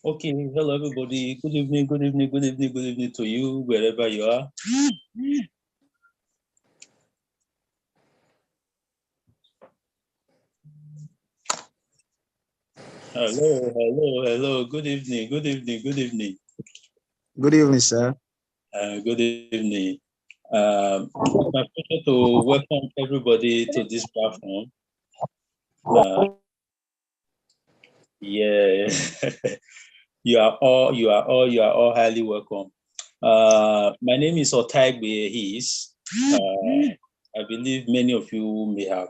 Okay, hello everybody. Good evening, good evening, good evening, good evening to you, wherever you are. Hello, hello, hello. Good evening, good evening, good evening. Good evening, sir. Good evening. It's my pleasure to welcome everybody to this platform. Uh, yeah, you are all highly welcome. My name is Otaigbe His. I believe many of you may have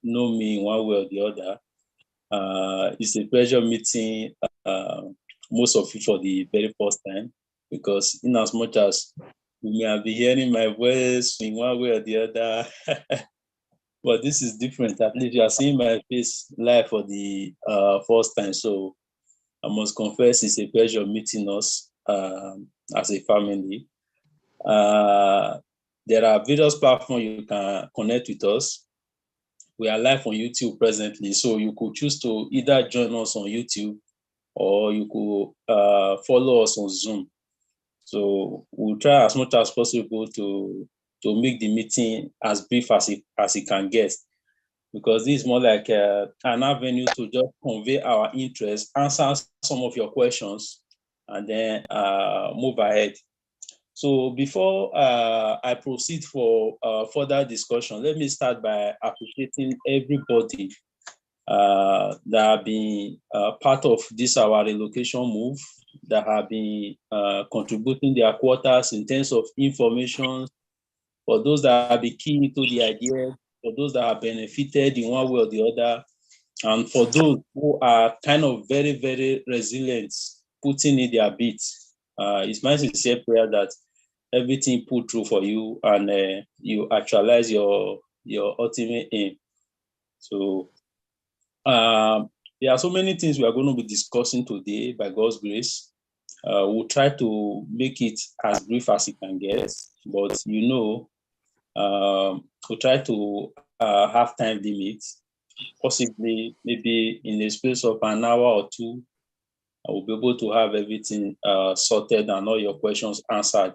known me in one way or the other. It's a pleasure meeting most of you for the very first time because, in as much as you may have been hearing my voice in one way or the other, but this is different. At least you are seeing my face live for the first time. So I must confess, it's a pleasure meeting us as a family. Uh, there are various platforms you can connect with us. We are live on YouTube presently, so you could choose to either join us on YouTube or you could follow us on Zoom. So we'll try as much as possible to make the meeting as brief as it can get, because this is more like an avenue to just convey our interest, answer some of your questions, and then move ahead. So before I proceed for further discussion, let me start by appreciating everybody that have been part of this our relocation move, that have been contributing their quarters in terms of information, for those that have been key to the idea, for those that have benefited in one way or the other, and for those who are kind of very, very resilient, putting in their bit. It's my sincere prayer that everything put through for you and you actualize your ultimate aim. So there are so many things we are going to be discussing today by God's grace. We'll try to make it as brief as it can get, but we'll try to have time limits, possibly maybe in the space of an hour or two. I will be able to have everything sorted and all your questions answered.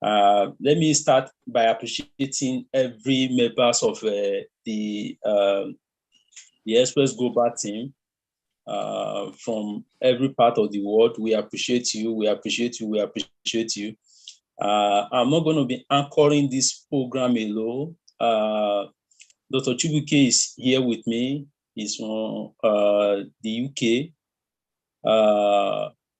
Let me start by appreciating every members of the Express Global team from every part of the world. We appreciate you. We appreciate you. We appreciate you. I'm not going to be anchoring this program alone. Dr. Chibuke is here with me. He's from the UK.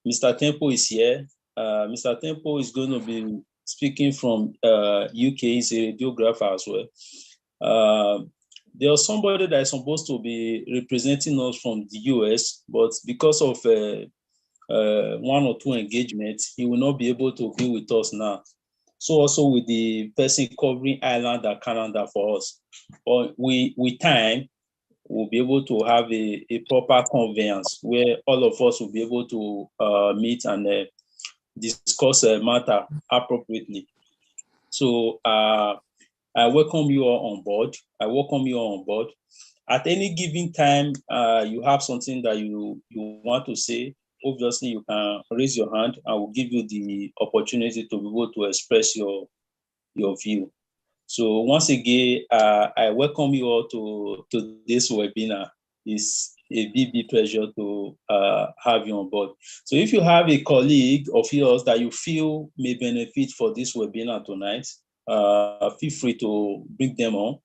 Mr. Tempo is here. Mr. Tempo is going to be speaking from UK. He's a radiographer as well. There was somebody that is supposed to be representing us from the US, but because of one or two engagements, he will not be able to be with us now. So also with the person covering Ireland and Canada for us. But with time, we'll be able to have a proper conveyance where all of us will be able to meet and discuss a matter appropriately. So I welcome you all on board. I welcome you all on board. At any given time, you have something that you want to say, obviously you can raise your hand. I will give you the opportunity to be able to express your view. So once again, I welcome you all to this webinar. It's a big pleasure to have you on board. So if you have a colleague of yours that you feel may benefit for this webinar tonight, feel free to bring them on.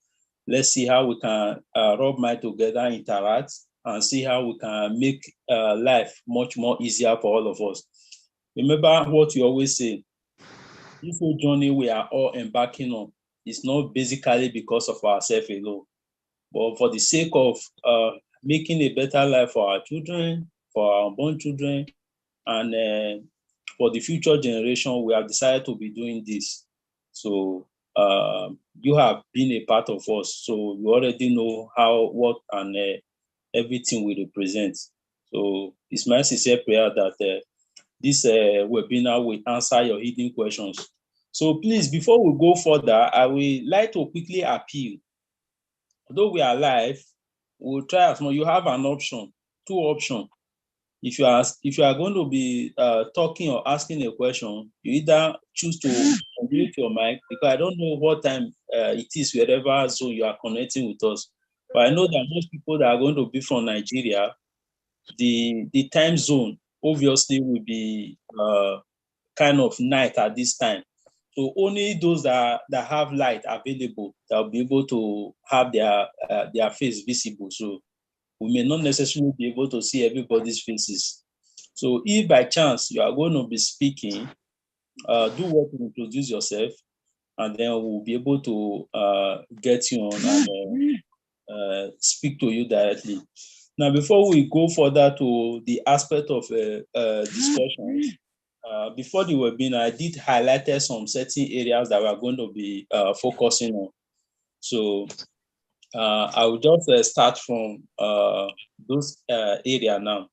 Let's see how we can rub mind together, interact, and see how we can make life much more easier for all of us. Remember what you always say, this whole journey we are all embarking on is not basically because of ourselves alone, but for the sake of making a better life for our children, for our unborn children, and for the future generation. We have decided to be doing this. So you have been a part of us, so you already know how, what, and everything we represent. So it's my sincere prayer that this webinar will answer your hidden questions. So please, before we go further, I will like to quickly appeal. Although we are live, we'll try as much. You have an option, two options. If you are going to be talking or asking a question, you either choose to unmute your mic, because I don't know what time it is wherever zone you are connecting with us. But I know that most people that are going to be from Nigeria, the time zone obviously will be kind of night at this time. So only those that have light available that will be able to have their face visible. So we may not necessarily be able to see everybody's faces. So if by chance you are going to be speaking, do what to introduce yourself, and then we'll be able to get you on and speak to you directly. Now, before we go further to the aspect of discussion, before the webinar, I did highlight some certain areas that we are going to be focusing on. So I will just start from those area now.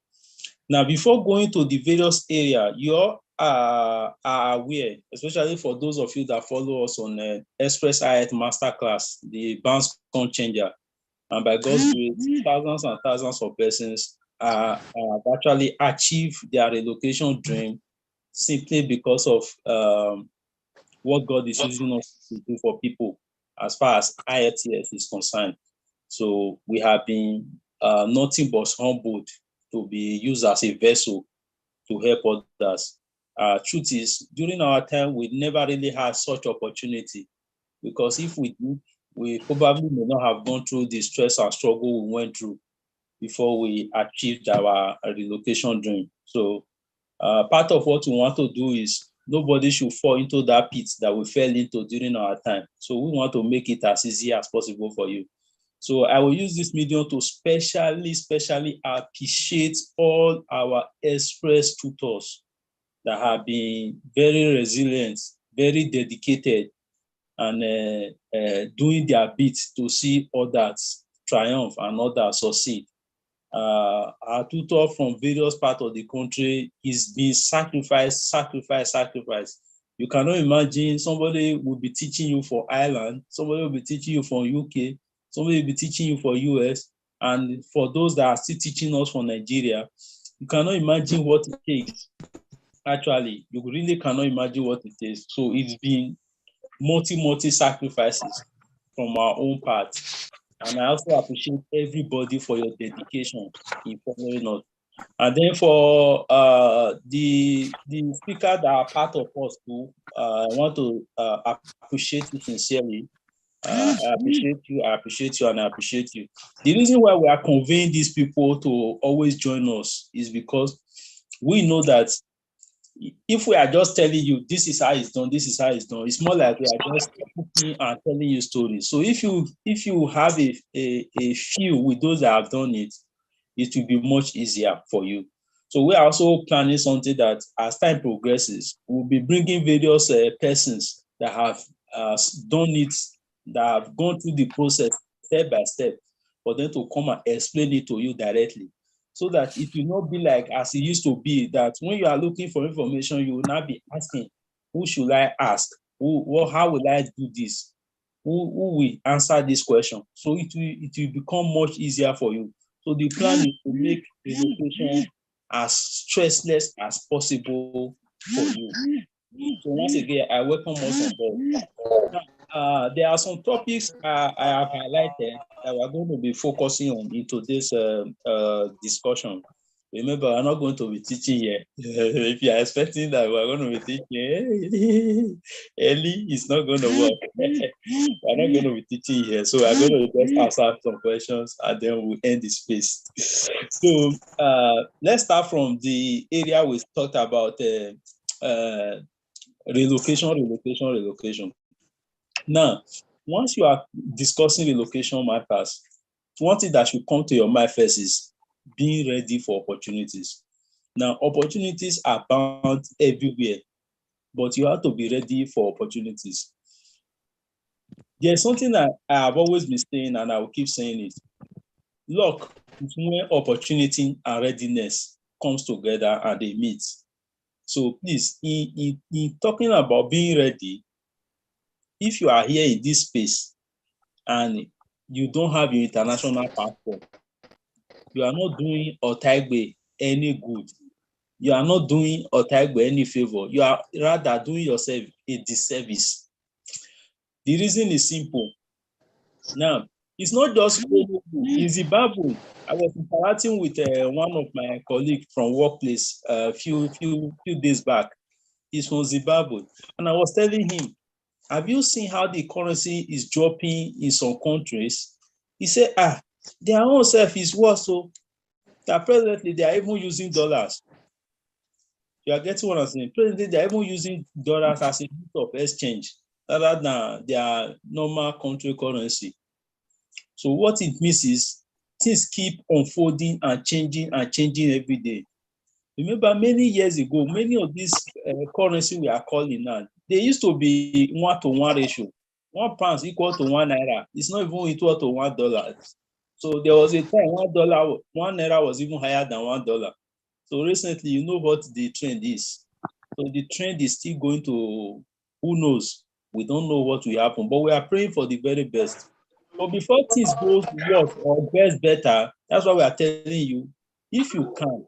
Now, before going to the various area, you are aware, especially for those of you that follow us on Express IELTS Masterclass, the Bounce Con Changer, and by God's grace, thousands and thousands of persons have actually achieved their relocation dream simply because of what God is using us to do for people as far as IELTS is concerned. So we have been nothing but humbled to be used as a vessel to help others. Truth is, during our time, we never really had such opportunity, because if we did, we probably may not have gone through the stress and struggle we went through before we achieved our relocation dream. So part of what we want to do is nobody should fall into that pit that we fell into during our time. So we want to make it as easy as possible for you. So I will use this medium to specially appreciate all our Express tutors that have been very resilient, very dedicated, and doing their bit to see others triumph and others succeed. Our tutor from various parts of the country is being sacrificed. You cannot imagine somebody will be teaching you for Ireland, somebody will be teaching you from UK, somebody will be teaching you for US, and for those that are still teaching us from Nigeria, you cannot imagine what it takes. Actually, you really cannot imagine what it is. So it's been multi sacrifices from our own part. And I also appreciate everybody for your dedication in following us. And then for the speakers that are part of us too, I want to appreciate you sincerely. I appreciate you, and I appreciate you. The reason why we are conveying these people to always join us is because we know that if we are just telling you this is how it's done, it's more like we are just talking and telling you stories. So if you have a few with those that have done it, it will be much easier for you. So we are also planning something that as time progresses, we'll be bringing various persons that have done it, that have gone through the process step by step, for them to come and explain it to you directly, so that it will not be like as it used to be, that when you are looking for information, you will not be asking, who should I ask? How will I do this? Who will answer this question? So it will become much easier for you. So the plan is to make relocation as stressless as possible for you. So once again, I welcome us on board. There are some topics I have highlighted that we're going to be focusing on in today's discussion. Remember, we're not going to be teaching here. If you are expecting that we're going to be teaching, Ellie, it's not going to work. We're not going to be teaching here. So we're going to just answer some questions and then we'll end the space. So let's start from the area we talked about, relocation. Now, once you are discussing relocation matters, one thing that should come to your mind first is being ready for opportunities. Now, opportunities are bound everywhere, but you have to be ready for opportunities. There's something that I have always been saying, and I will keep saying it. Luck is when opportunity and readiness comes together and they meet. So please, in talking about being ready, if you are here in this space and you don't have your international passport, you are not doing Otaigbe any good. You are not doing Otaigbe any favor. You are rather doing yourself a disservice. The reason is simple. Now, it's not just in Zimbabwe. I was interacting with one of my colleagues from workplace a few days back. He's from Zimbabwe, and I was telling him, "Have you seen how the currency is dropping in some countries?" He said, their own self is worse. So that presently they are even using dollars. You are getting what I'm saying? Presently, they are even using dollars as a means of exchange rather than their normal country currency. So what it means is things keep unfolding and changing every day. Remember, many years ago, many of these currency we are calling now, they used to be 1-to-1 ratio. £1 equal to £1. It's not even equal to $1. So there was a time £1 was even higher than $1. So recently, you know what the trend is. So the trend is still going to, who knows? We don't know what will happen, but we are praying for the very best. But before things go worse or gets better, that's why we are telling you, if you can,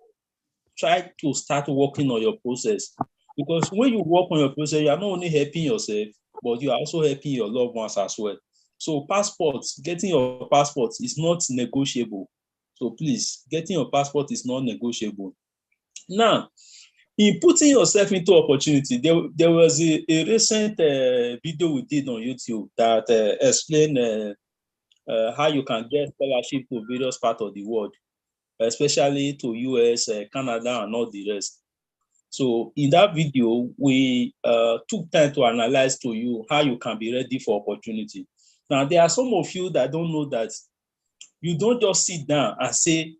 try to start working on your process. Because when you work on your process, you are not only helping yourself, but you are also helping your loved ones as well. So passports, getting your passport is not negotiable. So please, getting your passport is not negotiable. Now, in putting yourself into opportunity, there was a recent video we did on YouTube that explained how you can get scholarship to various parts of the world, especially to US, Canada, and all the rest. So in that video, we took time to analyze to you how you can be ready for opportunity. Now, there are some of you that don't know that you don't just sit down and say,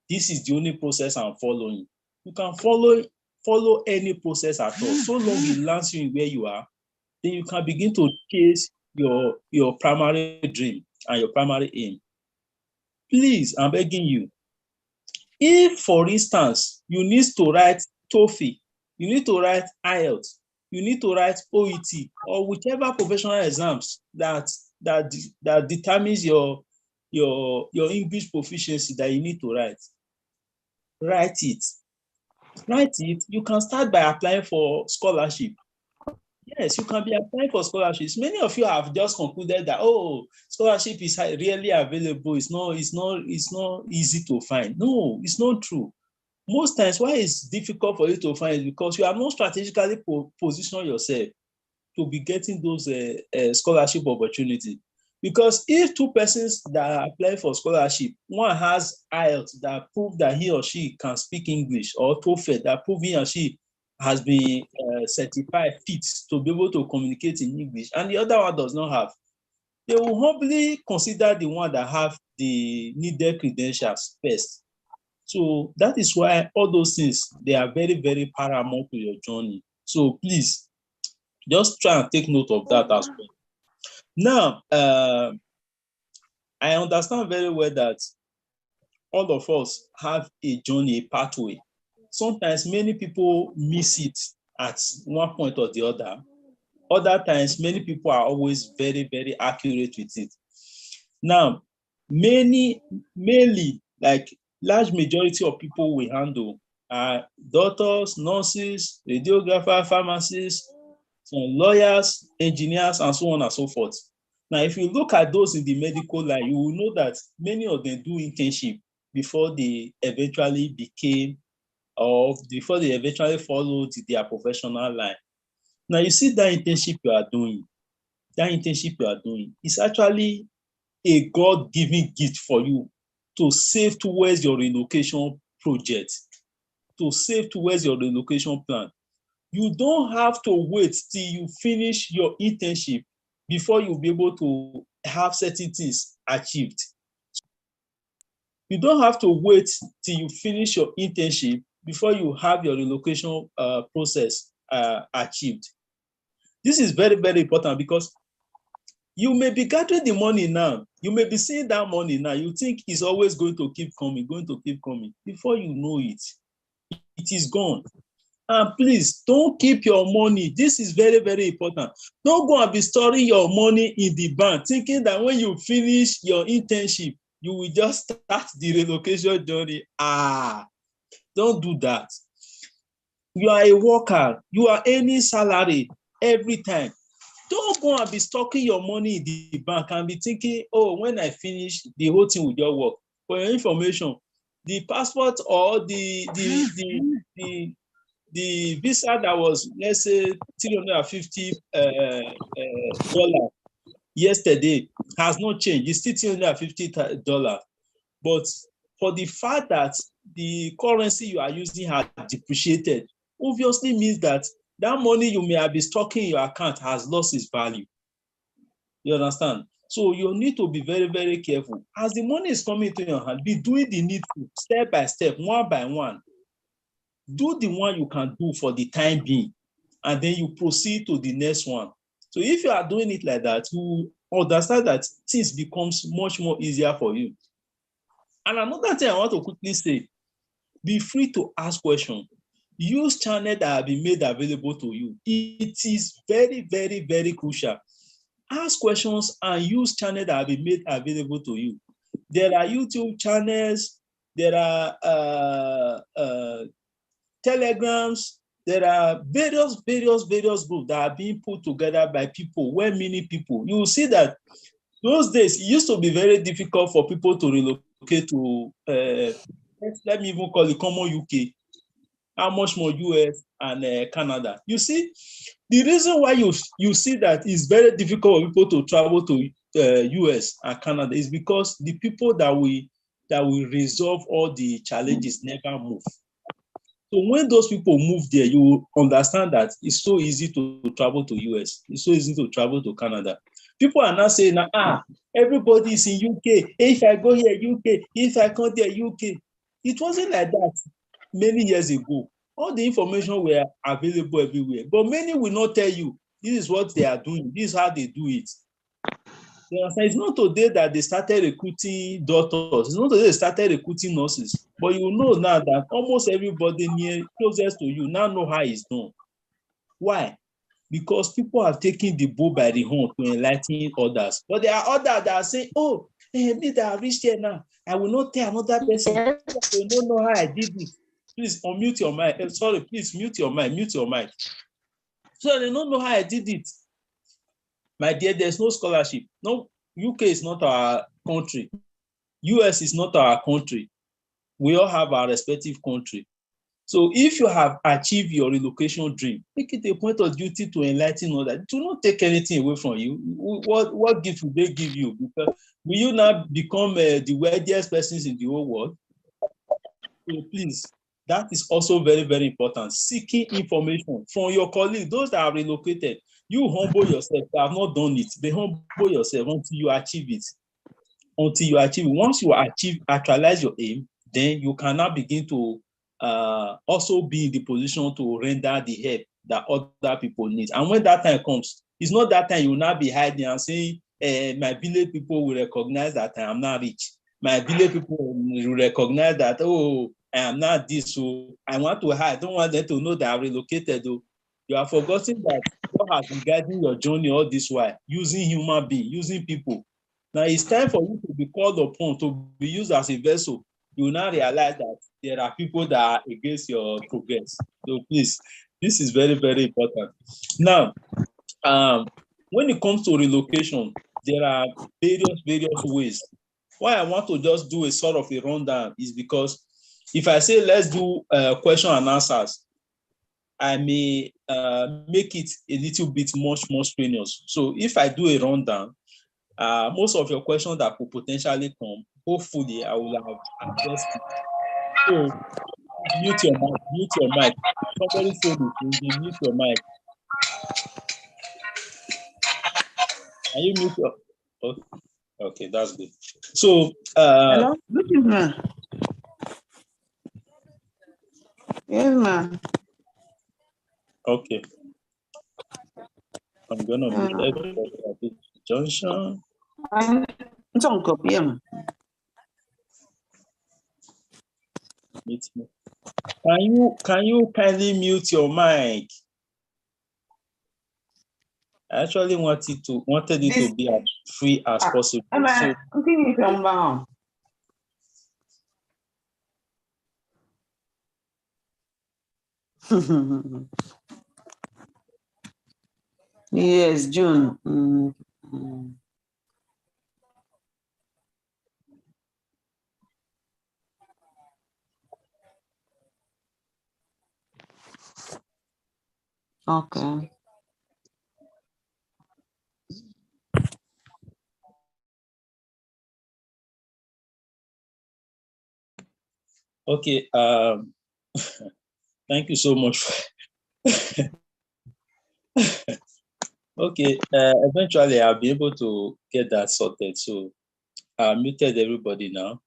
this is the only process I'm following. You can follow any process at all. So long it lands you in where you are, then you can begin to chase your primary dream and your primary aim. Please, I'm begging you. If, for instance, you need to write TOEFL, you need to write IELTS, you need to write OET, or whichever professional exams that determines your English proficiency that you need to write it. You can start by applying for scholarship. Yes, you can be applying for scholarships. Many of you have just concluded that, scholarship is really available. It's not easy to find. No, it's not true. Most times, why it's difficult for you to find is because you have not strategically positioned yourself to be getting those scholarship opportunities. Because if two persons that apply for scholarship, one has IELTS that prove that he or she can speak English, or TOEFL that prove he or she has been certified fit to be able to communicate in English, and the other one does not have, they will humbly consider the one that have the needed credentials first. So that is why all those things, they are very, very paramount to your journey. So please, just try and take note of that as well. Now, I understand very well that all of us have a journey, a pathway. Sometimes many people miss it at one point or the other. Other times, many people are always very, very accurate with it. Now, mainly, like large majority of people we handle are doctors, nurses, radiographers, pharmacists, some lawyers, engineers, and so on and so forth. Now, if you look at those in the medical line, you will know that many of them do internship before they eventually became, or before they eventually followed their professional line. Now, you see that internship you are doing, is actually a God-given gift for you to save towards your relocation project, to save towards your relocation plan. You don't have to wait till you finish your internship before you'll be able to have certain things achieved. You don't have to wait till you finish your internship before you have your relocation process achieved. This is very, very important, because you may be gathering the money now. You may be seeing that money now. You think it's always going to keep coming. Before you know it, it is gone. And please, don't keep your money. This is very, very important. Don't go and be storing your money in the bank, thinking that when you finish your internship, you will just start the relocation journey. Don't do that. You are a worker. You are earning salary every time. Don't go and be stocking your money in the bank and be thinking, oh, when I finish, the whole thing will just work. For your information, the passport or the visa that was, let's say, $350 yesterday has not changed. It's still $350. But for the fact that the currency you are using has depreciated, obviously means that that money you may have been stocking in your account has lost its value. You understand? So you need to be very, very careful. As the money is coming into your hand, be doing the needful step by step, one by one. Do the one you can do for the time being, and then you proceed to the next one. So if you are doing it like that, you understand that things becomes much more easier for you. And another thing I want to quickly say, be free to ask questions. Use channels that have been made available to you. It is very, very, very crucial. Ask questions and use channels that have been made available to you. There are YouTube channels, there are telegrams, there are various groups that are being put together by people, well-meaning people. You will see that those days, it used to be very difficult for people to relocate to, let me even call it common UK, how much more US and Canada. You see, the reason why you see that it's very difficult for people to travel to US and Canada is because the people that will resolve all the challenges never move. So when those people move there, you will understand that it's so easy to travel to US. It's so easy to travel to Canada. People are now saying, everybody is in UK. If I go here, UK. If I come there, UK. It wasn't like that many years ago. All the information were available everywhere. But many will not tell you, this is what they are doing. This is how they do it. It's not today that they started recruiting doctors. It's not today they started recruiting nurses. But you know now that almost everybody closest to you now know how it's done. Why? Because people are taking the bull by the horn to enlighten others. But there are others that are saying, oh, me that have reached here now, I will not tell another person. I don't know how I did it. Please unmute your mic. Sorry, please mute your mic. So they don't know how I did it. My dear, there's no scholarship. No, UK is not our country. US is not our country. We all have our respective country. So if you have achieved your relocation dream, make it a point of duty to enlighten others. Do not take anything away from you. What gift will they give you? Because will you now become the wealthiest persons in the whole world? So please, that is also very, very important. Seeking information from your colleagues, those that are relocated. You humble yourself. You have not done it. They humble yourself until you achieve it. Once you actualize your aim, then you can now begin to also be in the position to render the help that other people need. And when that time comes, it's not that time you will not be hiding and saying, my village people will recognize that I am not rich. My village people will recognize that, oh, I am not this, so I want to hide. I don't want them to know that I relocated. Though. You are forgetting that God has been guiding your journey all this while, using human beings, using people. Now it's time for you to be called upon to be used as a vessel. You will now realize that there are people that are against your progress. So please, this is very, very important. Now, when it comes to relocation, there are various ways. Why I want to just do a sort of a rundown is because if I say let's do question and answers, I may make it a little bit much more strenuous. So if I do a rundown, most of your questions that could potentially come, hopefully I will have addressed it. So mute your mic. Somebody said it, mute your mic. Can you mute your? Oh, okay, that's good. So hello, good evening. Yes, ma'am. Okay. I'm gonna mute everybody at this junction. Can you kindly mute your mic? I actually wanted it to be as free as possible. So, Yes, June. Okay. Okay. Thank you so much. Okay. Eventually, I'll be able to get that sorted. So I muted everybody now.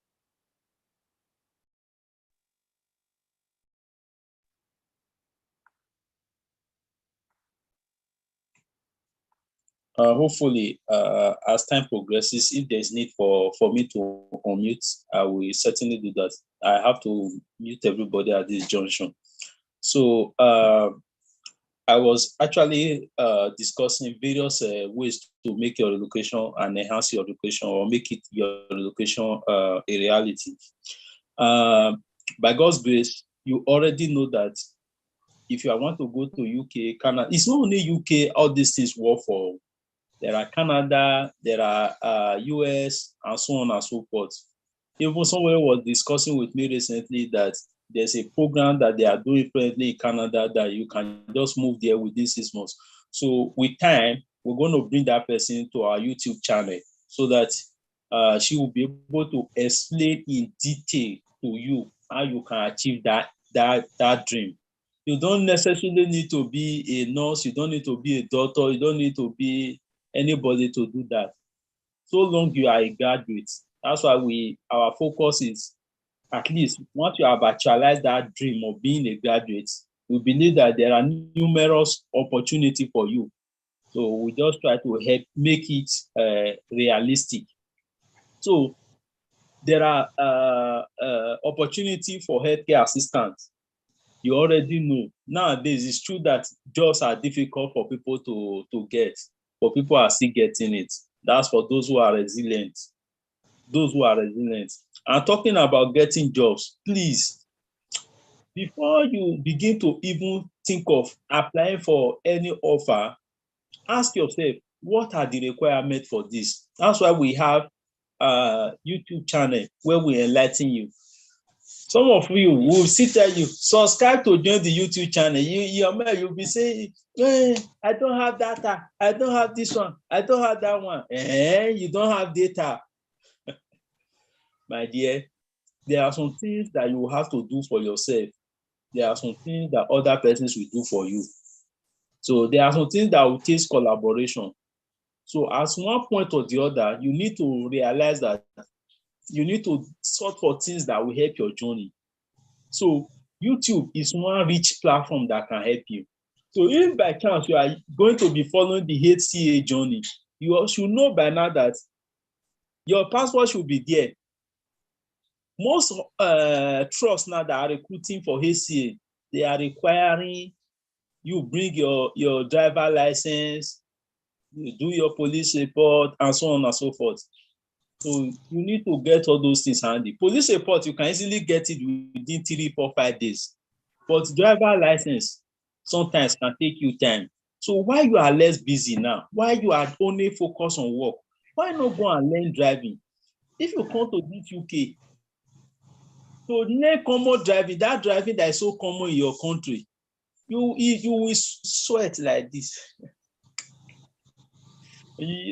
Hopefully, as time progresses, if there's need for me to unmute, I will certainly do that. I have to mute everybody at this junction. So I was actually discussing various ways to make your relocation and enhance your relocation or make it your relocation a reality. By God's grace, you already know that if you want to go to UK, Canada, it's not only UK, all these things work for. There are Canada, there are US, and so on and so forth. Even someone was discussing with me recently that there's a program that they are doing currently in Canada that you can just move there within 6 months. So with time, we're going to bring that person to our YouTube channel so that she will be able to explain in detail to you how you can achieve that dream. You don't necessarily need to be a nurse, you don't need to be a doctor, you don't need to be anybody to do that. So long you are a graduate. That's why our focus is, at least once you have actualized that dream of being a graduate, we believe that there are numerous opportunities for you. So we just try to help make it realistic. So there are opportunity for healthcare assistants. You already know. Nowadays, it's true that jobs are difficult for people to get, but people are still getting it. That's for those who are resilient. Those who are resilient. And talking about getting jobs, please, before you begin to even think of applying for any offer, ask yourself, what are the requirements for this? That's why we have a YouTube channel where we enlighten you. Some of you will still tell you, subscribe to join the YouTube channel. You'll be saying, I don't have data. I don't have this one. I don't have that one. You don't have data. My dear, there are some things that you will have to do for yourself. There are some things that other persons will do for you. So there are some things that will take collaboration. So at one point or the other, you need to realize that you need to sort for things that will help your journey. So YouTube is one rich platform that can help you. So if by chance you are going to be following the HCA journey, you should know by now that your passport should be there. Most trusts now that are recruiting for HCA, they are requiring you bring your driver license, you do your police report, and so on and so forth. So you need to get all those things handy. Police report, you can easily get it within 3, 4, 5 days. But driver license sometimes can take you time. So while you are less busy now, while you are only focused on work, why not go and learn driving? If you come to this UK, to learn common driving, that driving that is so common in your country, you will sweat like this.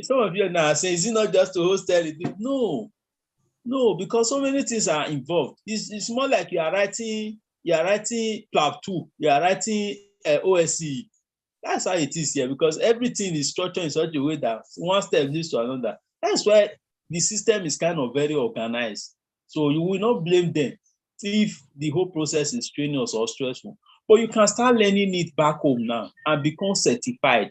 Some of you now are saying, is it not just to hostel it? No, because so many things are involved. It's more like you are writing PLAB 2, you are writing OSCE. That's how it is here, because everything is structured in such a way that one step leads to another. That's why the system is kind of very organized. So you will not blame them if the whole process is strenuous or stressful. But you can start learning it back home now and become certified.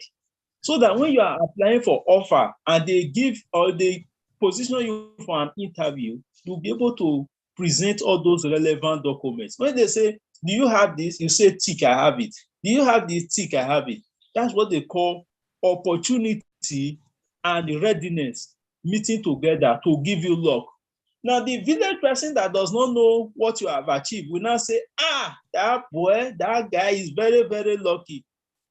So that when you are applying for offer and they give or they position you for an interview, you'll be able to present all those relevant documents. When they say, do you have this? You say, tick, I have it. Do you have this? Tick, I have it. That's what they call opportunity and readiness meeting together to give you luck. Now, the village person that does not know what you have achieved will now say, that boy, that guy is very, very lucky.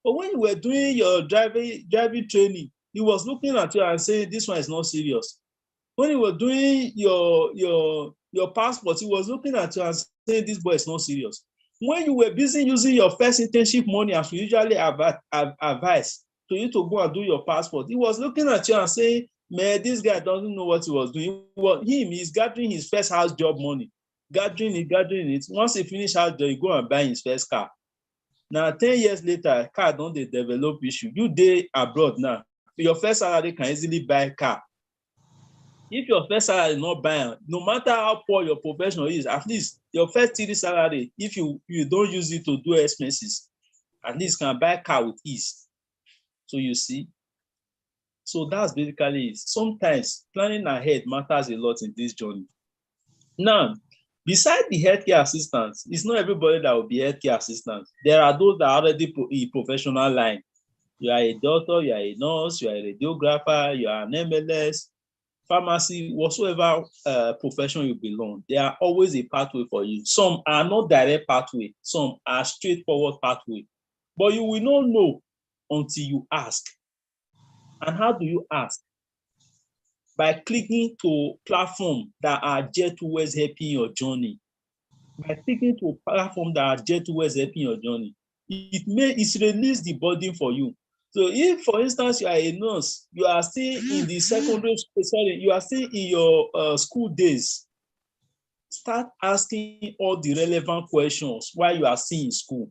But when you were doing your driving training, he was looking at you and saying, this one is not serious. When you were doing your passport, he was looking at you and saying, this boy is not serious. When you were busy using your first internship money, as we usually advise to you to go and do your passport, he was looking at you and saying, man, this guy doesn't know what he was doing. He's gathering his first house job money, gathering it. Once he finish house job, he go and buy his first car. Now, 10 years later, car don't they develop issue. You dey abroad now, your first salary can easily buy a car. If your first salary is not buying, no matter how poor your profession is, at least your first 3 salary, if you don't use it to do expenses, at least can buy a car with ease. So you see, so that's basically it. Sometimes planning ahead matters a lot in this journey. Now, besides the healthcare assistants, it's not everybody that will be healthcare assistants. There are those that are already in professional line. You are a doctor, you are a nurse, you are a radiographer, you are an MLS, pharmacy, whatsoever profession you belong, there are always a pathway for you. Some are not direct pathway, some are straightforward pathway. But you will not know until you ask. And how do you ask? By clicking to platforms that are geared towards helping your journey. By clicking to platforms that are geared towards helping your journey, it release the burden for you. So if, for instance, you are a nurse, you are still in the secondary school, you are still in your school days, start asking all the relevant questions while you are still in school.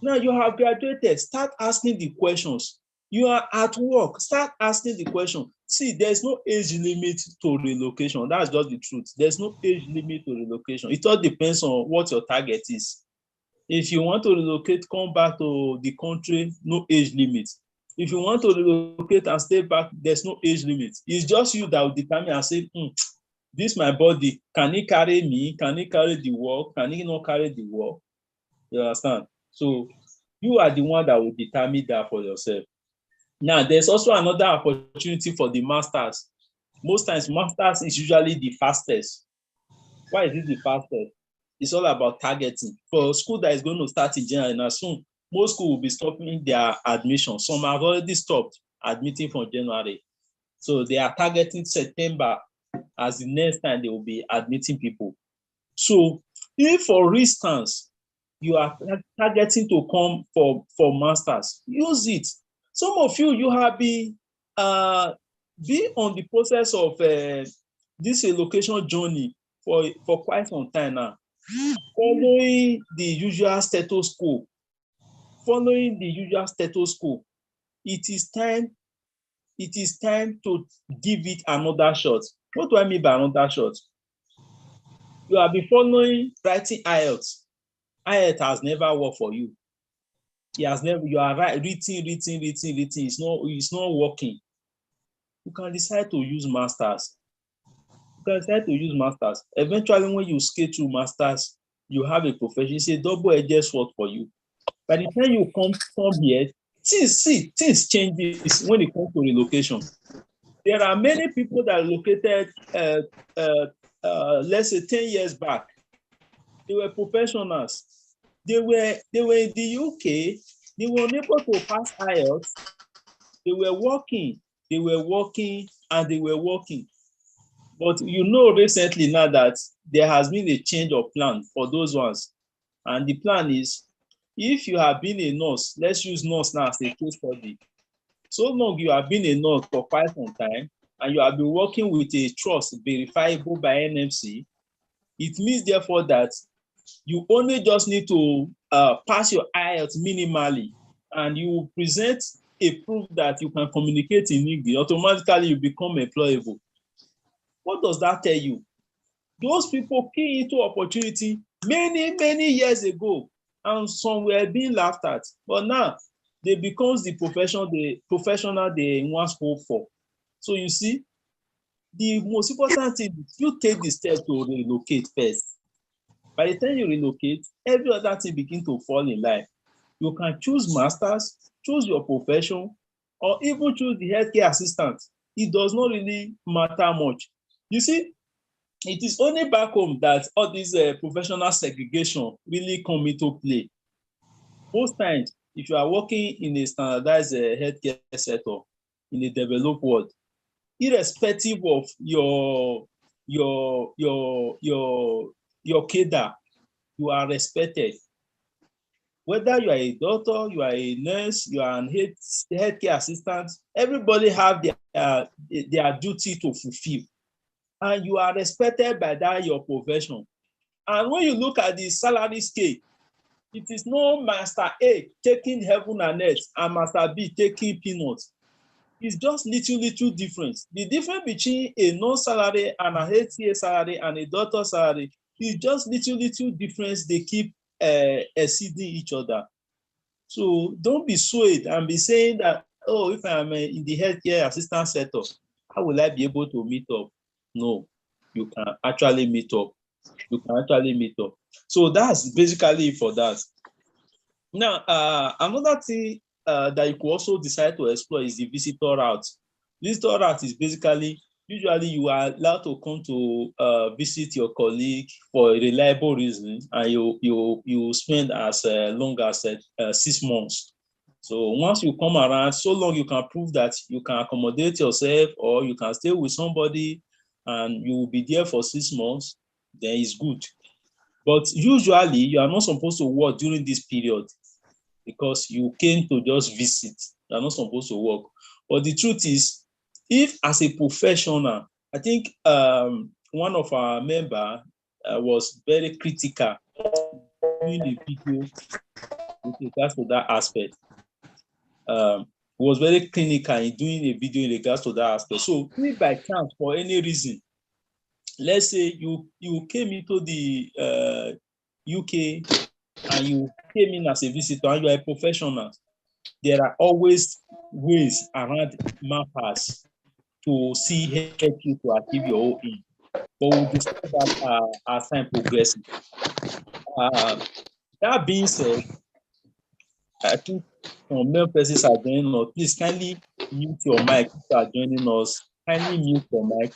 Now you have graduated, start asking the questions. You are at work, start asking the question. See, there's no age limit to relocation. That's just the truth. There's no age limit to relocation. It all depends on what your target is. If you want to relocate, come back to the country, no age limit. If you want to relocate and stay back, there's no age limit. It's just you that will determine and say, this my body, can it carry me? Can it carry the work? Can it not carry the work? You understand? So you are the one that will determine that for yourself. Now, there's also another opportunity for the masters. Most times, masters is usually the fastest. Why is it the fastest? It's all about targeting. For a school that is going to start in January, now soon, most schools will be stopping their admission. Some have already stopped admitting from January. So they are targeting September as the next time they will be admitting people. So if, for instance, you are targeting to come for masters, use it. Some of you have been on the process of this relocation journey for quite some time now, following the usual status quo. It is time to give it another shot. What do I mean by another shot? You have been following writing IELTS. IELTS has never worked for you. You are writing. It's not working. You can decide to use masters. Eventually, when you scale through masters, you have a profession. It's a double-edged sword for you. By the time you come here, things changes when it comes to relocation. There are many people that relocated, let's say 10 years back. They were professionals. They were in the UK. They were unable to pass IELTS. They were working. But recently now that there has been a change of plan for those ones. And the plan is, if you have been a nurse, let's use nurse now as a case study. So long you have been a nurse for quite some time, and you have been working with a trust verifiable by NMC, it means therefore that you only just need to pass your IELTS minimally, and you present a proof that you can communicate in English. Automatically you become employable. What does that tell you? Those people key into opportunity many years ago, and some were being laughed at, but now they become the professional they once hoped for. So you see, the most important thing is you take the step to relocate first. By the time you relocate, every other thing begins to fall in line. You can choose masters, choose your profession, or even choose the healthcare assistant. It does not really matter much. You see, it is only back home that all this professional segregation really come into play. Most times, if you are working in a standardized healthcare sector in a developed world, irrespective of your cadre, you are respected. Whether you are a doctor, you are a nurse, you are an healthcare assistant, everybody have their duty to fulfill, and you are respected by that your profession. And when you look at the salary scale, it is no Master A taking heaven and earth and Master B taking peanuts. It's just little difference. The difference between a non-salary and a HCA salary and a doctor salary is just little difference. They keep exceeding each other. So don't be swayed and be saying that, oh, if I'm in the healthcare assistant sector, how will I be able to meet up? No, you can actually meet up. You can actually meet up. So that's basically for that. Now, another thing that you could also decide to explore is the visitor route. Visitor route is basically, usually you are allowed to come to visit your colleague for a reliable reason, and you spend as long as 6 months. So once you come around, so long you can prove that you can accommodate yourself, or you can stay with somebody and you will be there for 6 months, then it's good. But usually you are not supposed to work during this period because you came to just visit. You are not supposed to work. But the truth is, if as a professional, I think one of our members was very critical doing a video with regards to that aspect. Was very clinical in doing a video in regards to that aspect. So if by chance, for any reason, let's say you came into the UK and you came in as a visitor and you are a professional, there are always ways around mappers to help you to achieve your own aim. But we'll discuss that as time progresses. That being said, I think some male persons are joining us. Please kindly mute your mic if you are joining us. Kindly mute your mic.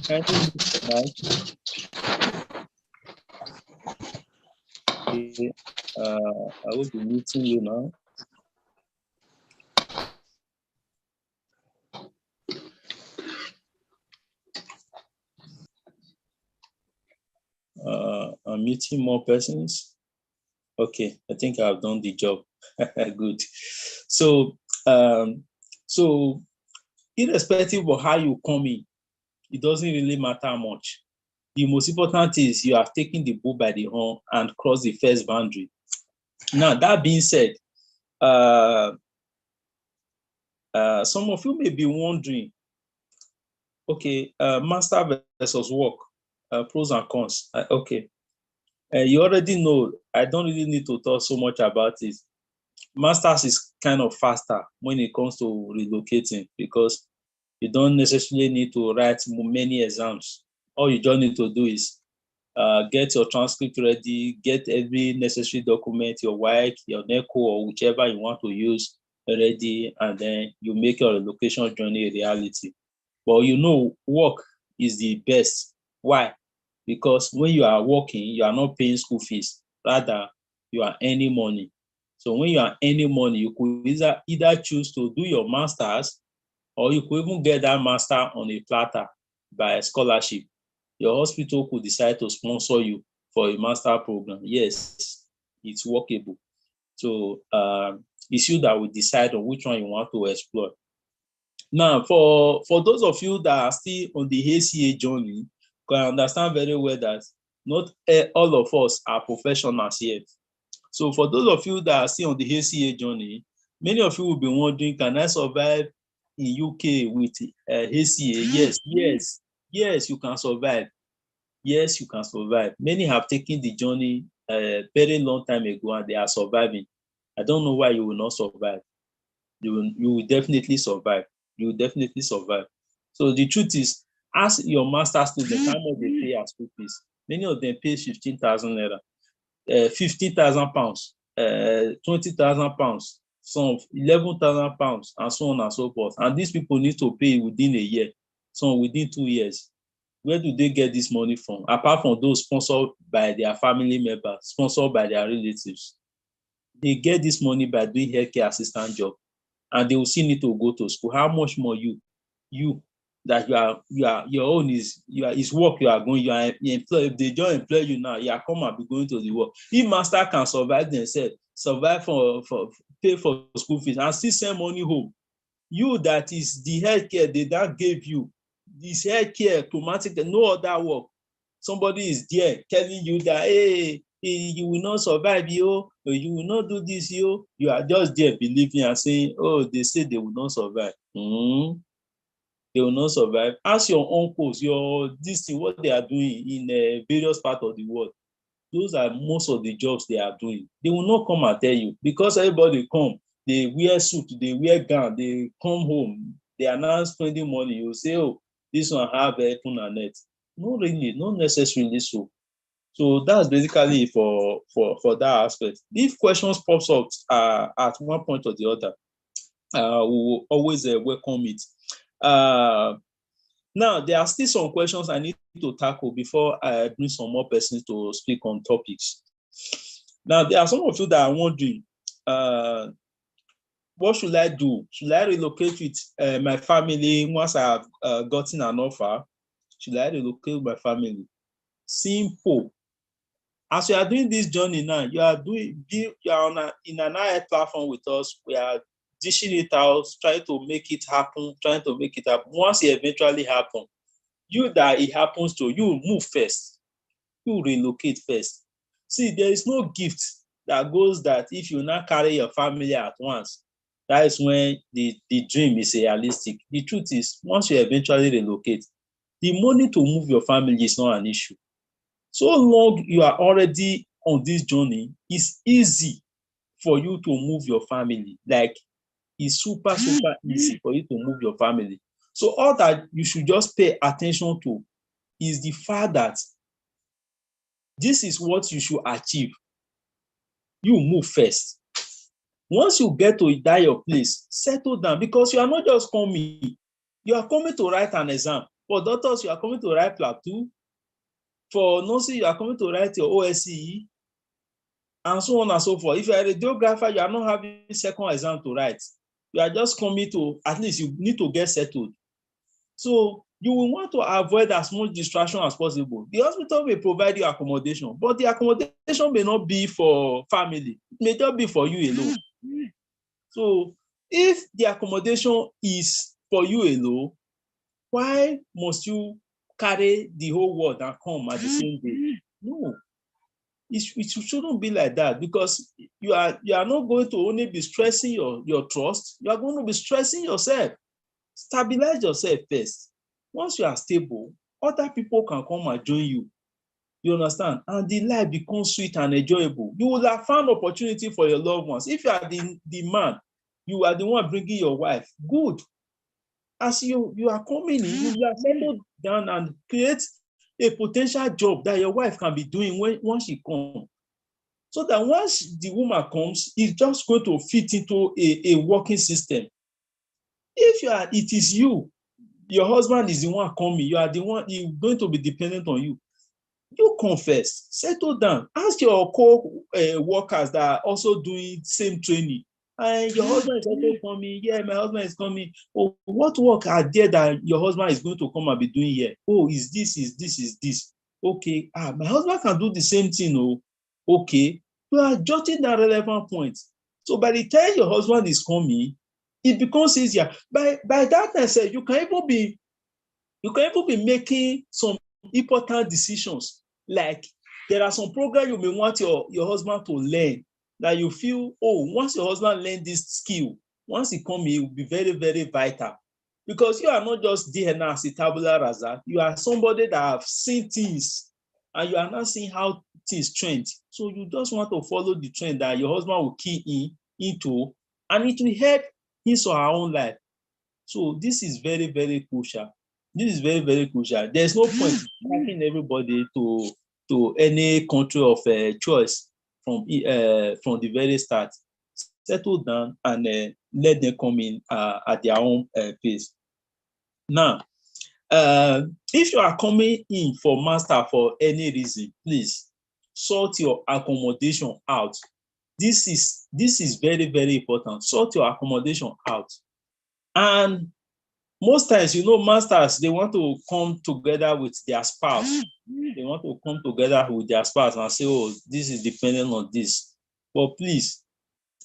Kindly mute your mic. Okay. I will be muting you now. I'm muting more persons. Okay, I think I've done the job. Good. So, irrespective of how you come in, it doesn't really matter much. The most important thing is you have taken the bull by the horn and crossed the first boundary. Now, that being said, some of you may be wondering, okay, master versus work, pros and cons. Okay. You already know, I don't really need to talk so much about it. Masters is kind of faster when it comes to relocating because you don't necessarily need to write many exams. All you just need to do is get your transcript ready, get every necessary document, your WAEC, your NECO, or whichever you want to use ready, and then you make your relocation journey a reality. But you know, work is the best. Why? Because when you are working, you are not paying school fees. Rather, you are earning money. So when you are earning money, you could either choose to do your master's, or you could even get that master on a platter by a scholarship. Your hospital could decide to sponsor you for a master program. Yes, it's workable. So it's you that will decide on which one you want to explore. Now, for those of you that are still on the ACA journey, you can understand very well that not all of us are professionals yet. So for those of you that are still on the ACA journey, many of you will be wondering, can I survive in UK with ACA? Yes, you can survive. Yes, you can survive. Many have taken the journey a very long time ago and they are surviving. I don't know why you will not survive. You will definitely survive. You will definitely survive. So the truth is, ask your master students how much they pay as school fees. Many of them pay 15,000 naira, 50,000 pounds, 20,000 pounds, some 11,000 pounds, and so on and so forth. And these people need to pay within a year, some within 2 years. Where do they get this money from? Apart from those sponsored by their family members, sponsored by their relatives. They get this money by doing healthcare assistant job, and they will still need to go to school. How much more you that your own is work you are going, you are employed. If they don't employ you now, you are come and be going to the work. If master can survive themselves, survive for pay for school fees and still send money home, you that is the healthcare they that gave you, this healthcare traumatic, no other work. Somebody is there telling you that, hey, you will not survive, you will not do this, you are just there believing and saying, oh, they say they will not survive. They will not survive. Ask your uncles, this thing, what they are doing in various parts of the world. Those are most of the jobs they are doing. They will not come and tell you, because everybody come, they wear suit, they wear gown, they come home, they are now spending money. You say, oh, this one have heaven and earth. No, really, not necessarily so. So that's basically for that aspect. If questions pops up at one point or the other, we will always welcome it. Now, there are still some questions I need to tackle before I bring some more persons to speak on topics. Now, there are some of you that are wondering, what should I do? Should I relocate with my family once I have gotten an offer? Should I relocate with my family? Simple. As you are doing this journey now, you are in an AI platform with us. We are dishing it out, trying to make it happen. Once it eventually happens, you that it happens to, you move first. You relocate first. See, there is no gift that goes that if you now carry your family at once, that is when the dream is realistic. The truth is, once you eventually relocate, the money to move your family is not an issue. So long you are already on this journey, it's easy for you to move your family. Like, it's super easy for you to move your family. So all that you should just pay attention to is the fact that this is what you should achieve. You move first. Once you get to that your place, settle down, because you are not just coming. You are coming to write an exam. For doctors, you are coming to write Plateau. For nursing, you are coming to write your OSCE, and so on and so forth. If you are a radiographer, you are not having second exam to write. You are just coming to, at least you need to get settled. So you will want to avoid as much distraction as possible. The hospital may provide you accommodation, but the accommodation may not be for family. It may just be for you alone. So if the accommodation is for you alone, why must you carry the whole world and come at the same day? No, it shouldn't be like that, because you are not going to only be stressing your trust, you are going to be stressing yourself. Stabilize yourself first. Once you are stable, other people can come and join you. You understand? And the life becomes sweet and enjoyable. You will have found opportunity for your loved ones. If you are the man, you are the one bringing your wife. Good. As you are coming in, you are settled down and create a potential job that your wife can be doing once she comes. So that once the woman comes, it's just going to fit into a working system. If it is you, your husband is the one coming, you are the one, he's going to be dependent on you. You confess, settle down, ask your co-workers that are also doing same training. And your husband is also coming. Yeah, my husband is coming. Oh, what work are there that your husband is going to come and be doing here? Oh, is this. Okay, my husband can do the same thing. Oh, okay. You are jotting that relevant point. So by the time your husband is coming, it becomes easier. By that I said, you can even be making some important decisions. Like, there are some programs you may want your husband to learn, that you feel, oh, once your husband learn this skill, once he comes, it will be very, very vital. Because you are not just there now as a tabula rasa, you are somebody that have seen things, and you are not seeing how things trend. So you just want to follow the trend that your husband will key into, and it will help his or her own life. So this is very, very crucial. This is very, very crucial. There's no point taking everybody to any country of choice from the very start. Settle down and let them come in at their own pace. Now, If you are coming in for master for any reason, please sort your accommodation out. This is very, very important. Sort your accommodation out. And most times, masters, they want to come together with their spouse. They want to come together with their spouse and say, oh, this is dependent on this. But please,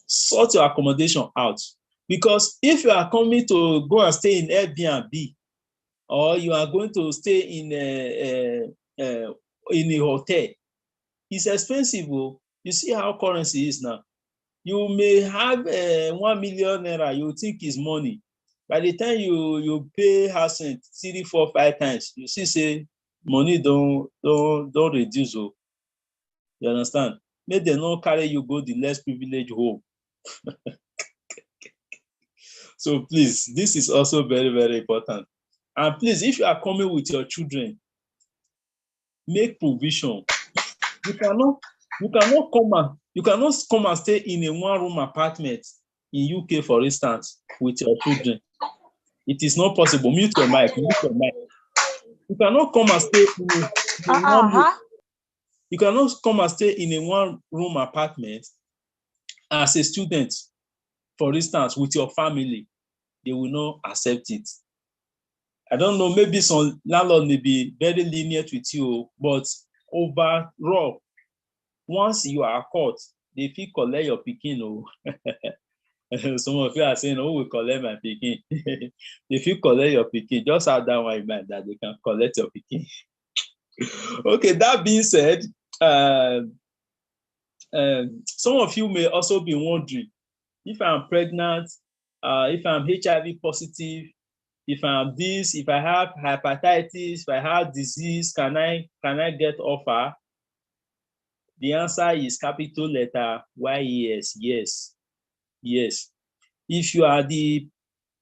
sort your accommodation out. Because if you are coming to go and stay in Airbnb, or you are going to stay in a hotel, it's expensive. You see how currency is now. You may have 1 million naira, you think is money. By the time you pay house rent 3, 4, 5 times, you see say money don't reduce. You understand? Make them not carry you go the less privileged home. So please, this is also very, very important. And please, if you are coming with your children, make provision. You cannot come and stay in a 1-room apartment in UK, for instance, with your children. It is not possible. Mute your mic. You cannot come and stay in You cannot come and stay in a 1-room apartment as a student, for instance, with your family. They will not accept it. I don't know, maybe some landlord may be very lenient with you, but overall, once you are caught, they feel collect your pikin. Some of you are saying, oh, we collect my pikin. If you collect your pikin, just have that one in mind that they can collect your pikin. Okay, that being said, some of you may also be wondering, if I'm pregnant, if I'm HIV positive, if I'm this, if I have hepatitis, if I have disease, can I get offer? The answer is capital letter YES, yes. Yes. If you are the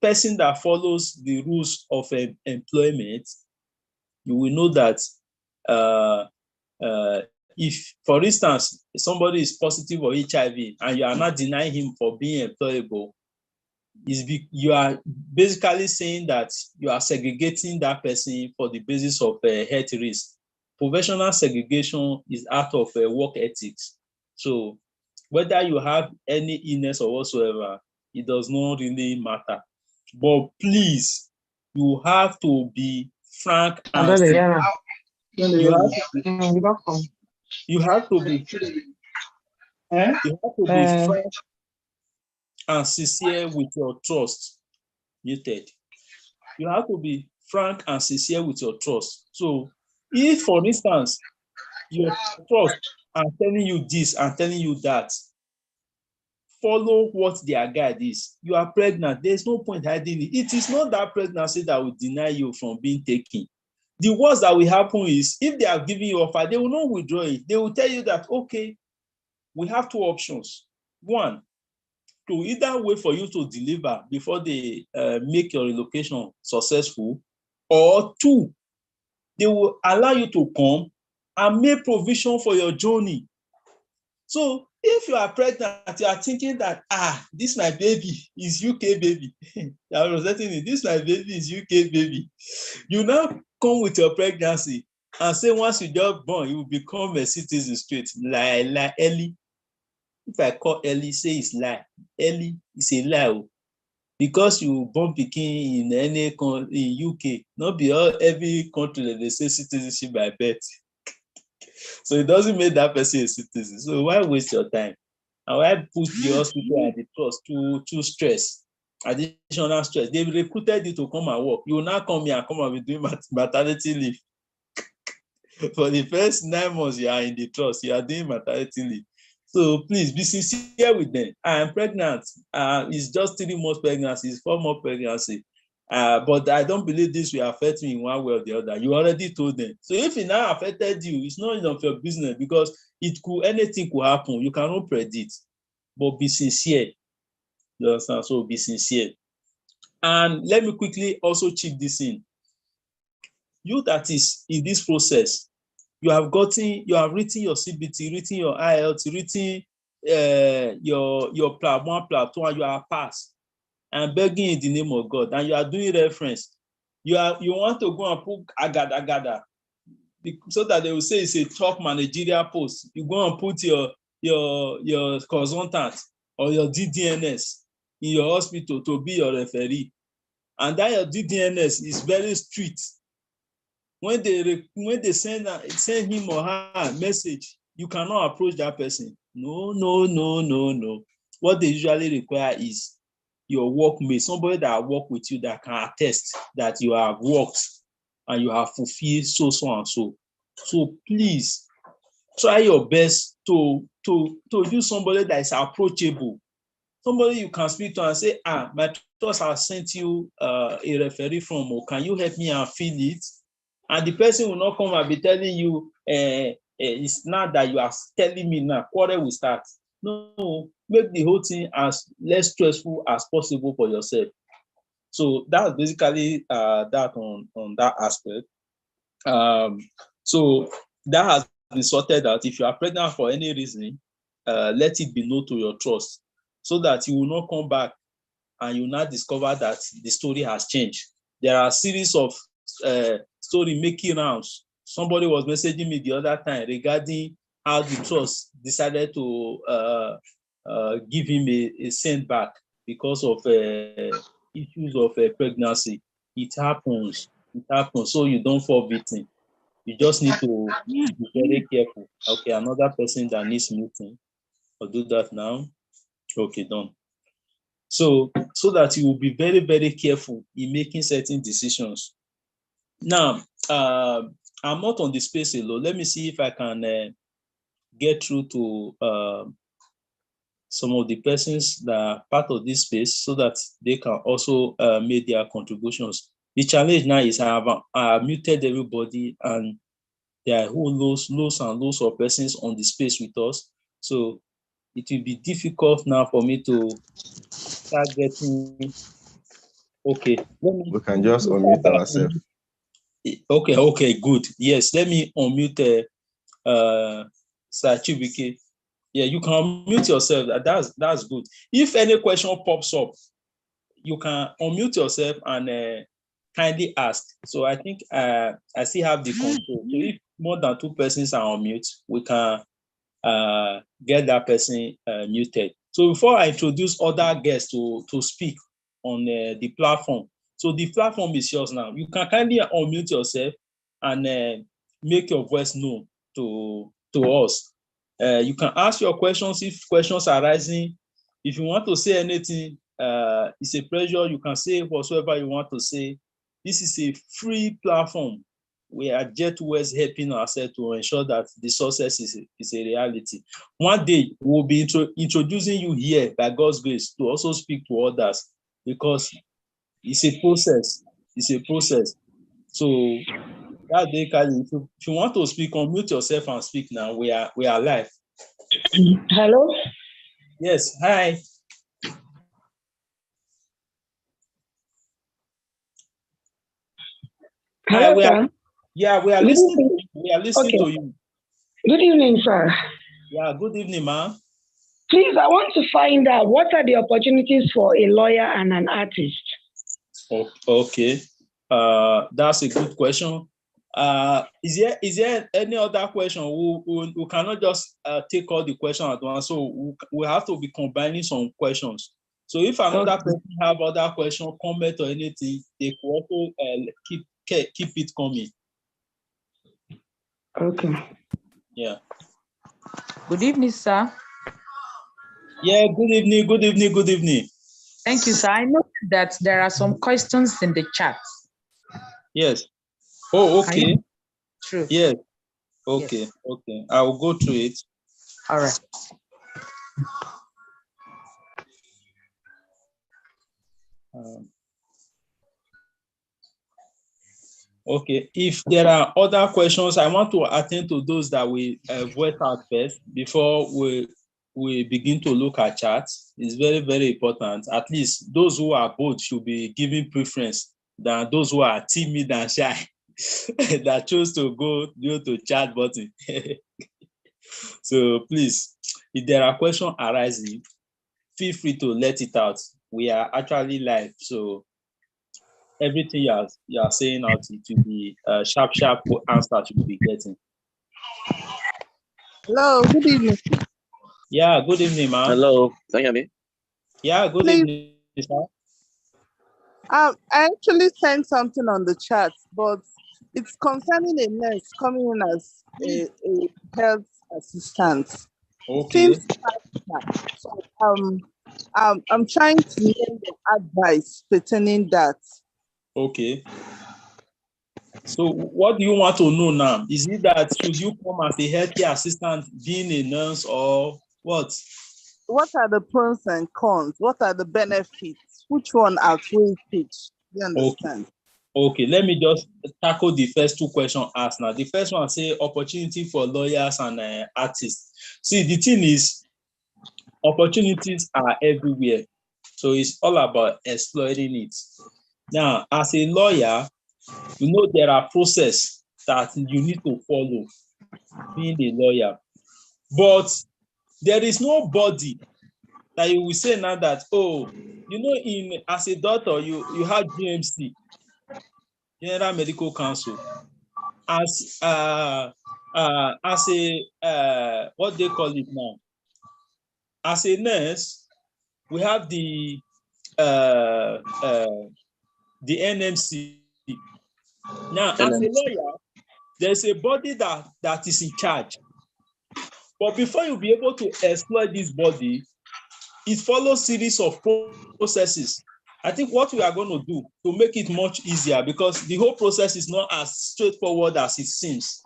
person that follows the rules of employment, you will know that if, for instance, somebody is positive for HIV and you are not denying him for being employable, you are basically saying that you are segregating that person for the basis of health risk. Professional segregation is out of work ethics. So whether you have any illness or whatsoever, it does not really matter. But please, you have to be frank and you have to be frank and sincere with your trust. Muted. You have to be frank and sincere with your trust. So if, for instance, your trust are telling you this and telling you that, follow what their guide is. You are pregnant. There's no point hiding it. It is not that pregnancy that will deny you from being taken. The worst that will happen is, if they are giving you offer, they will not withdraw it. They will tell you that, okay, we have 2 options. 1, to either wait for you to deliver before they make your relocation successful, or 2, they will allow you to come and make provision for your journey. So if you are pregnant, you are thinking that, this my baby is UK baby. This my baby is UK baby. You now come with your pregnancy and say once you just born, you will become a citizen straight. Lie, Ellie. If I call Ellie, say it's lie. Ellie, it's a lie. Because you born pikin in any in UK, not be every country that they say citizenship by birth. So it doesn't make that person a citizen. So why waste your time? And why put the hospital and the trust to stress, additional stress? They've recruited you to come and work. You will now come here and come and be doing maternity leave. For the first 9 months you are in the trust, you are doing maternity leave. So please be sincere with them. I am pregnant. It's just 3 months pregnancy, it's 4 months pregnancy. But I don't believe this will affect me in one way or the other. You already told them. So if it now affected you, it's not enough of your business, because anything could happen. You cannot predict. But be sincere. You understand? So be sincere. And let me quickly also chip this in. You that is in this process, you have written your CBT, written your IELTS, written your Plan 1, Plan 2, and you are passed. I'm begging in the name of God, and you are doing reference. you want to go and put agada so that they will say it's a top managerial post. You go and put your consultant or your DDNS in your hospital to be your referee, and that your DDNS is very strict. When they send him or her a message, you cannot approach that person. No. What they usually require is your workmate, somebody that work with you that can attest that you have worked and you have fulfilled so and so. So please try your best to use somebody that is approachable, somebody you can speak to and say, my trust has sent you a referee from, or can you help me and fill it? And the person will not come and be telling you, it's not that you are telling me now, quarrel will start. No, make the whole thing as less stressful as possible for yourself. So that's basically that on that aspect. So that has been sorted out. If you are pregnant for any reason, let it be known to your trust, so that you will not come back and you will not discover that the story has changed. There are a series of story making rounds. Somebody was messaging me the other time regarding how the trust decided to give him a send back because of issues of pregnancy. It happens. So you don't fall victim. You just need to be very careful. Okay, another person that needs meeting. I'll do that now. Okay, done. So that you will be very, very careful in making certain decisions. Now, I'm not on the space alone. Let me see if I can get through to some of the persons that are part of this space so that they can also make their contributions. The challenge now is I have muted everybody, and there are whole loads and loads of persons on the space with us. So it will be difficult now for me to start getting. Okay. We can just unmute ourselves. Okay, good. Yes, let me unmute Sir Chibike. Yeah, you can unmute yourself. That's good. If any question pops up, you can unmute yourself and kindly ask. So I think I still have the control. So if more than two persons are on mute, we can get that person muted. So before I introduce other guests to speak on the platform, so the platform is yours now. You can kindly unmute yourself and make your voice known to us. You can ask your questions if questions are rising. If you want to say anything, it's a pleasure. You can say whatsoever you want to say. This is a free platform. We are just towards helping ourselves to ensure that the success is a reality. One day, we'll be introducing you here by God's grace to also speak to others, because it's a process. It's a process. So that day, if you want to speak, unmute yourself and speak now. We are live. Hello? Yes, hi. Hello, sir. We are listening. We are listening to you. Good evening, sir. Yeah, good evening, ma'am. Please, I want to find out what are the opportunities for a lawyer and an artist? Okay. That's a good question. Is there any other question? We cannot just take all the questions at once, so we have to be combining some questions. So if another person have other question, comment or anything, they could also keep it coming. Okay. Yeah. Good evening, sir. Yeah, good evening. Thank you, sir. I know that there are some questions in the chat. Yes. Oh, okay. True. Yes. Okay. Yes. Okay. I will go through it. All right. Okay. If there are other questions, I want to attend to those that we voice out first before we begin to look at charts. It's very, very important. At least those who are bold should be given preference than those who are timid and shy that chose to go to chat button. So please, if there are questions arising, feel free to let it out. We are actually live, so everything you are saying out, it will be sharp answer you will be getting. Hello, good evening. Yeah, good evening, ma'am. Hello, can you hear me? Yeah, good Please. evening, sir. I actually sent something on the chat, but it's concerning a nurse coming in as a health assistant. Okay. So I'm trying to hear your advice pertaining that. Okay. So what do you want to know now? Is it that should you come as a healthcare assistant being a nurse, or what? What are the pros and cons? What are the benefits? Which one outweighs which? You understand? Okay, let me just tackle the first two questions asked now. The first one say opportunity for lawyers and artists. See, the thing is, opportunities are everywhere. So it's all about exploiting it. Now, as a lawyer, you know there are processes that you need to follow being a lawyer. But there is nobody that you will say now that, oh, you know, as a doctor, you have GMC, General Medical Council. As a what they call it now, as a nurse, we have the NMC. Now, as a lawyer, there's a body that is in charge. But before you be able to exploit this body, it follows series of processes. I think what we are going to do to make it much easier, because the whole process is not as straightforward as it seems.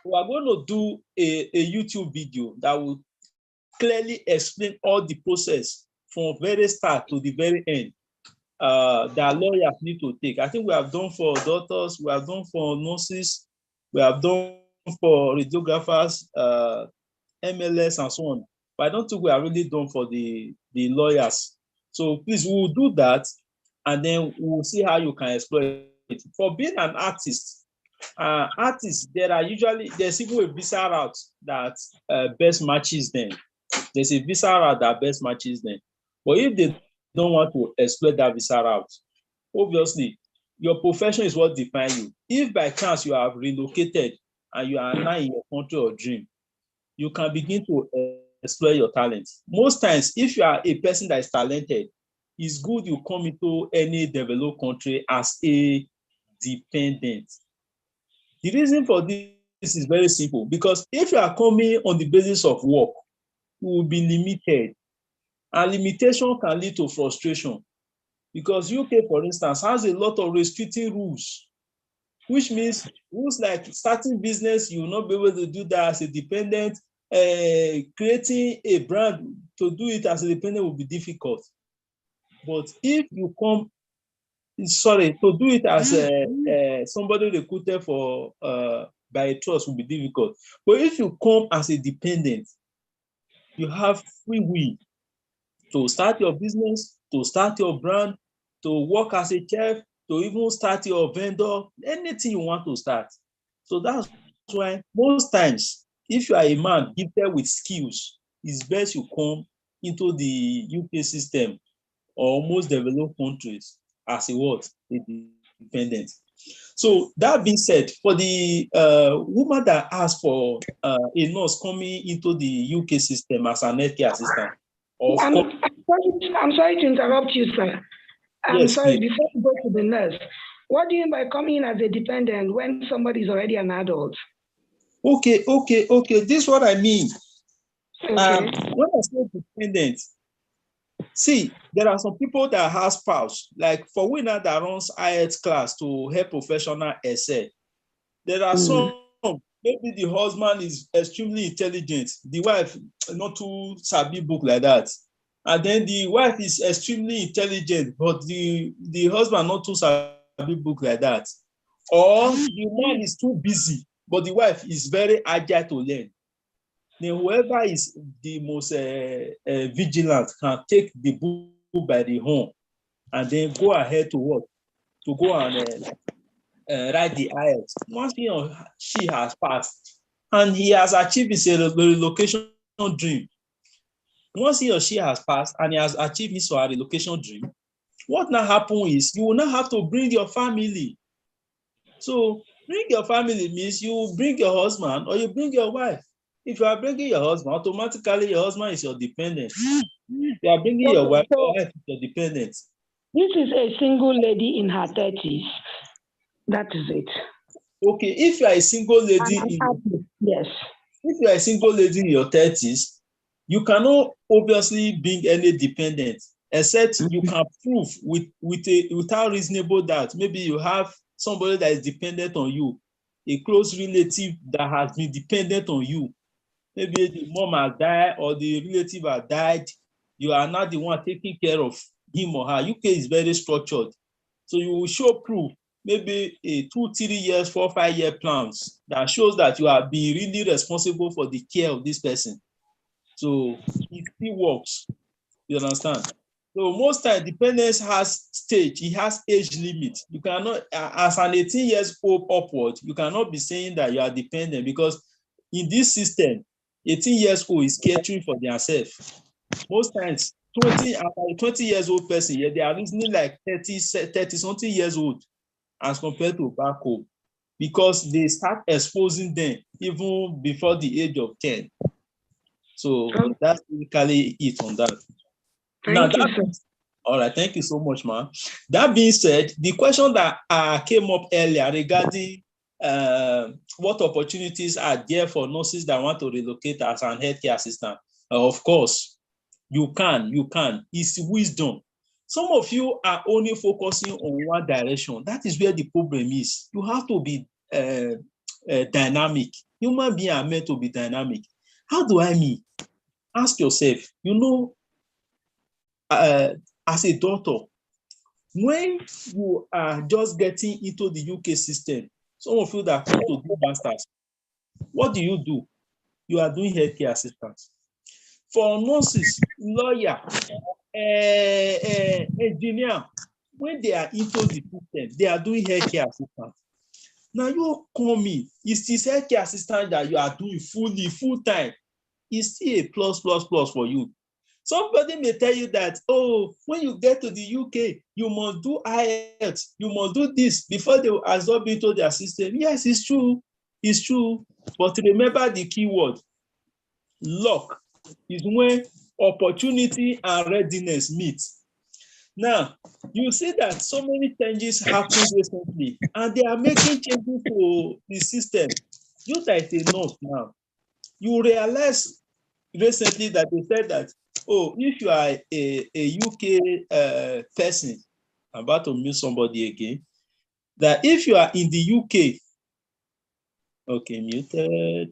We are going to do a YouTube video that will clearly explain all the process from very start to the very end that lawyers need to take. I think we have done for doctors, we have done for nurses, we have done for radiographers, MLS, and so on. But I don't think we are really done for the lawyers. So please, we will do that, and then we will see how you can exploit it. For being an artist, artists, there's even a visa route that best matches them. There's a visa route that best matches them. But if they don't want to exploit that visa route, obviously, your profession is what defines you. If by chance you have relocated and you are now in your country of dream, you can begin to exploit your talent. Most times, if you are a person that is talented, it's good you come into any developed country as a dependent. The reason for this is very simple, because if you are coming on the basis of work, you will be limited, and limitation can lead to frustration, because UK, for instance, has a lot of restricting rules, which means rules like starting business, you will not be able to do that as a dependent. Creating a brand to do it as a dependent will be difficult. But if you come, to do it as somebody recruited for by a trust will be difficult. But if you come as a dependent, you have free will to start your business, to start your brand, to work as a chef, to even start your vendor, anything you want to start. So that's why most times, if you are a man gifted with skills, it's best you come into the UK system or most developed countries as a what? A dependent. So that being said, for the woman that asked for a nurse coming into the UK system as an healthcare assistant, I'm sorry to interrupt you, sir. I'm sorry, please. before you go to the nurse, what do you mean by coming in as a dependent when somebody is already an adult? Okay. This is what I mean. Okay. When I say dependent, see, there are some people that have spouse, like for women that runs IELTS class to help professional excel. There are some, maybe the husband is extremely intelligent, the wife not too sabi book like that. And then the wife is extremely intelligent, but the husband not too sabi book like that. Or the man is too busy, but the wife is very agile to learn. Then whoever is the most vigilant can take the book by the horn and then go ahead to work, to go and write the IELTS. Once he or she has passed and he has achieved his relocation dream, once he or she has passed and he has achieved his or her relocation dream, What now happen is you will not have to bring your family. So bring your family means you bring your husband or you bring your wife. If you are bringing your husband, automatically your husband is your dependent. If you are bringing your wife is your dependent. This is a single lady in her 30s. That is it. Okay, if you are a single lady, yes. If you are a single lady in your 30s, you cannot obviously bring any dependent, except you can prove without reasonable doubt. Maybe you have somebody that is dependent on you, a close relative that has been dependent on you. Maybe the mom has died or the relative has died. You are not the one taking care of him or her. UK is very structured. So you will show proof, maybe a 2, 3 years, 4, 5 year plans that shows that you are being really responsible for the care of this person. So it still works. You understand? So most times dependence has stage, it has age limit. You cannot, as an 18 years old upward, you cannot be saying that you are dependent, because in this system, 18 years old is catering for themselves. Most times 20 years old person, they are reasoning like 30 something years old as compared to back home, because they start exposing them even before the age of 10. So that's basically it on that. All right, thank you so much, man. That being said, the question that came up earlier regarding what opportunities are there for nurses that want to relocate as an healthcare assistant. Of course, you can. It's wisdom. Some of you are only focusing on one direction. That is where the problem is. You have to be dynamic. Human beings are meant to be dynamic. How do I mean? Ask yourself, as a doctor, when you are just getting into the UK system, some of you that come to do masters, what do? You are doing healthcare assistants. For nurses, lawyer, engineer, when they are into the system, they are doing healthcare assistants. Now you call me, it's this healthcare assistant that you are doing full time. It's still a plus for you. Somebody may tell you that, oh, when you get to the UK, you must do IELTS, you must do this before they will absorb into their system. Yes, it's true. But remember the key word, luck is when opportunity and readiness meet. Now, you see that so many changes happened recently, and they are making changes to the system. You that is a nurse now, you realize recently that they said that, oh, if you are a UK person, I'm about to mute somebody again, that if you are in the UK, okay,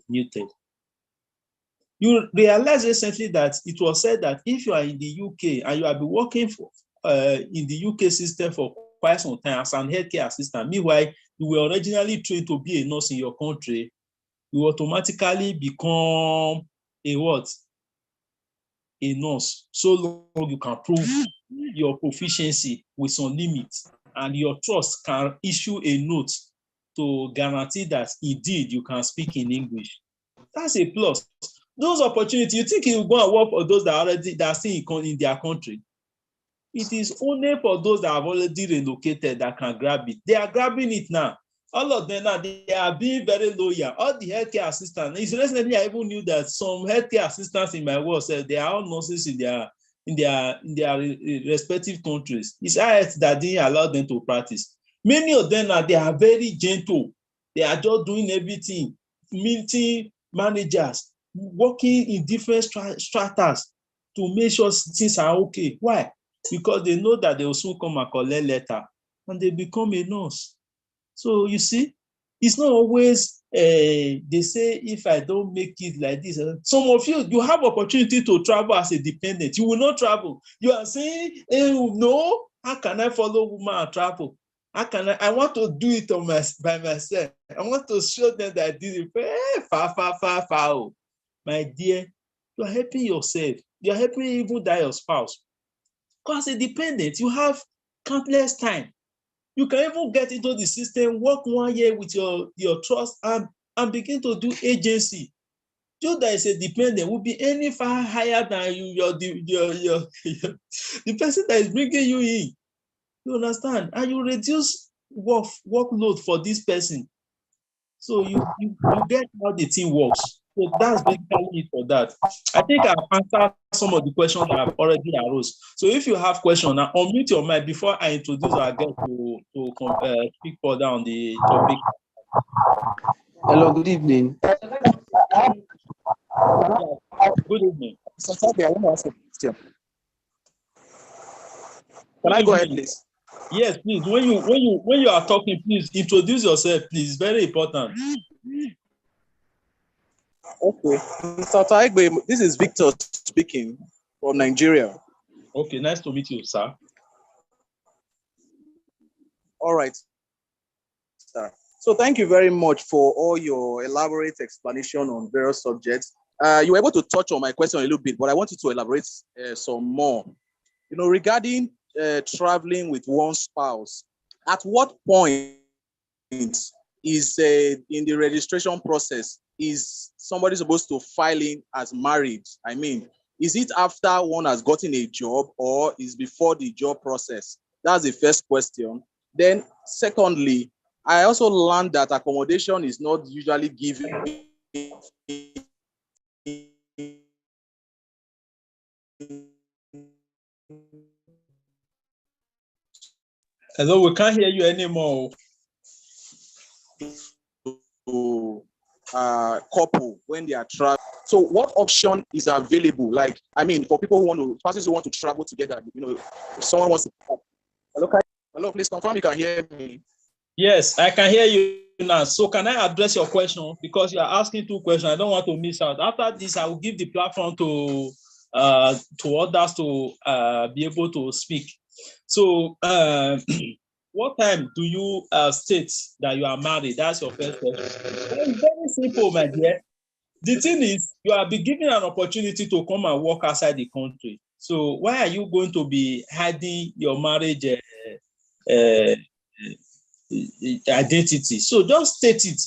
muted. You realize recently that it was said that if you are in the UK and you have been working for in the UK system for quite some time as an healthcare assistant, meanwhile, you were originally trained to be a nurse in your country, you automatically become a what? A nurse, so long you can prove your proficiency with some limits, and your trust can issue a note to guarantee that indeed you can speak in English. That's a plus. Those opportunities, you think you go and work for those that are still in their country? It is only for those that have already relocated that can grab it. They are grabbing it now. All of them now, they are being very loyal. All the healthcare assistants. Recently, I even knew that some healthcare assistants in my work said they are all nurses in their respective countries. It's IELTS that didn't allow them to practice. Many of them now, they are very gentle. They are just doing everything, meeting managers, working in different stratas to make sure things are okay. Why? Because they know that they will soon come and collect letter and they become a nurse. So you see, it's not always they say if I don't make it like this. Some of you have opportunity to travel as a dependent. You will not travel. You are saying, no, how can I follow woman and travel? How can I want to do it by myself. I want to show them that I did it far. My dear, you are helping yourself. You are helping even your spouse. Because as a dependent, you have countless time. You can even get into the system, work 1 year with your trust, and begin to do agency. You that is a dependent will be any far higher than the person that is bringing you in. You understand? And you reduce workload for this person. So you get how the thing works. So that's basically it for that. I think I've answered some of the questions that have already arose. So if you have questions, now unmute your mic before I introduce our guest to speak further on the topic. Hello, good evening. Yeah. Good evening. So, I want to ask a question. Can I go ahead, please? Yes, please. When you are talking, please introduce yourself, please. It's very important. Okay. Mr. Taigbe, this is Victor speaking from Nigeria. Okay, nice to meet you, sir. All right, sir. So thank you very much for all your elaborate explanation on various subjects. You were able to touch on my question a little bit, but I want you to elaborate some more. You know, regarding traveling with one spouse, at what point is in the registration process is somebody supposed to file in as married? I mean, is it after one has gotten a job or is before the job process? That's the first question. Then secondly, I also learned that accommodation is not usually given. Hello, we can't hear you anymore. Couple when they are traveling. So what option is available? Like, I mean, for people who want to, persons who want to travel together, you know, if someone wants to. Hello, please confirm you can hear me. Yes, I can hear you now. So can I address your question? Because you are asking two questions. I don't want to miss out. After this, I will give the platform to others to be able to speak. So what time do you state that you are married? That's your first question. It's very simple, my dear. The thing is, you are be given an opportunity to come and work outside the country. So why are you going to be hiding your marriage identity? So just state it.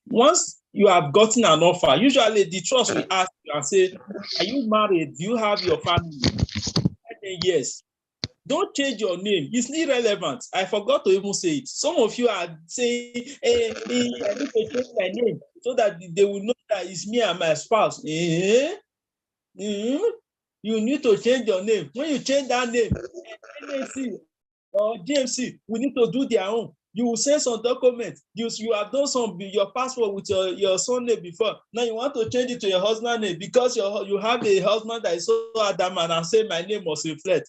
Once you have gotten an offer, usually the trust will ask you and say, are you married? Do you have your family? I say yes. Don't change your name. It's irrelevant. I forgot to even say it. Some of you are saying, hey, I need to change my name so that they will know that it's me and my spouse. You need to change your name. When you change that name, NAC or GMC, we need to do their own. You will send some documents. You have done your passport with your son name before. Now you want to change it to your husband's name because you have a husband that is so adamant and say my name must reflect.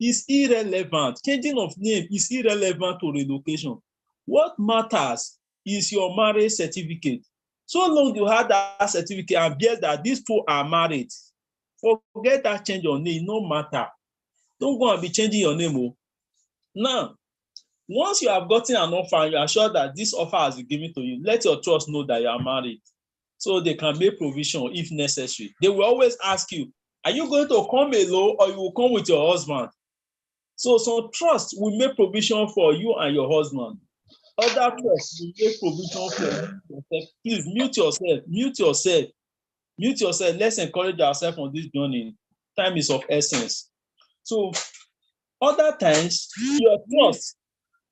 It's irrelevant. Changing of name is irrelevant to relocation. What matters is your marriage certificate. So long you have that certificate and bear that these two are married, forget that change your name, no matter. Don't go and be changing your name. Now, once you have gotten an offer and you are sure that this offer has been given to you, let your trust know that you are married so they can make provision if necessary. They will always ask you, are you going to come alone or you will come with your husband? So trust will make provision for you and your husband. Other trust will make provision for yourself. Please mute yourself. Let's encourage ourselves on this journey. Time is of essence. So other times, your trust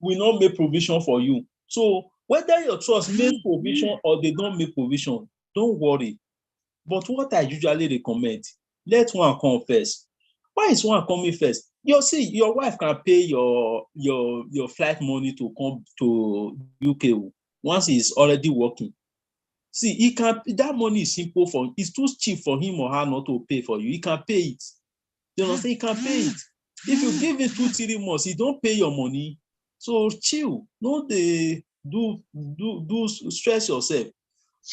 will not make provision for you. So whether your trust makes provision or they don't make provision, don't worry. But what I usually recommend, let one come first. Why is one coming first? Your wife can pay your flight money to come to UK once he's already working. See, that money is simple it's too cheap for him or her not to pay for you. He can pay it. You know, he can pay it. If you give him 2-3 months, he don't pay your money. So chill. No, they do stress yourself.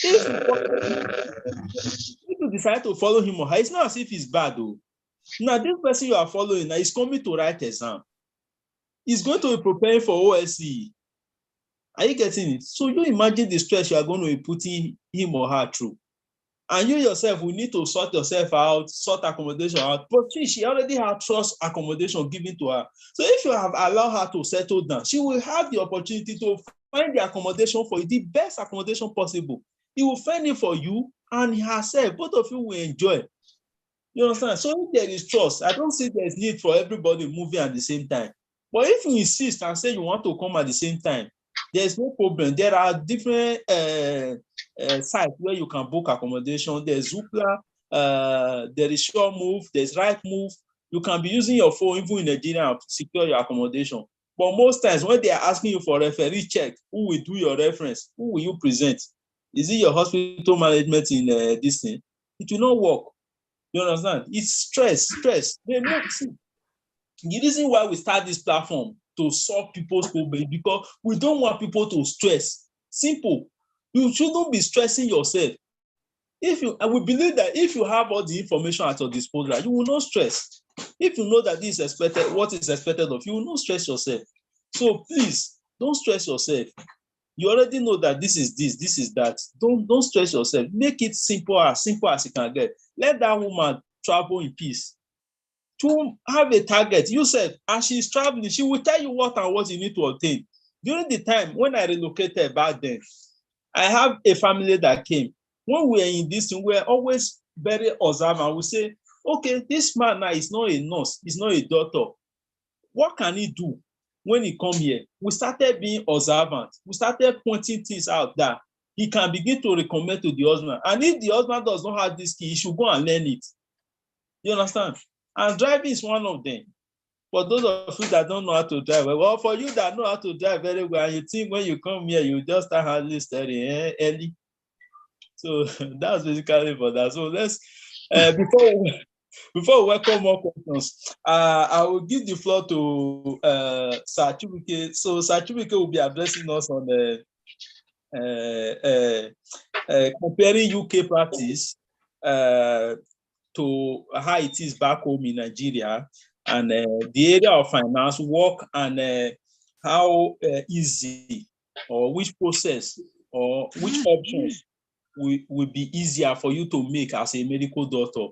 If you decide to follow him or her, it's not as if it's bad though. Now, this person you are following now is coming to write exam. He's going to be preparing for OSCE. Are you getting it? So you imagine the stress you are going to be putting him or her through. And you yourself will need to sort yourself out, sort accommodation out. But she already had trust accommodation given to her. So if you have allowed her to settle down, she will have the opportunity to find the accommodation for you, the best accommodation possible. He will find it for you and herself. Both of you will enjoy. You understand? So if there is trust, I don't see there's need for everybody moving at the same time. But if you insist and say you want to come at the same time, there's no problem. There are different sites where you can book accommodation. There's Zoopla, there is Sure Move, there's Right Move. You can be using your phone even in Nigeria to secure your accommodation. But most times when they are asking you for referee check, who will do your reference? Who will you present? Is it your hospital management in this thing? It will not work. You understand? It's stress. They know. See, the reason why we start this platform to solve people's problems because we don't want people to stress. Simple. You shouldn't be stressing yourself. And we believe that if you have all the information at your disposal, you will not stress. If you know that this is expected, what is expected of you, will not stress yourself. So please don't stress yourself. You already know that this is that. Don't stress yourself. Make it simple as you can get. Let that woman travel in peace. To have a target, you said, as she's traveling, she will tell you what you need to obtain. During the time when I relocated back then, I have a family that came. When we were in this thing, we were always very observant. We say, okay, this man now is not a nurse, he's not a doctor. What can he do when he come here? We started being observant. We started pointing things out that he can begin to recommend to the husband. And if the husband does not have this key, he should go and learn it. You understand? And driving is one of them. For those of you that don't know how to drive, well, for you that know how to drive very well, and you think when you come here, you just start handling steering early. So that's basically for that. So let's, before we welcome more questions, I will give the floor to Sir Chibuike. So Sir Chibuike will be addressing us on comparing UK practice to how it is back home in Nigeria, and the area of finance work, and how easy or which process or which options will be easier for you to make as a medical doctor.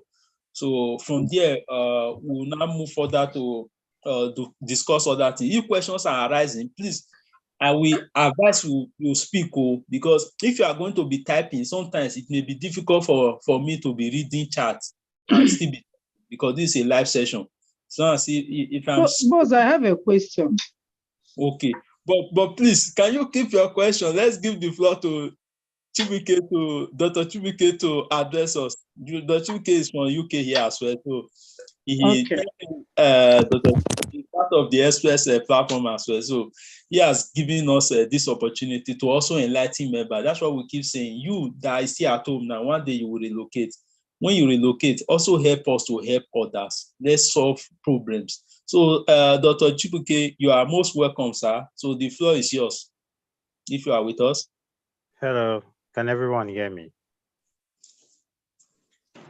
So from there, we'll now move further to discuss other things. If questions are arising, please, I will advise you speak, because if you are going to be typing, sometimes it may be difficult for me to be reading charts and still be, because this is a live session. So if I'm Boss, I have a question. Okay, but please, can you keep your question? Let's give the floor to Dr. Chibuike to address us. Dr. Chibuike is from UK here as well, so he is part of the Express platform as well. So he has given us this opportunity to also enlighten members. That's why we keep saying, you that is still at home now, one day you will relocate. When you relocate, also help us to help others. Let's solve problems. So Dr. Chibuike, you are most welcome, sir. So the floor is yours, if you are with us. Hello, can everyone hear me?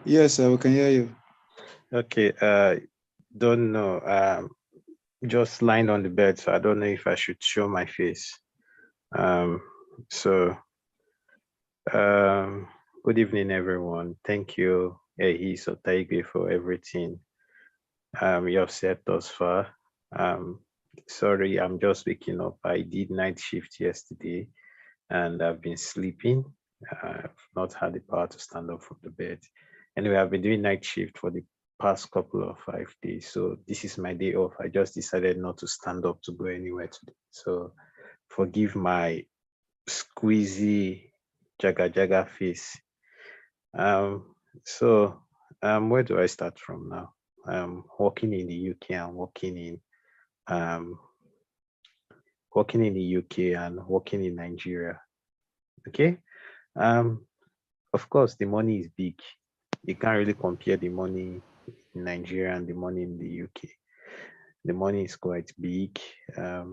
Yes, sir, we can hear you. Okay, don't know. Just lying on the bed, so I don't know if I should show my face. Good evening, everyone. Thank you, Ehi Sotaigwe, for everything you have said thus far. Sorry, I'm just waking up. I did night shift yesterday, and I've been sleeping. I've not had the power to stand up from the bed. Anyway, I've been doing night shift for the past couple of 5 days. So this is my day off. I just decided not to stand up to go anywhere today. So forgive my squeezy jaga face. Where do I start from now? Working in the UK and working in the UK and working in Nigeria. Okay. Of course, the money is big. You can't really compare the money in Nigeria and the money in the UK. The money is quite big. There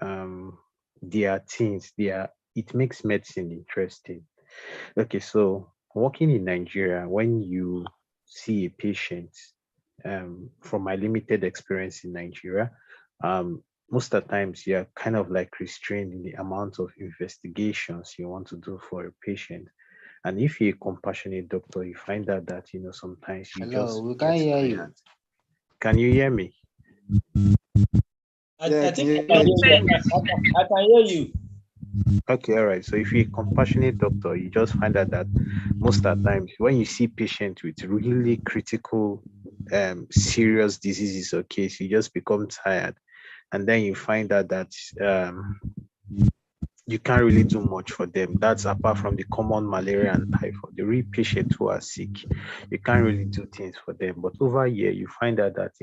are things, it makes medicine interesting. Okay, so working in Nigeria, when you see a patient, from my limited experience in Nigeria, most of the times you're kind of like restrained in the amount of investigations you want to do for a patient. And if you're a compassionate doctor, you find out that, sometimes you we can't hear you. Can you hear me? I think I can hear you. Okay, all right. So if you're a compassionate doctor, you just find out that most of the times when you see patients with really critical, serious diseases or cases, you just become tired and then you find out that you can't really do much for them. That's apart from the common malaria and typhoid. The real patients who are sick, you can't really do things for them. But over here, you find out that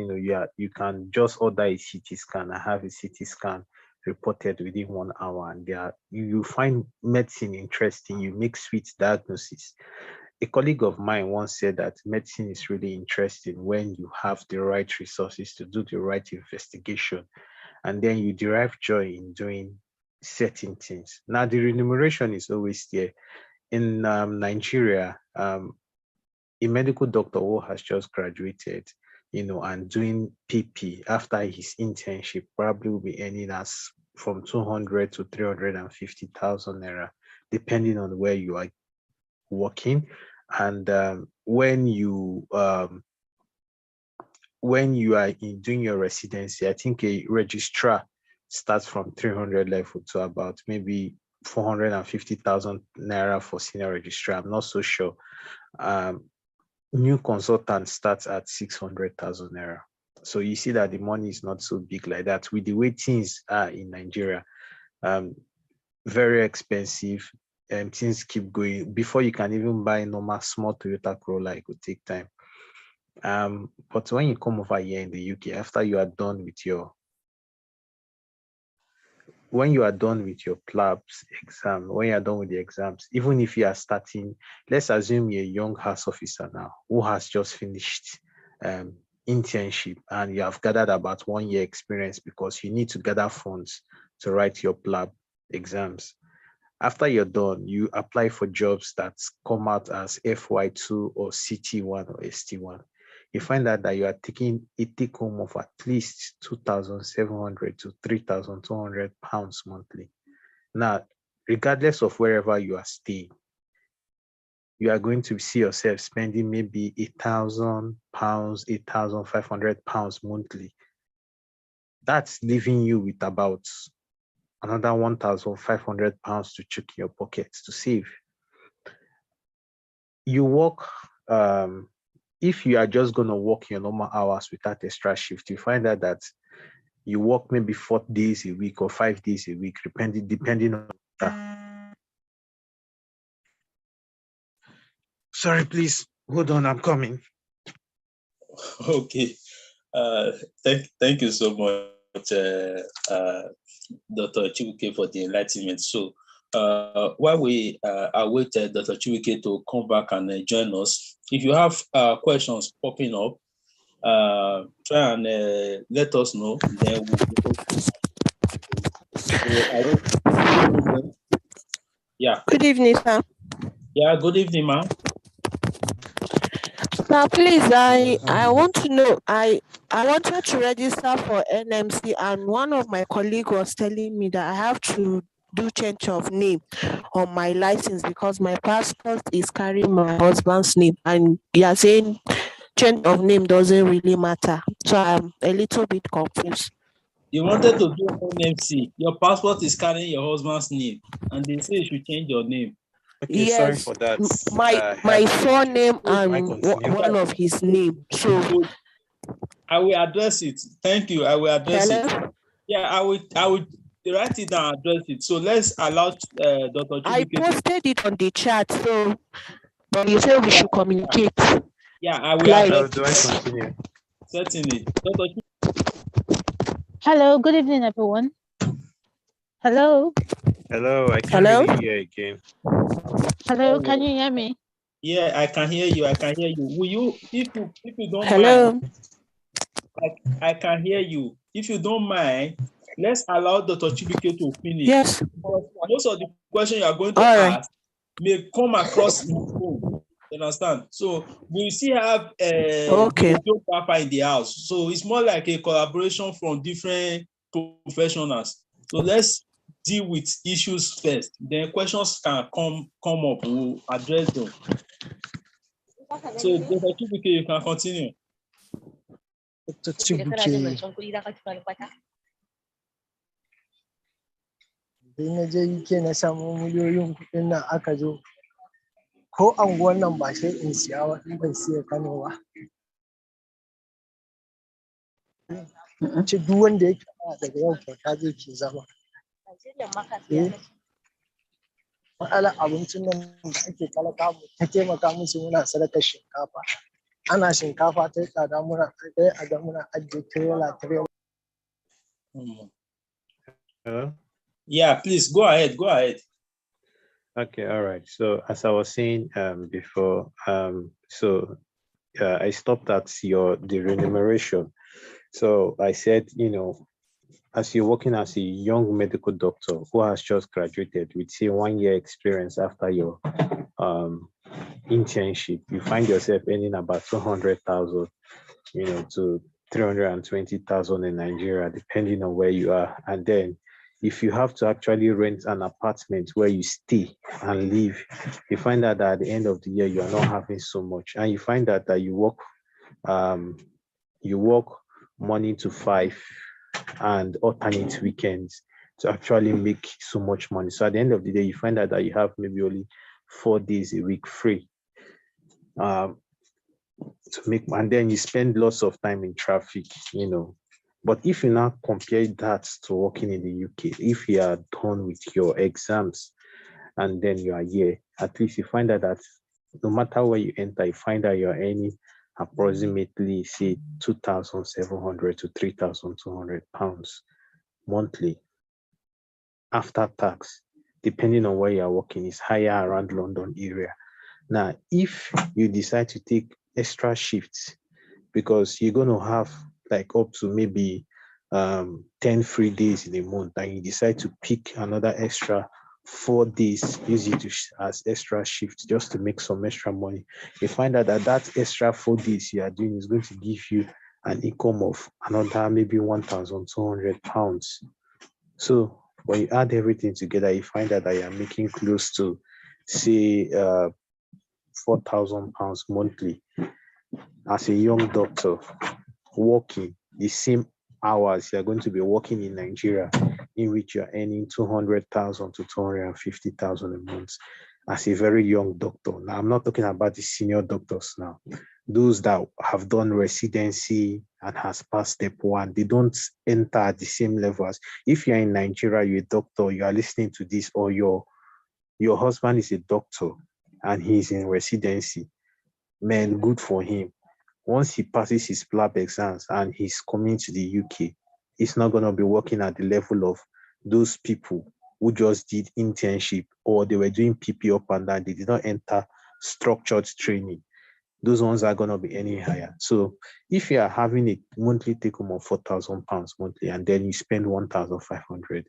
you can just order a CT scan and have a CT scan reported within 1 hour, and you find medicine interesting. You make sweet diagnosis. A colleague of mine once said that medicine is really interesting when you have the right resources to do the right investigation, and then you derive joy in doing certain things. Now, the remuneration is always there. In Nigeria, a medical doctor who has just graduated, and doing PP after his internship probably will be earning us from 200 to 350,000 naira, depending on where you are working. And when you are doing your residency, I think a registrar starts from 300 level to about maybe 450,000 naira for senior registrar. I'm not so sure. New consultant starts at 600,000 naira. So you see that the money is not so big like that. With the way things are in Nigeria, very expensive, and things keep going. Before you can even buy a normal small Toyota Corolla, it could take time. But when you come over here in the UK, after you are done with your PLABS exam, when you are done with the exams, even if you are starting, let's assume you're a young house officer now who has just finished internship, and you have gathered about 1 year experience because you need to gather funds to write your PLAB exams. After you're done, you apply for jobs that come out as FY2 or CT1 or ST1. You find out that you are taking a take home of at least 2,700 to 3,200 pounds monthly. Now, regardless of wherever you are staying, you are going to see yourself spending maybe 8,000 pounds, 8,500 pounds monthly. That's leaving you with about another 1,500 pounds to check in your pockets to save. You work, if you are just going to work your normal hours without extra shift, you find out that you work maybe 4 days a week or 5 days a week, depending on that. Sorry, please, hold on, I'm coming. Okay. Thank you so much, Dr. Chibuike, for the enlightenment. So while we await Dr. Chibuike to come back and join us, if you have questions popping up, try and let us know. Then yeah. Good evening, sir. Yeah, good evening, ma'am. Sir, please, I want to know, I wanted to register for NMC, and one of my colleagues was telling me that I have to do change of name on my license because my passport is carrying my husband's name, and you are saying change of name doesn't really matter. So I'm a little bit confused. You wanted to do NMC. Your passport is carrying your husband's name, and they say you should change your name. Okay, yes, sorry for that. My surname and one of his name. So I will address it. Thank you. I will address hello? it. Yeah, I will write it down and address it. So let's allow Dr. Chibuike. I posted it on the chat, so but you said we should communicate. Yeah, I will address Do I continue? Certainly. Dr. Hello, good evening, everyone. Hello. Hello, I can't really hear again. Hello, can you hear me? Yeah, I can hear you. I can hear you. Will you, if you don't Hello? mind, I can hear you. If you don't mind, let's allow Dr. Chibuike to finish. Yes. Because most of the questions you are going to ask may come across in the phone. You understand? So we still have okay. Papa in the house. So it's more like a collaboration from different professionals. So let's deal with issues first. Then questions can come up. We'll address them. So Dr. Chibuike, you can continue. Dr. Chibuike. Idan na je UK na samu miliyoyin kuɗin nan aka zo ko anguwan nan ba sai in siya wa in ban siya Kano ba. Ce duk wanda yake daga yau kyauta zai ke zama. Matsalar abincin nan da ake talaka mu ta taimaka musu muna sadakar shinkafa. Ana shinkafa ta yi tsada muna kai a ga muna ajiye tirela. Hello? Yeah, please go ahead. Go ahead. Okay, all right. So as I was saying before, I stopped at the remuneration. So I said, as you're working as a young medical doctor who has just graduated with say 1 year experience after your internship, you find yourself earning about 200,000, to 320,000 in Nigeria, depending on where you are. And then if you have to actually rent an apartment where you stay and live, you find out that at the end of the year, you are not having so much. And you find out that you work Monday to 5 and alternate weekends to actually make so much money. So at the end of the day, you find out that you have maybe only 4 days a week free to make, and then you spend lots of time in traffic, But if you now compare that to working in the UK, if you are done with your exams and then you are here, at least you find out that no matter where you enter, you find out you're earning approximately, say, 2,700 to 3,200 pounds monthly after tax, depending on where you're working. Is higher around London area. Now, if you decide to take extra shifts, because you're going to have like up to maybe 10 free days in a month, and you decide to pick another extra 4 days, use it as extra shifts just to make some extra money, you find out that extra 4 days you are doing is going to give you an income of another maybe 1,200 pounds. So when you add everything together, you find out that you are making close to, say, 4,000 pounds monthly as a young doctor, working the same hours you're going to be working in Nigeria, in which you're earning 200,000 to 250,000 a month as a very young doctor. Now, I'm not talking about the senior doctors now. Those that have done residency and has passed step 1, they don't enter at the same level as if you're in Nigeria, you're a doctor, you are listening to this, or your husband is a doctor and he's in residency. Man, good for him. Once he passes his PLAB exams and he's coming to the UK, he's not going to be working at the level of those people who just did internship or they were doing PP up and down. They did not enter structured training. Those ones are going to be any higher. So if you are having a monthly take home of 4,000 pounds monthly and then you spend 1,500,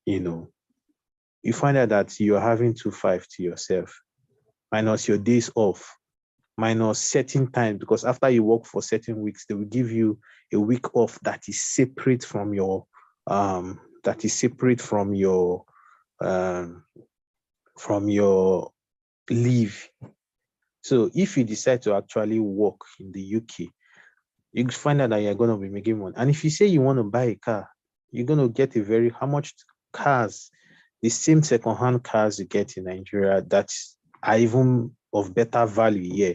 you find out that you are having 2,500 to yourself, minus your days off, minus certain time, because after you work for certain weeks, they will give you a week off that is separate from your leave. So if you decide to actually work in the UK, you find out that you're going to be making money. And if you say you want to buy a car, you're going to get how much cars, the same second-hand cars you get in Nigeria that are even of better value here.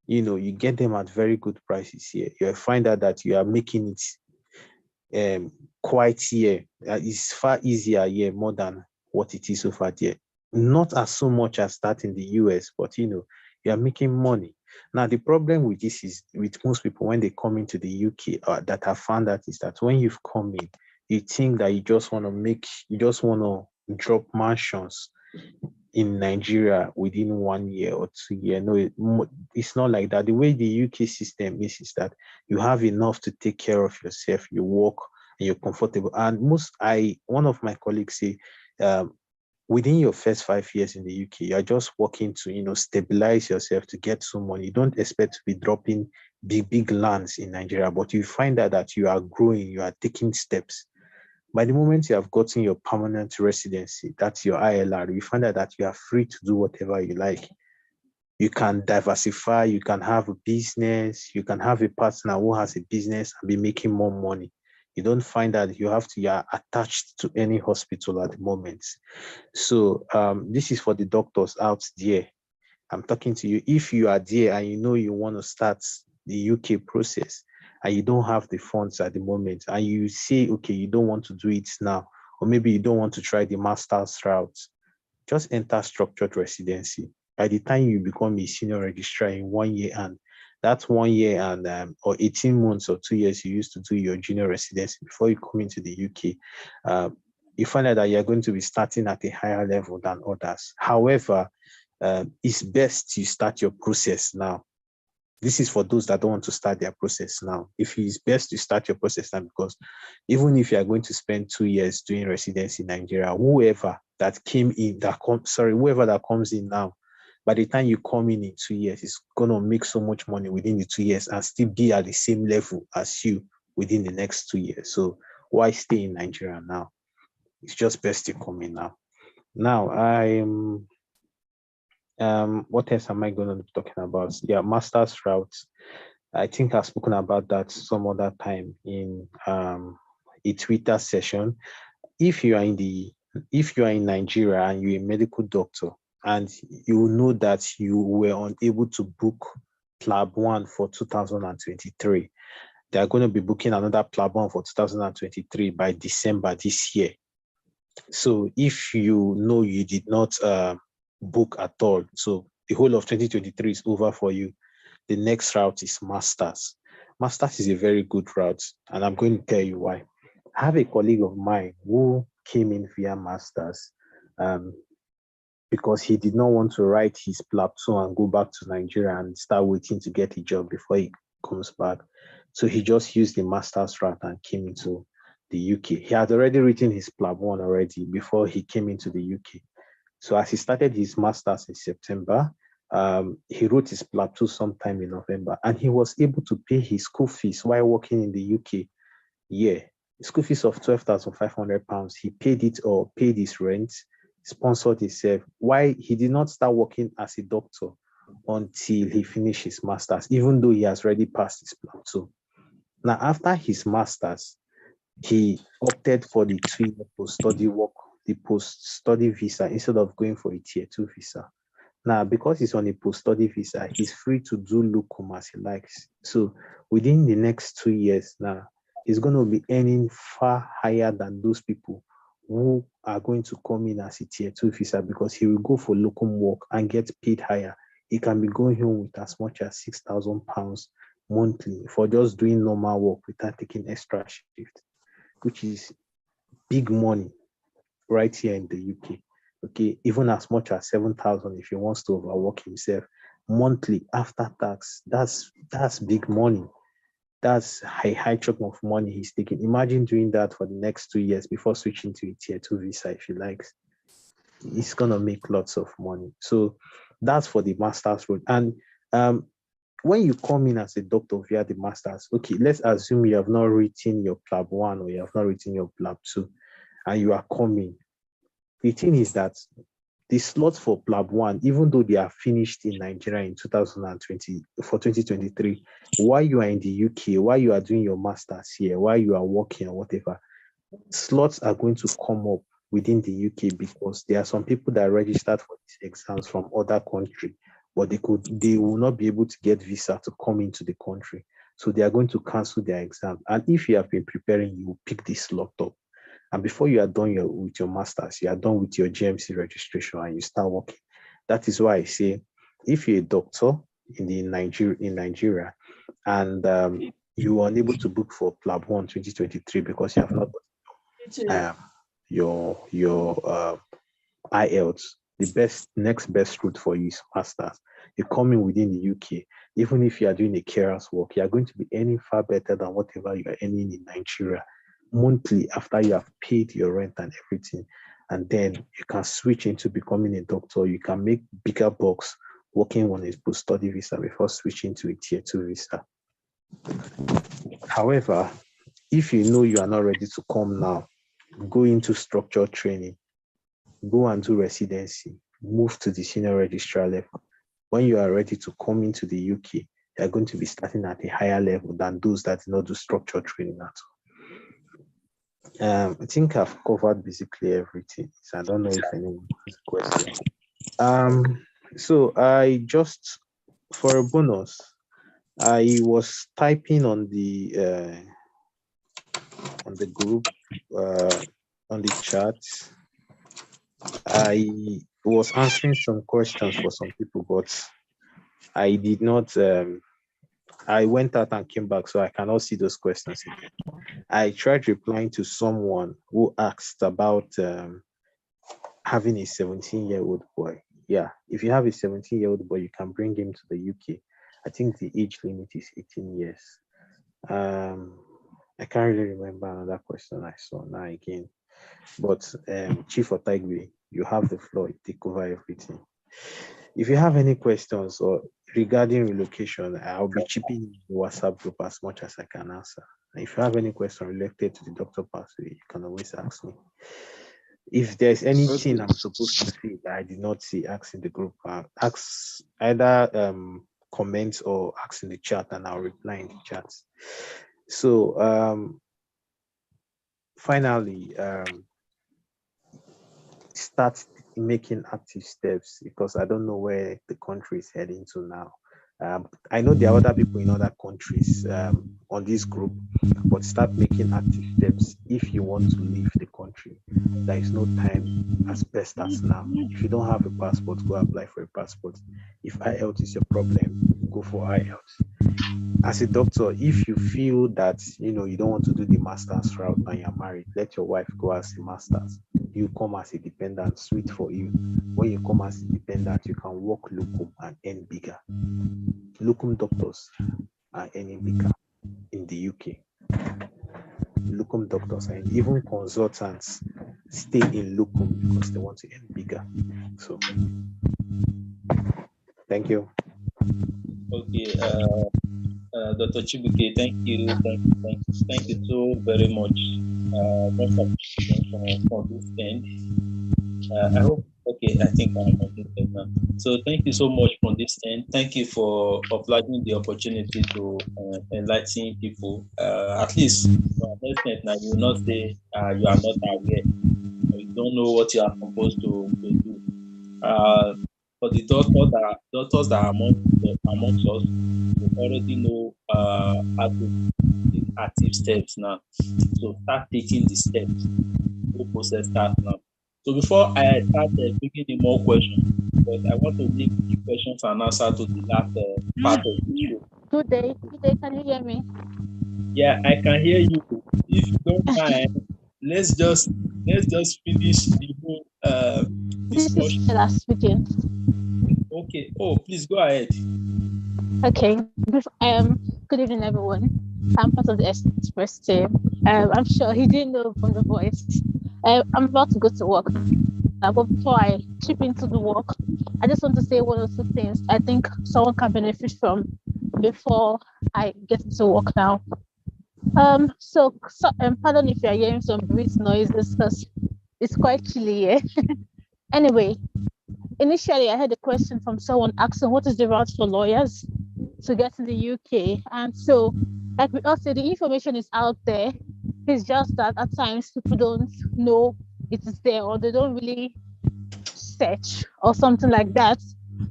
You get them at very good prices here. You find out that you are making it quite here. It's far easier here, more than what it is over there. Not as so much as that in the US, but you are making money. Now, the problem with this is with most people when they come into the UK that have found that is that when you've come in, you think that you just want to drop mansions in Nigeria within 1 year or 2 years. No, it's not like that. The way the UK system is that you have enough to take care of yourself. You work and you're comfortable. And one of my colleagues say, within your first 5 years in the UK, you're just working to, stabilize yourself to get some money. You don't expect to be dropping big lands in Nigeria, but you find out that you are growing, you are taking steps. By the moment you have gotten your permanent residency, that's your ILR, you find out that you are free to do whatever you like. You can diversify, you can have a business, you can have a partner who has a business and be making more money. You don't find that you are attached to any hospital at the moment. So this is for the doctors out there. I'm talking to you. If you are there and you want to start the UK process and you don't have the funds at the moment, and you say, okay, you don't want to do it now, or maybe you don't want to try the master's route, just enter structured residency. By the time you become a senior registrar in 1 year, and that's 1 year and or 18 months or 2 years you used to do your junior residency before you come into the UK, you find out that you're going to be starting at a higher level than others. However, it's best you start your process now. This is for those that don't want to start their process now. If it's best to start your process now, because even if you are going to spend 2 years doing residency in Nigeria, whoever that comes in now, by the time you come in 2 years, it's going to make so much money within the 2 years and still be at the same level as you within the next 2 years. So why stay in Nigeria now? It's just best to come in now. Now, what else am I going to be talking about? Yeah, master's routes. I think I've spoken about that some other time in a Twitter session. If you are in Nigeria and you're a medical doctor, and you know that you were unable to book PLAB 1 for 2023, they are going to be booking another PLAB 1 for 2023 by December this year. So if you know you did not book at all, so the whole of 2023 is over for you, the next route is masters. Masters is a very good route, and I'm going to tell you why. I have a colleague of mine who came in via masters because he did not want to write his PLAB 2 and go back to Nigeria and start waiting to get a job before he comes back. So he just used the master's route and came into the UK. He had already written his PLAB 1 already before he came into the UK. So as he started his master's in September, he wrote his PLAB 2 sometime in November, and he was able to pay his school fees while working in the UK. Yeah, school fees of £12,500. He paid it, or paid his rent, sponsored himself. Why he did not start working as a doctor until he finished his master's, even though he has already passed his PLAB 2. Now, after his master's, he opted for the 2-year post-study work, the post-study visa, instead of going for a tier 2 visa. Now, because he's on a post-study visa, he's free to do locum as he likes. So within the next 2 years now, he's going to be earning far higher than those people who are going to come in as a tier 2 visa, because he will go for locum work and get paid higher. He can be going home with as much as £6,000 monthly for just doing normal work without taking extra shift, which is big money right here in the UK. Okay, even as much as 7,000 if he wants to overwork himself monthly after tax. That's big money. That's a high chunk of money he's taking. Imagine doing that for the next 2 years before switching to a tier 2 visa if he likes. He's gonna make lots of money. So that's for the master's route. And when you come in as a doctor via the master's, okay, let's assume you have not written your PLAB 1 or you have not written your PLAB 2, and you are coming. The thing is that the slots for PLAB 1, even though they are finished in Nigeria in 2023, while you are in the UK, while you are doing your master's here, while you are working or whatever, slots are going to come up within the UK, because there are some people that are registered for these exams from other countries, but they will not be able to get visa to come into the country. So they are going to cancel their exam. And if you have been preparing, you will pick this slot up. And before you are done with your master's, you are done with your GMC registration and you start working. That is why I say, if you're a doctor in Nigeria and you are unable to book for PLAB 1 2023 because you have not your IELTS, the next best route for you is master's. You come in within the UK, even if you are doing a carer's work, you are going to be earning far better than whatever you are earning in Nigeria monthly after you have paid your rent and everything. And then you can switch into becoming a doctor. You can make bigger bucks working on a post-study visa before switching to a tier 2 visa. However, if you know you are not ready to come now, go into structured training, go and do residency, move to the senior registrar level. When you are ready to come into the UK, you are going to be starting at a higher level than those that do not do structured training at all. I think I've covered basically everything, so I don't know if anyone has a question. So I just, for a bonus, I was typing on the group, on the chat. I was answering some questions for some people, but I did not. I went out and came back, so I cannot see those questions again. I tried replying to someone who asked about having a 17-year-old boy. Yeah, if you have a 17-year-old boy, you can bring him to the UK. I think the age limit is 18 years. I can't really remember another question I saw now again. But Chief Otaigwe, you have the floor. Take over everything. If you have any questions or regarding relocation, I'll be chipping in the WhatsApp group as much as I can answer. And if you have any question related to the doctor pathway, you can always ask me. If there's anything I'm supposed to see that I did not see, ask in the group. Ask either comments or ask in the chat, and I'll reply in the chat. So finally, start making active steps, because I don't know where the country is heading to now. I know there are other people in other countries on this group, but start making active steps if you want to leave the country. There is no time as best as now. If you don't have a passport, go apply for a passport. If IELTS is your problem, go for IELTS. As a doctor, if you feel that you don't want to do the master's route and you're married, let your wife go as a master's. You come as a dependent, sweet for you. When you come as a dependent, you can work locum and earn bigger. Locum doctors are earning bigger in the UK. Locum doctors and even consultants stay in locum because they want to earn bigger. So, thank you. Okay, Dr. Chibuke, thank you so very much. Much appreciation for this end. I hope. Okay, I think I'm completed now. So thank you so much from this end. Thank you for obliging the opportunity to enlighten people. At least to an extent, now you will not say you are not aware. You don't know what you are supposed to do. For the doctors that are amongst us, we already know how to take active steps now. So start taking the steps. The process starts now. So before I start bringing in more questions, but I want to leave the questions and answer to the last part of the show. Good day. Can you hear me? Yeah, I can hear you. If you don't mind, let's just finish the whole discussion. This is speaking. Okay. Oh, please go ahead. Okay. Good evening, everyone. I'm part of the Express team. I'm sure he didn't know from the voice. I'm about to go to work. But before I chip into the work, I just want to say one or two things I think someone can benefit from before I get to work now. So pardon if you're hearing some breeze noises because it's quite chilly here. Anyway, initially I had a question from someone asking what is the route for lawyers to get to the UK. And so, like we all say, the information is out there. It's just that at times people don't know it is there, or they don't really search or something like that.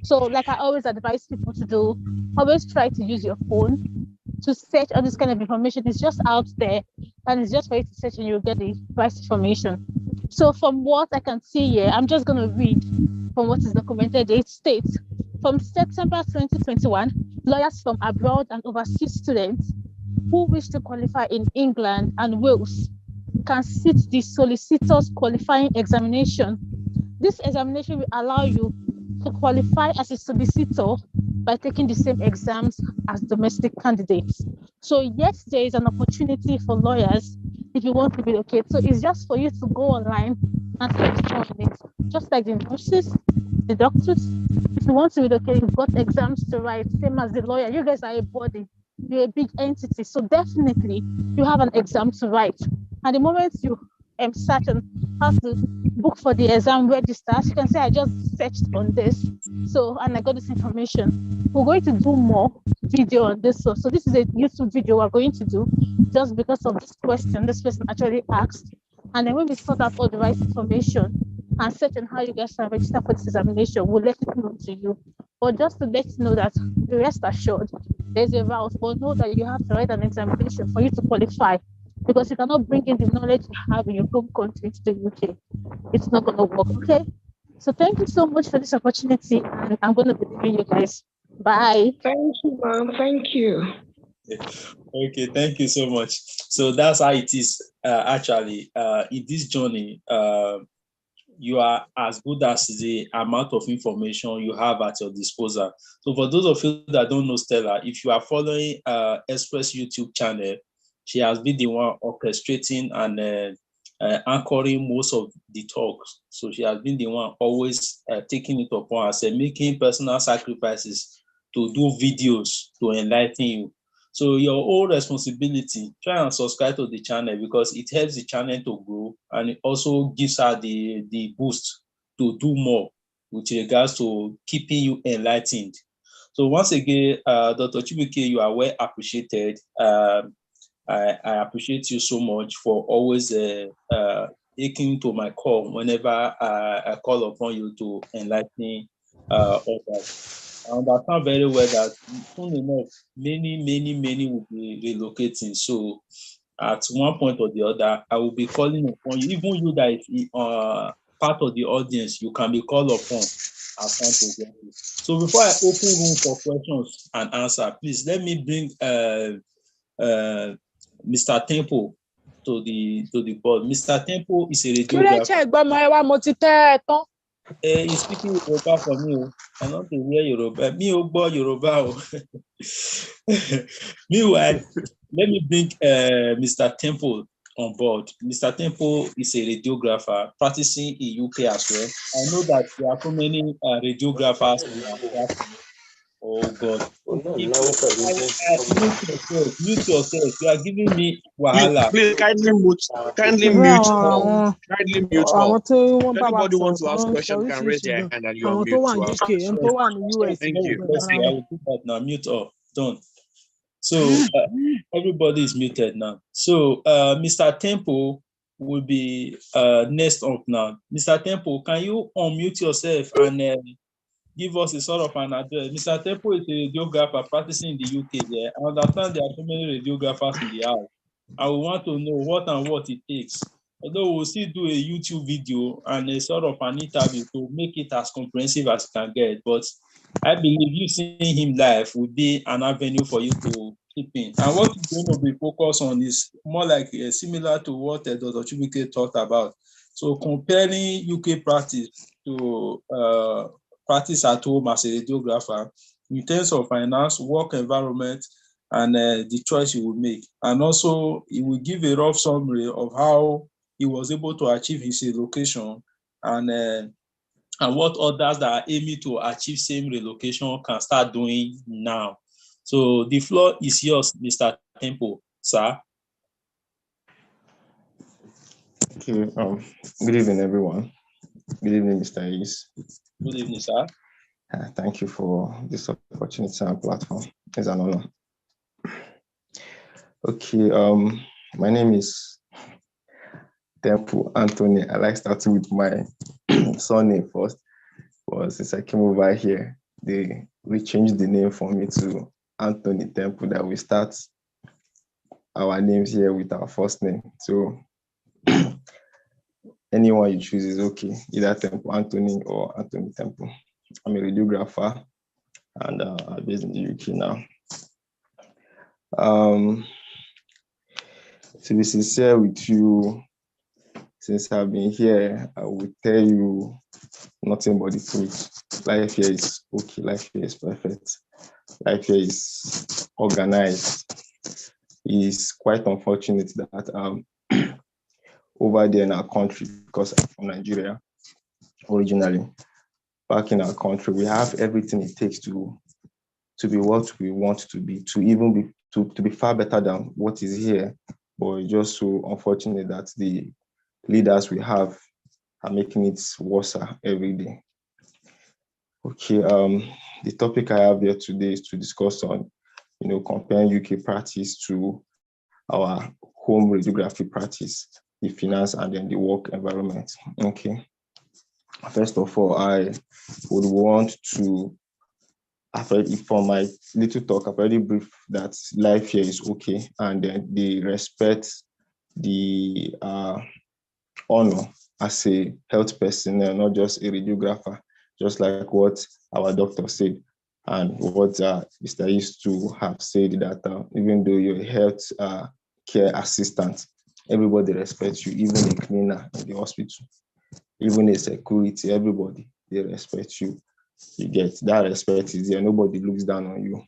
So like I always advise people to do, always try to use your phone to search all this kind of information. It's just out there and it's just for you to search and you'll get the right information. So from what I can see here, I'm just going to read from what is documented. It states, from September 2021, lawyers from abroad and overseas students who wish to qualify in England and Wales can sit the solicitor's qualifying examination. This examination will allow you to qualify as a solicitor by taking the same exams as domestic candidates. So yes, there is an opportunity for lawyers if you want to relocate. So it's just for you to go online and register on it. Just like the nurses, the doctors, if you want to relocate, you've got exams to write, same as the lawyer. You guys are a body, you're a big entity. So definitely you have an exam to write. And the moment you search and have to book for the exam register, as you can say, I just searched on this. So, and I got this information. We're going to do more video on this. So this is a YouTube video we're going to do just because of this question this person actually asked. And then when we sort out all the right information and search on how you guys can register for this examination, we'll let it known to you. But just to let you know that, rest assured, there's a route, but know that you have to write an examination for you to qualify, because you cannot bring in the knowledge you have in your home country to the UK. It's not going to work, okay? So thank you so much for this opportunity, and I'm going to be leaving you guys. Bye. Thank you, ma'am. Thank you. Okay, thank you so much. So that's how it is actually in this journey. You are as good as the amount of information you have at your disposal. So for those of you that don't know Stella, if you are following Express YouTube channel, she has been the one orchestrating and anchoring most of the talks. So she has been the one always taking it upon herself, making personal sacrifices to do videos to enlighten you. So your whole responsibility, try and subscribe to the channel because it helps the channel to grow and it also gives her the boost to do more with regards to keeping you enlightened. So once again, Dr. Chibuike, you are well appreciated. I appreciate you so much for always taking to my call whenever I call upon you to enlighten others. I understand very well that soon enough, many will be relocating. So at one point or the other, I will be calling upon you. Even you that is part of the audience, you can be called upon as time progresses. So before I open room for questions and answer, please let me bring Mr. Temple to the board. Mr. Temple is a radiographer. He's speaking Yoruba for me. I don't hear Yoruba. Me Ogbo Yoruba. Meanwhile, let me bring Mr. Temple on board. Mr. Temple is a radiographer practicing in UK as well. I know that there are so many radiographers in our platform. Oh God. Mute yourself. You are giving me wahala. Please kindly mute. Kindly mute all. Kindly mute all. Anybody wants to ask questions can raise their hand and you are mute. Thank you. I will put that now. Mute all. Done. So everybody is muted now. So Mr. Temple will be next up now. Mr. Temple, can you unmute yourself and give us a sort of an address? Mr. Temple is a radiographer practicing in the UK. There, I understand there are so many radiographers in the house. I would want to know what and what it takes. Although we'll still do a YouTube video and a sort of an interview to make it as comprehensive as you can get. But I believe you seeing him live would be an avenue for you to keep in. And what we're going to be focused on is more like similar to what Dr. Chibuike talked about. So comparing UK practice to practice at home as a radiographer in terms of finance, work environment, and the choice you will make. And also, it will give a rough summary of how he was able to achieve his relocation and what others that are aiming to achieve same relocation can start doing now. So the floor is yours, Mr. Temple, sir. Okay. Good evening, everyone. Good evening, Mr. Ace. Good evening, sir. Thank you for this opportunity and platform. It's an honor. Okay. My name is Temple Anthony. I like starting with my surname first. But since I came over here, they changed the name for me to Anthony Temple. That we start our names here with our first name. So anyone you choose is okay, either Temple Anthony or Anthony Temple. I'm a radiographer and I'm based in the UK now. To be sincere with you, since I've been here, I will tell you nothing but the truth. Life here is okay, life here is perfect. Life here is organized. It's quite unfortunate that over there in our country, because I'm from Nigeria originally, back in our country, we have everything it takes to be what we want to be, to be far better than what is here. But it's just so unfortunate that the leaders we have are making it worse every day. Okay, the topic I have here today is to discuss on, comparing UK practice to our home radiography practice, the finance and then the work environment. Okay. First of all, I would want to from my little talk, I've already briefed that life here is okay, and then they respect the honor as a health personnel, not just a radiographer, just like what our doctor said, and what Mr. used to have said, that even though you're a health care assistant, everybody respects you, even a cleaner in the hospital, even a security, everybody, they respect you. You get that respect is there. Nobody looks down on you.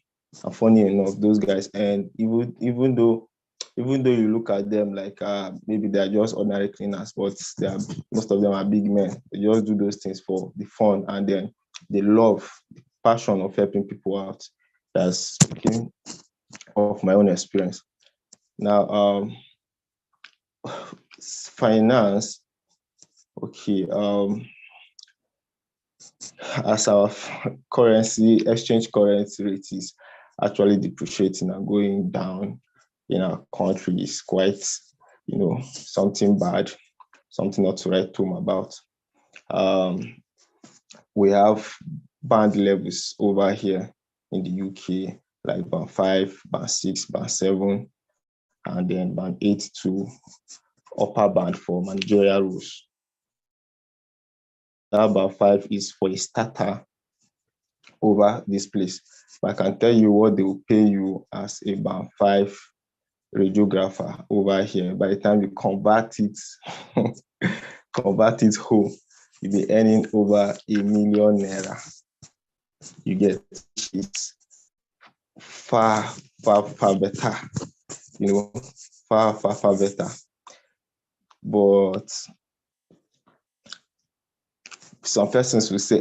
And funny enough, those guys, and even though you look at them like maybe they're just ordinary cleaners, but most of them are big men. They just do those things for the fun, and then they love the passion of helping people out. That's speaking of my own experience. Now, finance. Okay. As our exchange currency rate is actually depreciating and going down in our country, is quite, something bad, something not to write home about. We have band levels over here in the UK, like band 5, band 6, band 7, and then band 8 to upper band for managerial roles. That band 5 is for a starter over this place. But I can tell you what they will pay you as a band 5 radiographer over here. By the time you convert it home, you'll be earning over ₦1 million. You get it's far better, far better. But some persons will say,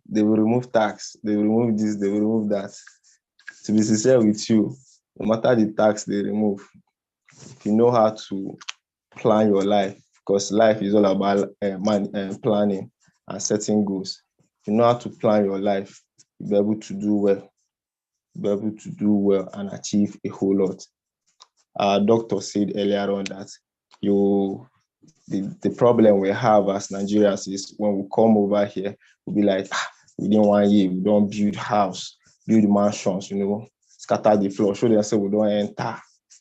they will remove tax, they will remove this, they will remove that. To be sincere with you, no matter the tax they remove, if you know how to plan your life, because life is all about planning and setting goals. If you know how to plan your life, you'll be able to do well. You'll be able to do well and achieve a whole lot. Our doctor said earlier on that the problem we have as Nigerians is when we come over here, we'll be like, within 1 year, we don't build house, build mansions, scatter the floor, show them say we don't enter.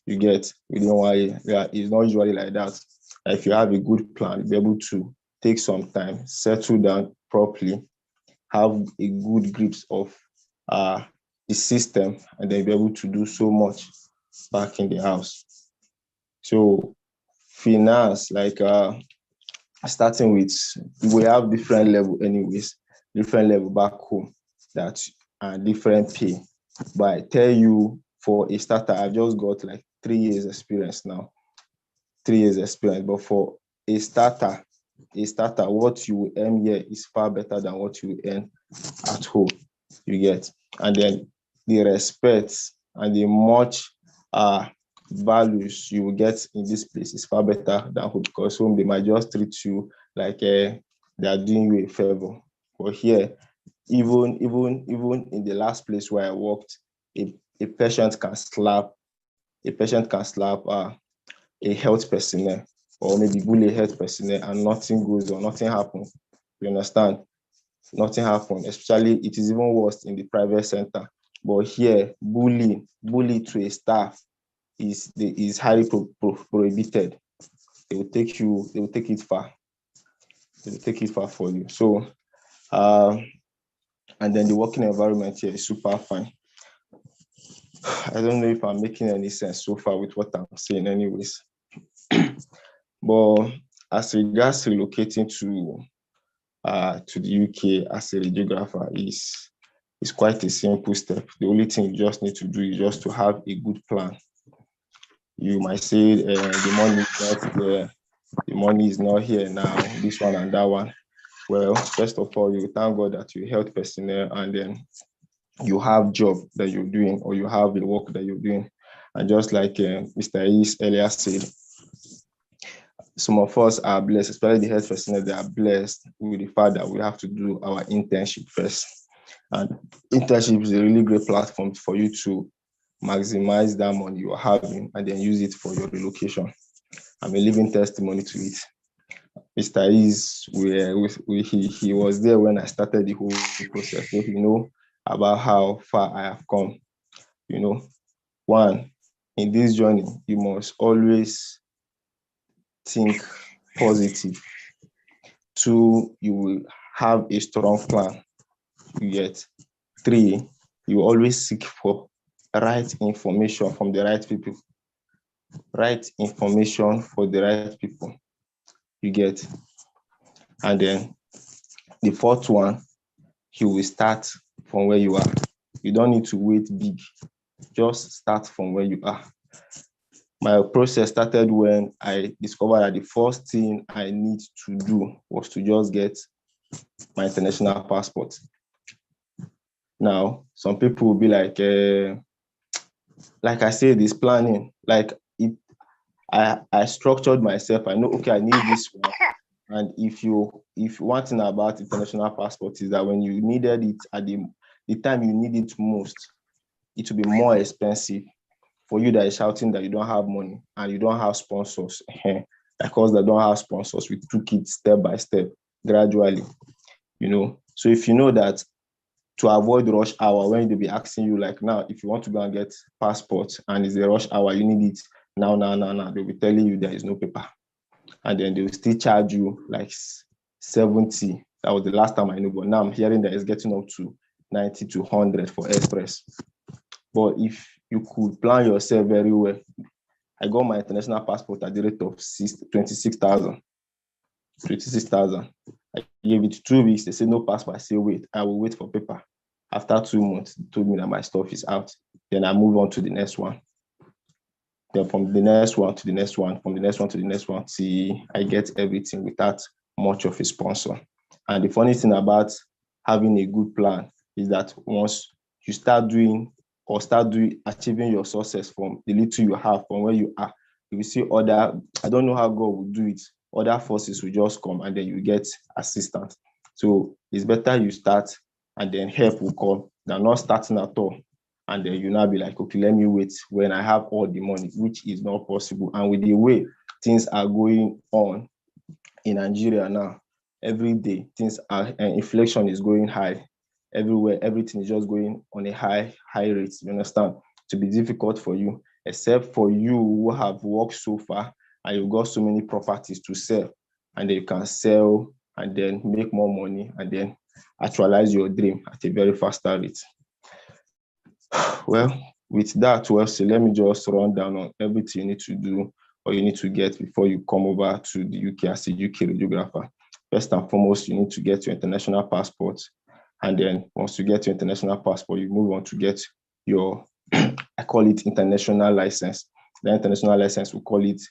You get within 1 year. Yeah, it's not usually like that. If you have a good plan, you'll be able to take some time, settle down properly, have a good grip of the system, and then be able to do so much back in the house. So finance, like starting with, we have different level anyways, different level back home that are different pay. But I tell you, for a starter, I've just got like 3 years experience now. 3 years experience, but for a starter, what you will earn here is far better than what you will earn at home. You get, and then the respect and the much values you will get in this place is far better than home, because home they might just treat you like they are doing you a favor. But here, even in the last place where I worked, a patient can slap a health personnel, or maybe bully a health personnel, and nothing goes on, nothing happens. You understand? Nothing happens. Especially, it is even worse in the private center. But here, bully to a staff is highly prohibited. They will take it far. They will take it far for you. So, and then the working environment here is super fine. I don't know if I'm making any sense so far with what I'm saying anyways. But as regards relocating to the UK as a radiographer is quite a simple step. The only thing you just need to do is just to have a good plan. You might say the money is not there, the money is not here now, this one and that one. Well, first of all, you thank God that you're health personnel, and then you have job that you're doing, or you have the work that you're doing. And just like Mr. East earlier said, some of us are blessed, especially the health personnel, they are blessed with the fact that we have to do our internship first. And internship is a really great platform for you to maximize that money you're having and then use it for your relocation. I'm a living testimony to it. Mr. East, he was there when I started the whole process. So, about how far I have come. You know, one, in this journey, you must always think positive. Two, you will have a strong plan. You get. Three, you always seek for right information from the right people. Right information for the right people. You get. And then the fourth one, you will start from where you are. You don't need to wait big. Just start from where you are. My process started when I discovered that the first thing I need to do was to just get my international passport. Now, some people will be like I said, this planning. Like I structured myself. I know, okay, I need this one. And if one thing about international passport is that when you needed it at the time you need it most, it will be more expensive for you that is shouting that you don't have money and you don't have sponsors. Like us that don't have sponsors, we took it step by step, gradually. So if you know that to avoid rush hour, when they'll be asking you, like, now, if you want to go and get passport and it's a rush hour, you need it now, they'll be telling you there is no paper. And then they will still charge you like 70. That was the last time I knew, but now I'm hearing that it's getting up to 90 to 100 for express. But if you could plan yourself very well, I got my international passport at the rate of 26,000. 26,000. I gave it 2 weeks. They said no passport. I said, wait, I will wait for paper. After 2 months, they told me that my stuff is out. Then I move on to the next one. Then from the next one to the next one, from the next one to the next one, see, I get everything without much of a sponsor. And the funny thing about having a good plan is that once you start achieving your success from the little you have, from where you are, you will see I don't know how God will do it. Other forces will just come and then you get assistance. So it's better you start and then help will come than not starting at all. And then you now be like, okay, let me wait when I have all the money, which is not possible. And with the way things are going on in Nigeria now, every day inflation is going high. Everywhere, everything is just going on a high rate. You understand? To be difficult for you, except for you who have worked so far and you've got so many properties to sell, and then you can sell and then make more money and then actualize your dream at a very faster rate. Well, with that, so let me just run down on everything you need to do or you need to get before you come over to the UK as a UK radiographer. First and foremost, you need to get your international passport. And then once you get your international passport, you move on to get your, I call it international license. The international license, we call it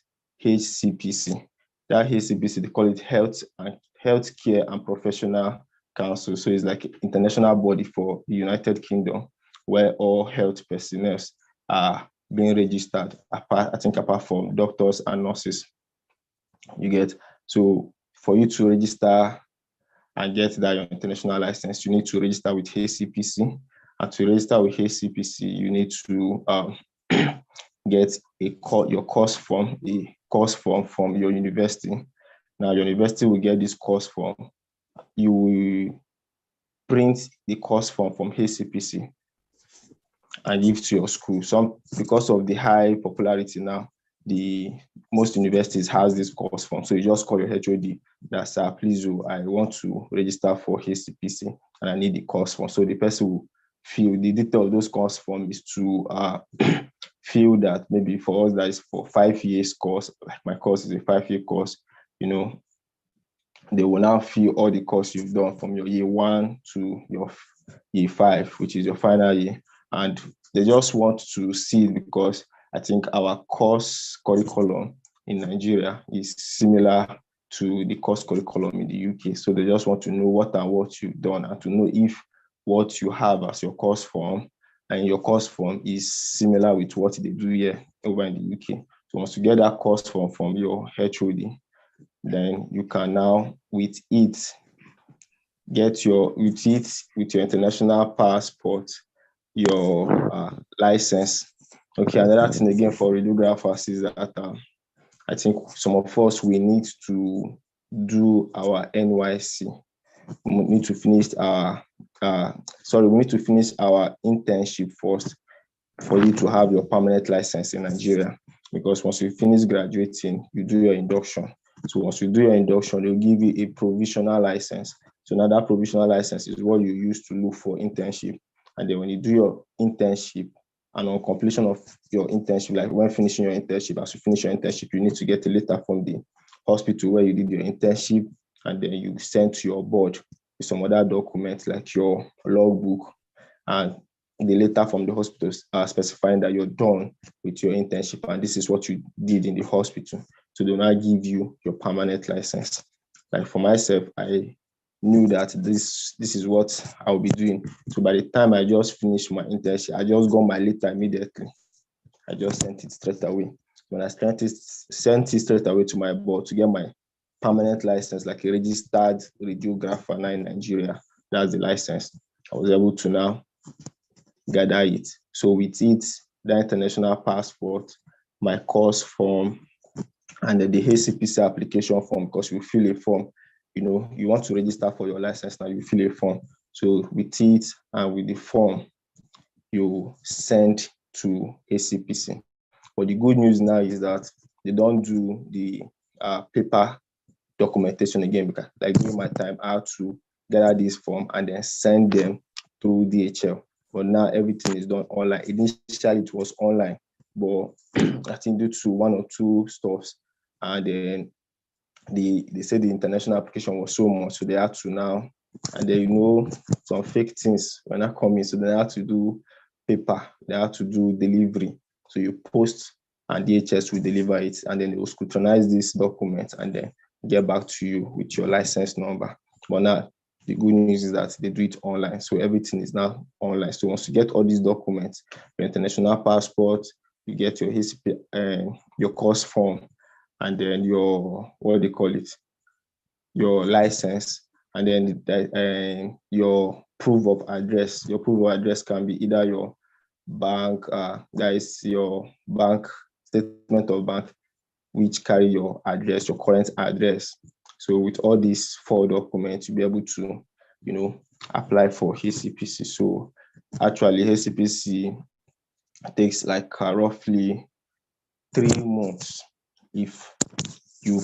HCPC. That HCPC, they call it Healthcare and Professional Council. So it's like an international body for the United Kingdom, where all health personnel are being registered, apart from doctors and nurses. You get. So for you to register and get that international license, you need to register with HCPC. And to register with HCPC, you need to get your course form from your university. Now, your university will get this course form. You will print the course form from HCPC and give to your school. Because of the high popularity now, most universities has this course form. So you just call your HOD that, sir, please, I want to register for HCPC and I need the course form. So the person will fill the detail of those course form is to feel that maybe for us that is for 5 years course, like my course is a 5-year course, they will now fill all the course you've done from your year 1 to your year 5, which is your final year. And they just want to see it because I think our course curriculum in Nigeria is similar to the course curriculum in the UK. So they just want to know what you've done and to know if what you have as your course form and your course form is similar with what they do here over in the UK. So once you get that course form from your HOD, then you can now with your international passport, your license. Okay, another thing again for radiographers is that I think some of us, we need to do our NYSC. We need to finish sorry, we need to finish our internship first for you to have your permanent license in Nigeria. Because once you finish graduating, you do your induction. So once you do your induction, they'll give you a provisional license. So now that provisional license is what you use to look for internship. And then when you do your internship, and on completion of your internship, like when finishing your internship, as you finish your internship, you need to get a letter from the hospital where you did your internship, and then you send to your board with some other documents like your logbook and the letter from the hospital specifying that you're done with your internship and this is what you did in the hospital. So they will now give you your permanent license. Like for myself, I knew that this is what I'll be doing. So by the time I just finished my internship, I just got my letter immediately. I just sent it straight away. When I sent it straight away to my board to get my permanent license, like a registered radiographer now in Nigeria, that's the license. I was able to now gather it. So with it, the international passport, my course form, and the HCPC application form, because you fill a form, you know, you want to register for your license now, you fill a form. So with it and with the form, you send to HCPC. But the good news now is that they don't do the paper documentation again, because like during my time, I had to gather this form and then send them through DHL. But now everything is done online. Initially, it was online, but I think due to one or two stuffs, and then they said the international application was so much, so they had to now, and then, you know, some fake things when I come in, so they had to do paper, they had to do delivery. So you post and DHS will deliver it, and then they will scrutinize this document and then get back to you with your license number. But now the good news is that they do it online, so everything is now online. So once you get all these documents, your international passport, you get your history, your course form, and then your, what do they call it, your license, and then your proof of address. Your proof of address can be either your bank, that is your bank statement of bank, which carry your address, your current address. So with all these 4 documents, you'll be able to, you know, apply for HCPC. So actually, HCPC takes like roughly 3 months if you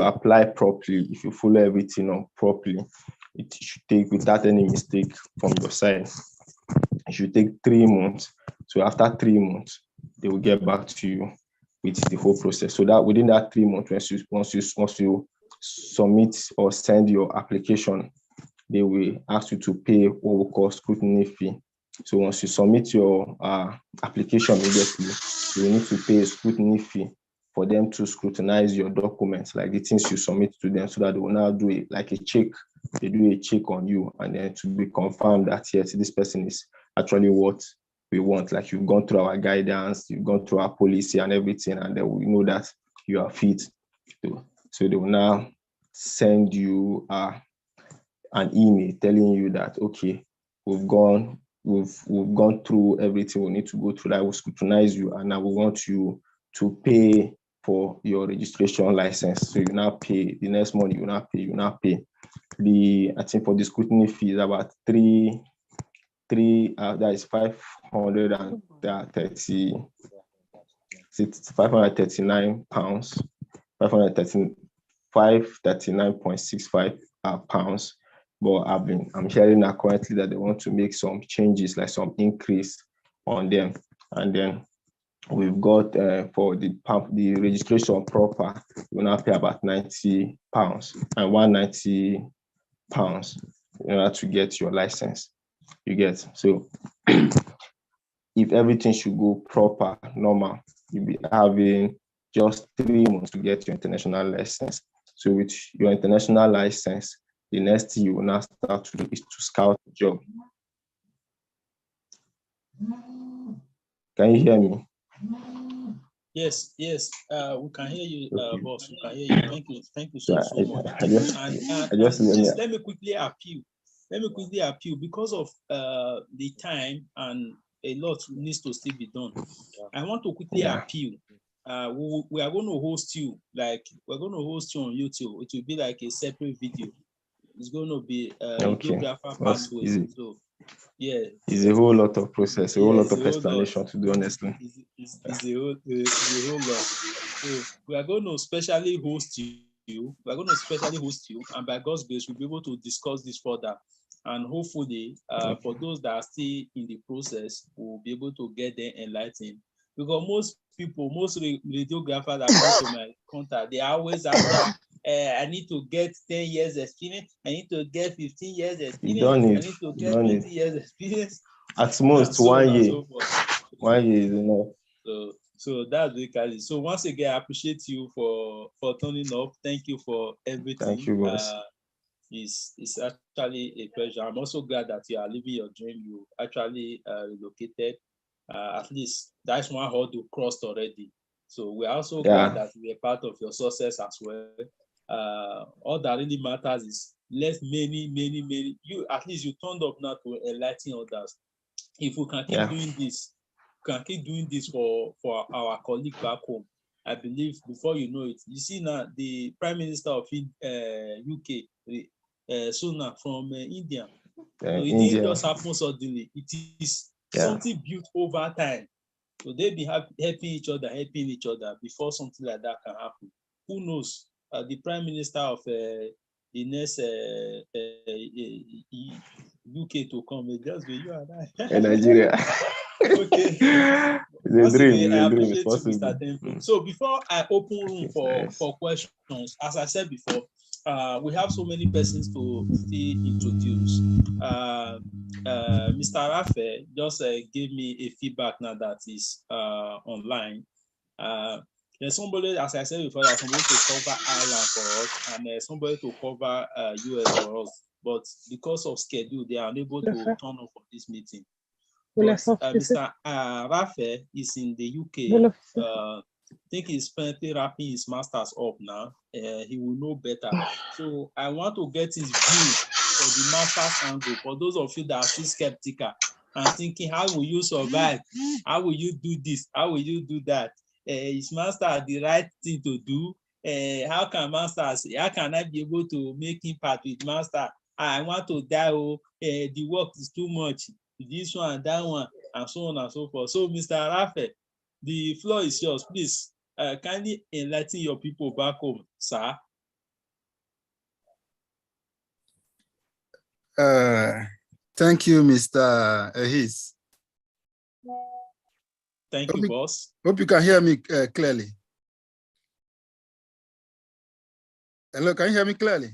apply properly, if you follow everything up properly. It should take, without any mistake from your side, it should take 3 months. So after 3 months, they will get back to you with the whole process. So that within that 3 months, once you submit or send your application, they will ask you to pay what we call scrutiny fee. So once you submit your application immediately, you will need to pay a scrutiny fee for them to scrutinize your documents, like the things you submit to them, so that they will now do it like a check. They do a check on you, and then to be confirmed that yes, this person is actually what we want. Like you've gone through our guidance, you've gone through our policy and everything, and then we know that you are fit. So they will now send you an email telling you that okay, we've gone through everything we need to go through, that will scrutinize you, and now we want you to pay for your registration license. So you now pay the next month, you now pay. I think for the scrutiny fee is about that is 539 pounds, 539.65 pounds. But I'm hearing now currently that they want to make some changes, like some increase on them. And then we've got for the registration proper, you now pay about 90 pounds and 190 pounds in order to get your license. You get, so if everything should go proper, normal, you'll be having just 3 months to get your international license. So with your international license, the next thing you will now start to do is to scout the job. Can you hear me? Yes, we can hear you, boss. We can hear you. Thank you so much. Let me quickly appeal because of the time, and a lot needs to still be done. I want to quickly appeal. We are going to host you, we're going to host you on YouTube. It will be like a separate video. It's going to be videographer pathway. So Yeah. It's a whole lot of process, a whole Yeah, lot it's a of whole lot. explanation to do, honestly. It's a whole lot. So we are going to specially host you. We are going to specially host you, and by God's grace, we'll be able to discuss this further. And hopefully, for those that are still in the process, we'll be able to get them enlightened. Because most people, most radiographers that come to my contact, they always ask, I need to get 10 years experience. I need to get 15 years experience. You don't need. I need to get 20 years experience. At most, so 1 year. So 1 year is enough. So that's basically. So once again, I appreciate you for turning up. Thank you for everything. Thank you, boss. It's actually a pleasure. I'm also glad that you are living your dream. You actually relocated. At least that's one hurdle crossed already. So we're also glad that we are part of your success as well. All that really matters is let many. You at least you turned up now to enlighten others. If we can keep doing this, for our colleague back home, I believe before you know it, you see now the Prime Minister of UK, Sunak from India. It didn't just happen suddenly. It is something built over time. So they've been helping each other before something like that can happen. Who knows? The Prime Minister of the next UK to come, it just be you and I. In Nigeria. Okay. It's a dream. I appreciate you, Mr. Temple. So before I open room for questions, as I said before, we have so many persons to still introduce. Mr. Rafe just gave me a feedback now that is online. There's somebody, as I said before, there's somebody to cover Ireland for us, and there's somebody to cover US for us. But because of schedule, they are unable to turn up for this meeting. But, Mr. Rafe is in the UK. I think he's currently wrapping his masters up now. He will know better. So I want to get his view for the masters angle. For those of you that are still skeptical and thinking, how will you survive? How will you do this? How will you do that? Is master the right thing to do? How can I be able to make impact with master? I want to die. The work is too much. This one, that one, and so on and so forth. So, Mr. Rafe, the floor is yours. Please, kindly enlighten your people back home, sir. Thank you, Mr. Ahis. Thank you, boss. Hope you can hear me clearly. Hello, can you hear me clearly?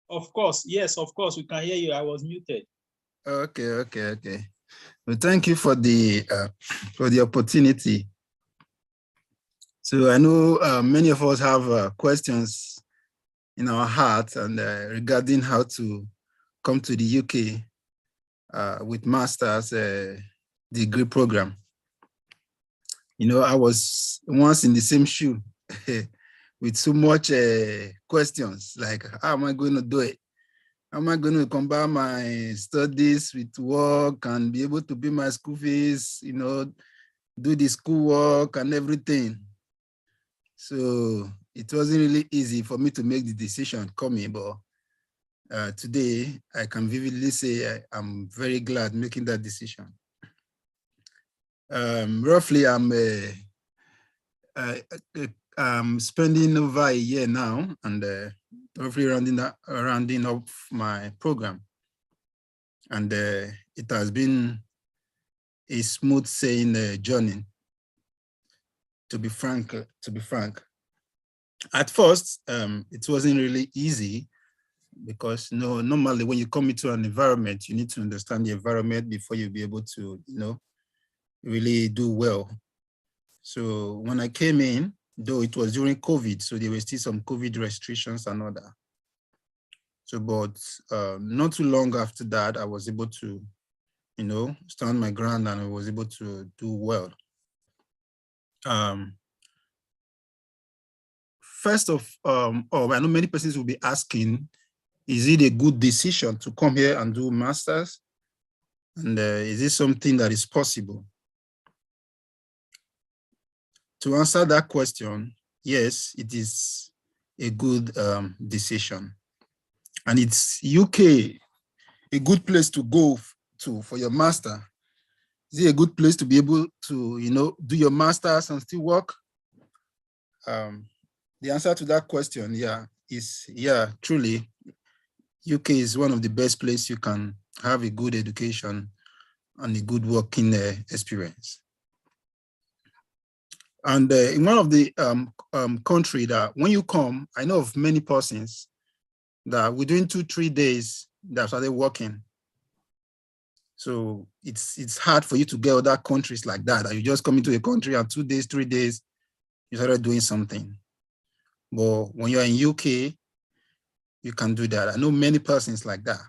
Of course, yes, of course, we can hear you. I was muted. Okay. Well, thank you for the opportunity. So I know many of us have questions in our heart and regarding how to come to the UK with master's degree program. You know, I was once in the same shoe with so much questions like, how am I going to do it? How am I going to combine my studies with work and be able to pay my school fees, you know, do the school work and everything? So it wasn't really easy for me to make the decision coming, but today I can vividly say I'm very glad making that decision. Roughly, I'm spending over a year now and roughly rounding up my program. And it has been a smooth sailing journey, to be frank. At first, it wasn't really easy because normally when you come into an environment, you need to understand the environment before you'll be able to, really do well. So when I came in, though it was during COVID, so there were still some COVID restrictions and all that. So, but not too long after that, I was able to, stand my ground and I was able to do well. First of all, I know many persons will be asking, is it a good decision to come here and do masters? And is it something that is possible? To answer that question, yes, it is a good decision. And it's UK a good place to go to for your master? Is it a good place to be able to, do your masters and still work? The answer to that question, is truly, UK is one of the best places you can have a good education and a good working experience. And in one of the country that when you come, I know of many persons that within 2-3 days they started working. So it's hard for you to get other countries like that you just come into a country and 2 days, 3 days, you started doing something. But when you're in UK, you can do that. I know many persons like that.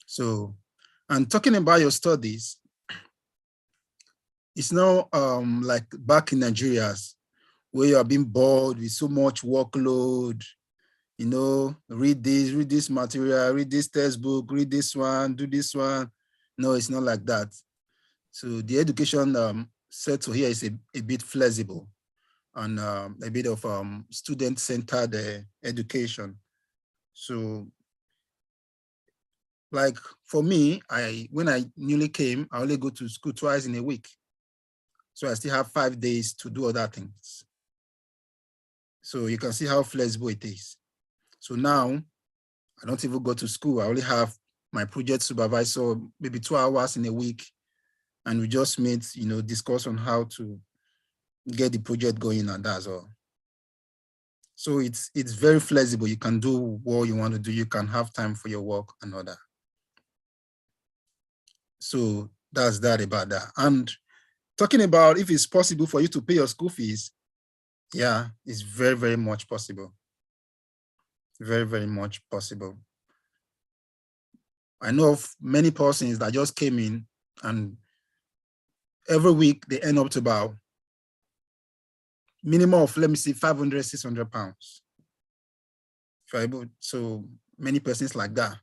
So, and talking about your studies, it's not like back in Nigeria where you are being bored with so much workload, read this material, read this textbook, read this one, do this one. No, it's not like that. So the education set here is a bit flexible and a bit of student-centered education. So like for me, when I newly came, I only go to school twice in a week. So I still have 5 days to do other things. So you can see how flexible it is. So now I don't even go to school. I only have my project supervisor, maybe 2 hours in a week. And we just meet, discuss on how to get the project going, and that's all. So it's very flexible. You can do what you want to do. You can have time for your work and all that. So that's that about that. And talking about if it's possible for you to pay your school fees, it's very, very much possible. Very, very much possible. I know of many persons that just came in and every week they end up to about minimum of, let me see, 500, 600 pounds. So many persons like that.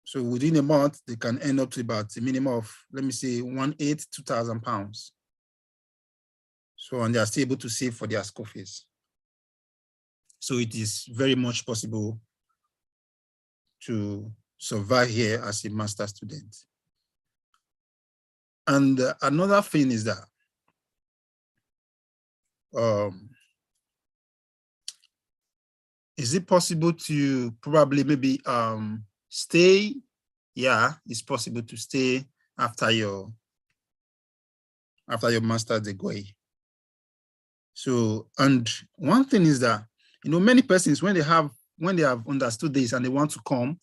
So within a month, they can end up to about a minimum of, let me say, 1,800, 2,000 pounds. So, and they are still able to save for their school fees. So it is very much possible to survive here as a master's student. And another thing is that is it possible to probably maybe stay? Yeah, it's possible to stay after your master's degree. So, and one thing is that, many persons, when they have understood this and they want to come,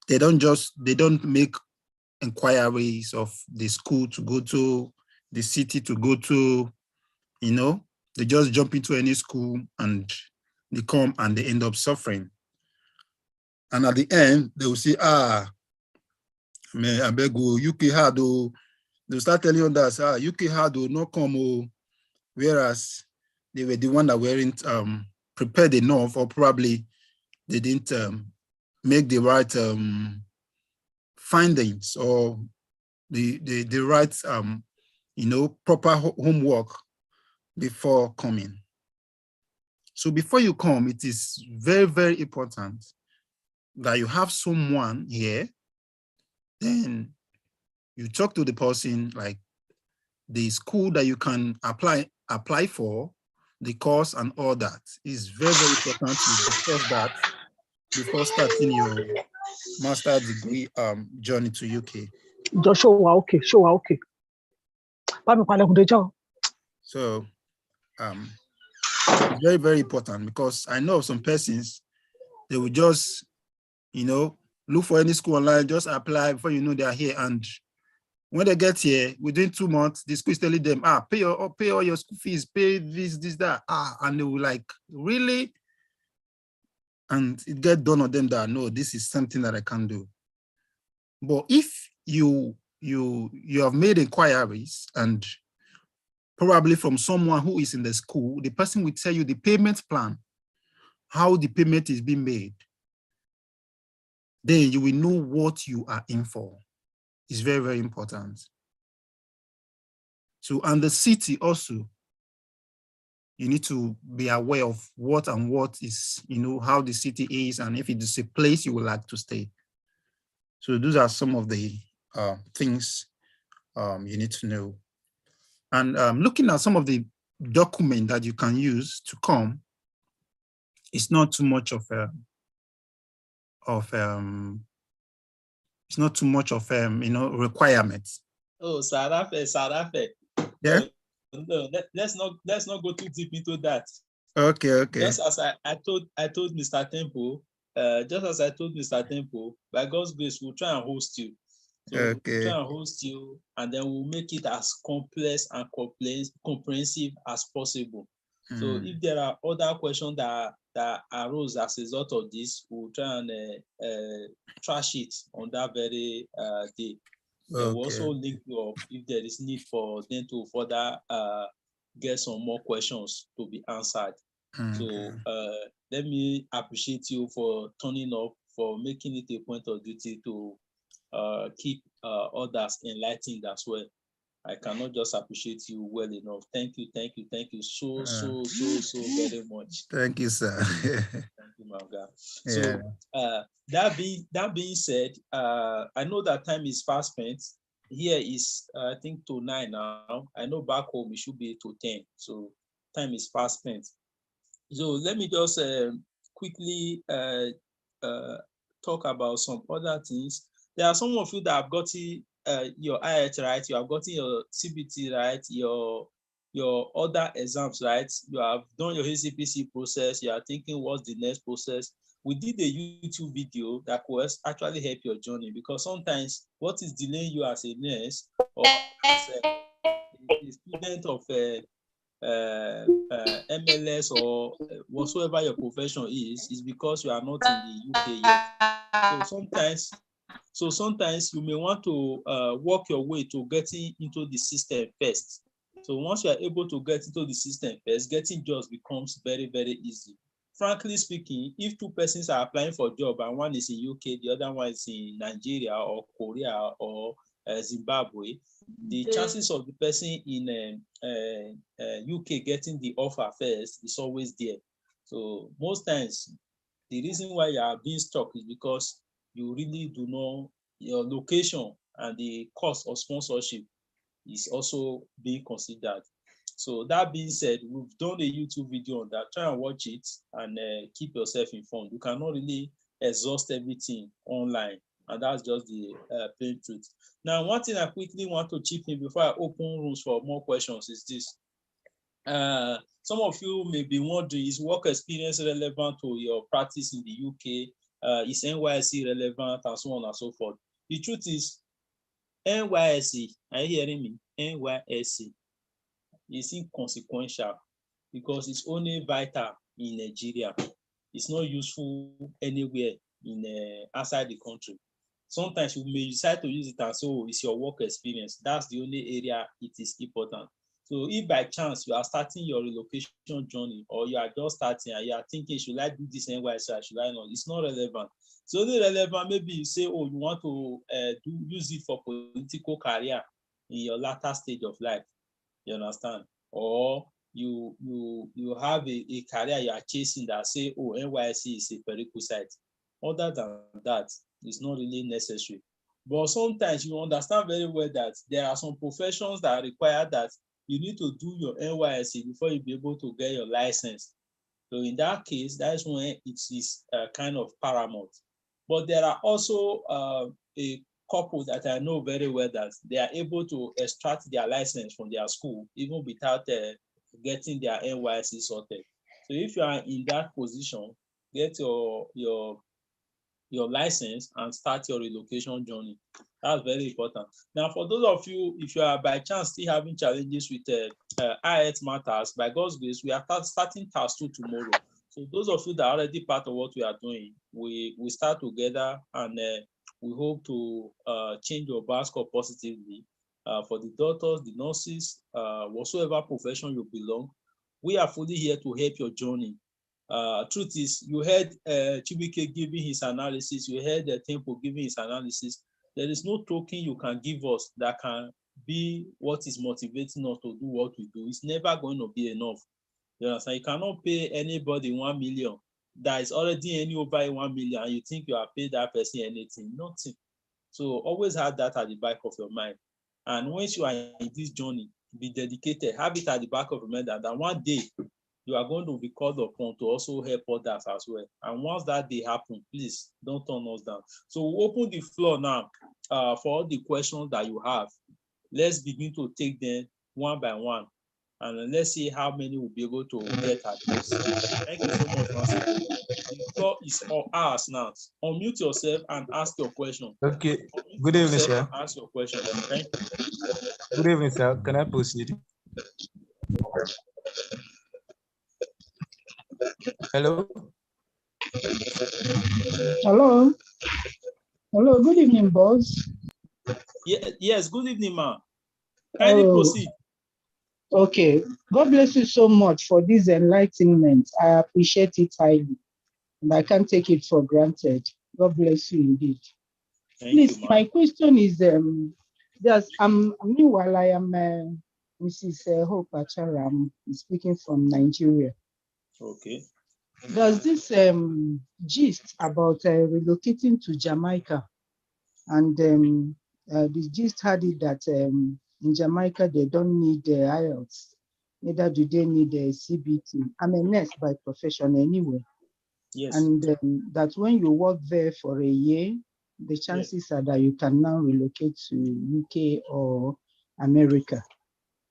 they don't make inquiries of the school to go to, the city to go to, they just jump into any school and they come and they end up suffering. And at the end, they will say, I beg you, UK hard, they'll start telling you that, UK hard will not come, whereas they were the one that weren't prepared enough, or probably they didn't make the right findings or the right, proper homework before coming. So before you come, it is very, very important that you have someone here, then you talk to the person, like the school that you can apply for, the course and all that. Is very, very important to discuss that before starting your master's degree journey to UK. Joshua, okay. So it's very, very important, because I know some persons, they will just, look for any school online, just apply before they are here. And when they get here, within 2 months, the school is telling them, pay all your school fees, pay this, that, and they will like, really? And it gets done on them that, no, this is something that I can do. But if you have made inquiries, and probably from someone who is in the school, the person will tell you the payment plan, how the payment is being made, then you will know what you are in for. It's very, very important. So, and the city also, you need to be aware of what is, how the city is, and if it is a place you would like to stay. So those are some of the things you need to know. And looking at some of the document that you can use to come, it's not too much of it's not too much of requirements. Oh, Sarafe. Yeah. No, let's not go too deep into that. Okay. Just as I told Mr. Temple, by God's grace, we'll try and host you. So Okay. we'll try and host you, and then we'll make it as complex and comprehensive as possible. So if there are other questions that arose as a result of this, we'll try and trash it on that very day. Then we'll also link you up if there is need for them to further get some more questions to be answered. So let me appreciate you for turning up, for making it a point of duty to keep others enlightened as well. I cannot just appreciate you well enough. Thank you so very much. Thank you, sir. Thank you, my God. So that being said, I know that time is fast spent. Here is I think to 9 now. I know back home it should be to 10. So time is fast spent. So let me just quickly talk about some other things. There are some of you that have gotten your IELTS right, you have gotten your CBT right, your other exams right, you have done your HCPC process, you are thinking what's the next process. We did a YouTube video that could actually help your journey, because sometimes what is delaying you as a nurse or as a student of MLS or whatsoever your profession is because you are not in the UK yet. So sometimes you may want to work your way to getting into the system first. So once you are able to get into the system first, getting jobs becomes very, very easy. Frankly speaking, if two persons are applying for a job and one is in UK, the other one is in Nigeria or Korea or Zimbabwe, the chances of the person in UK getting the offer first is always there. So most times, the reason why you are being stuck is because you really do know your location, and the cost of sponsorship is also being considered. So that being said, we've done a YouTube video on that. Try and watch it and keep yourself informed. You cannot really exhaust everything online, and that's just the plain truth. Now, one thing I quickly want to chip in before I open rooms for more questions is this. Some of you may be wondering, is work experience relevant to your practice in the UK? Is NYSC relevant, and so on and so forth? The truth is, NYSC, are you hearing me? NYSC is inconsequential because it's only vital in Nigeria. It's not useful anywhere in outside the country. Sometimes you may decide to use it and say, oh, it's your work experience. That's the only area it is important. So if by chance you are starting your relocation journey, or you are just starting and you are thinking, should I do this NYSC, should I not? It's not relevant. It's only relevant, maybe you say, oh, you want to use it for political career in your latter stage of life. You understand? Or you have a career you are chasing that say, oh, NYSC is a prerequisite. Other than that, it's not really necessary. But sometimes you understand very well that there are some professions that require that you need to do your NYSC before you be able to get your license. So in that case, that's when it is kind of paramount. But there are also a couple that I know very well that they are able to extract their license from their school even without getting their NYSC sorted. So if you are in that position, get your license and start your relocation journey. That's very important. Now, for those of you, if you are by chance still having challenges with IELTS matters, by God's grace, we are starting task 2 tomorrow. So those of you that are already part of what we are doing, we start together, and we hope to change your bar score positively. For the doctors, the nurses, whatsoever profession you belong, we are fully here to help your journey. Truth is, you heard Chibuike giving his analysis, you heard Temple giving his analysis. There is no token you can give us that can be what is motivating us to do what we do. It's never going to be enough. You understand? You cannot pay anybody 1 million that is already any over 1 million, and you think you are paid that person anything, nothing. So always have that at the back of your mind. And once you are in this journey, be dedicated, have it at the back of your mind that one day you are going to be called upon to also help others as well. And once that day happens, please don't turn us down. So we'll open the floor now for all the questions that you have. Let's begin to take them one by one. And let's see how many will be able to get addressed. Thank you so much once again. The floor is all ours now. Unmute yourself and ask your question. Okay. Good evening, sir. Ask your question. Thank you. Good evening, sir. Can I proceed? Hello. Hello. Hello. Good evening, boss. Yes. Good evening, ma'am. Kindly proceed. Okay. God bless you so much for this enlightenment. I appreciate it highly, and I can't take it for granted. God bless you indeed. Please, my question is, meanwhile, I am Mrs. Hope Achara. I'm speaking from Nigeria. Okay. There's this gist about relocating to Jamaica, and the gist had it that in Jamaica they don't need IELTS, neither do they need a CBT. I'm a nurse by profession anyway. Yes. And that when you work there for a year, the chances are that you can now relocate to UK or America.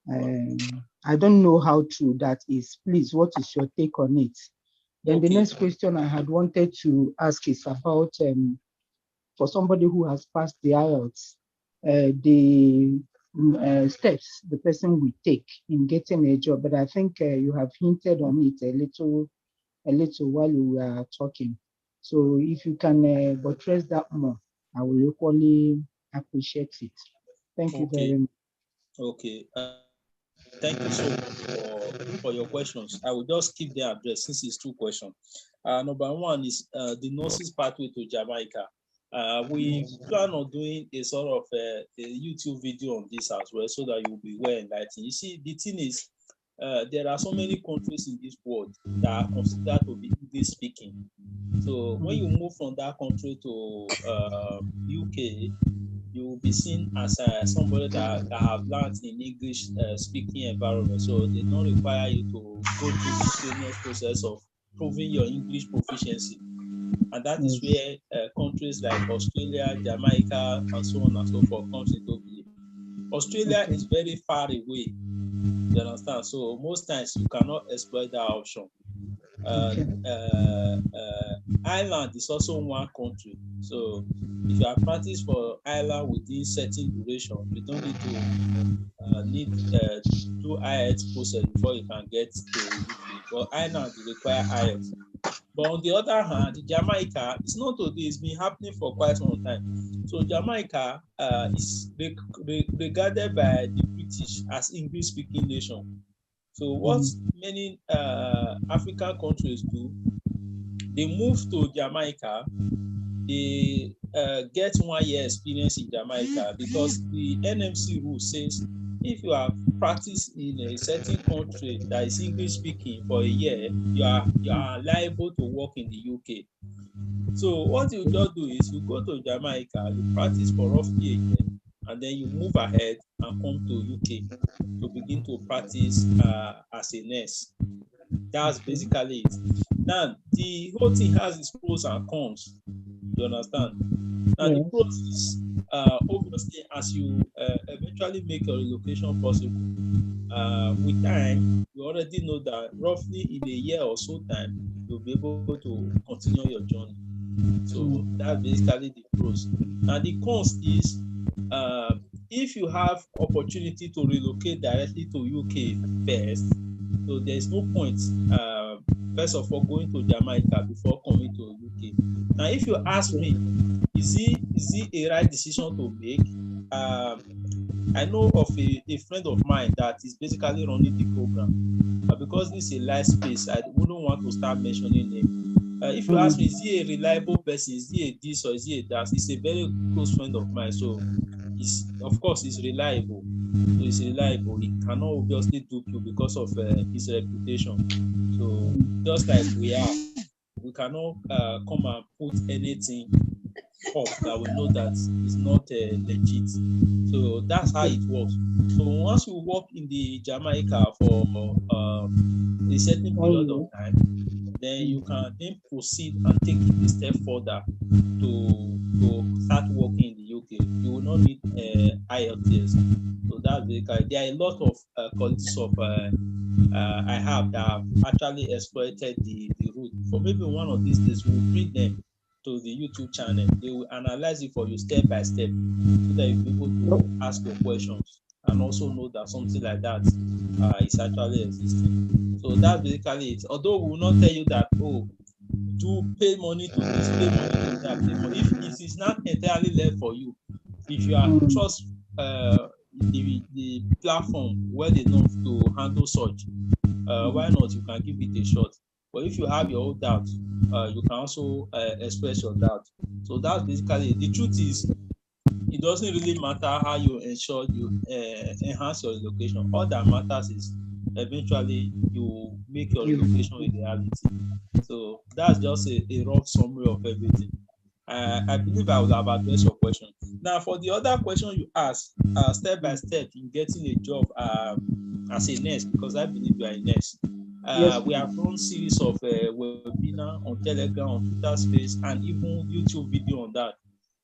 I don't know how true that is. Please, what is your take on it? Then the next question I had wanted to ask is about for somebody who has passed the IELTS, the steps the person will take in getting a job. But I think you have hinted on it a little while we were talking. So if you can buttress that more, I will equally appreciate it. Thank you very much. Okay. Thank you so much for your questions. I will just keep the address since it's 2 questions. Number 1 is the nurses pathway to Jamaica. We plan on doing a sort of a YouTube video on this as well, so that you will be well enlightened. You see, the thing is, there are so many countries in this world that are considered to be English speaking. So when you move from that country to UK, you will be seen as somebody that have learned in English speaking environment. So they don't require you to go through the strenuous process of proving your English proficiency. And that is where countries like Australia, Jamaica, and so on and so forth comes into play. Australia is very far away. You understand? So most times you cannot exploit that option. Ireland is also one country. So if you are practiced for Ireland within certain duration, you don't need to do IELTS process before you can get to UK. But Ireland require IELTS. But on the other hand, Jamaica, it's not today, it's been happening for quite some time. So Jamaica is regarded by the British as English-speaking nation. So what many African countries do, they move to Jamaica, they get 1 year experience in Jamaica, because the NMC rule says if you have practiced in a certain country that is English speaking for a year, you are liable to work in the UK. So what you just do is you go to Jamaica, you practice for roughly a year, and then you move ahead and come to UK to begin to practice as a nurse. That's basically it. Now, the whole thing has its pros and cons. You understand? Now, the pros is obviously as you eventually make your relocation possible, with time, you already know that roughly in a year or so time, you'll be able to continue your journey. So that's basically the pros. Now, the cons is if you have opportunity to relocate directly to UK first, so there's no point first of all going to Jamaica before coming to UK. Now, if you ask me, is it a right decision to make? I know of a friend of mine that is basically running the program. Because this is a live space, I wouldn't want to start mentioning him. If you ask me, is he a reliable person? Is he a this or is he a that? He's a very close friend of mine. So, of course, he's reliable. So it's reliable. He cannot obviously dupe you because of his reputation. So just like we cannot come and put anything up that we know that is not legit. So that's how it works. So once you work in the Jamaica for a certain period of time, then you can then proceed and take it a step further to start working in the UK. You will not need IELTS. So that's basically, there are a lot of qualities of I have that have actually exploited the route. For maybe one of these days, we'll bring them to the YouTube channel. They will analyze it for you step by step so that you'll be able to ask your questions and also know that something like that is actually existing. So that's basically it. Although we will not tell you that, oh, do pay money to this, pay money to that, pay money. If it is not entirely left for you, if you are trust the platform well enough to handle such, why not? You can give it a shot. But if you have your own doubt, you can also express your doubt. So that's basically it. The truth is, it doesn't really matter how you ensure you enhance your relocation. All that matters is eventually you make your relocation a reality. So that's just a rough summary of everything. I believe I will have addressed your question. Now, for the other question you asked, step by step in getting a job as a nurse, because I believe you are a nurse. We have run series of webinar on Telegram, on Twitter Space, and even YouTube video on that.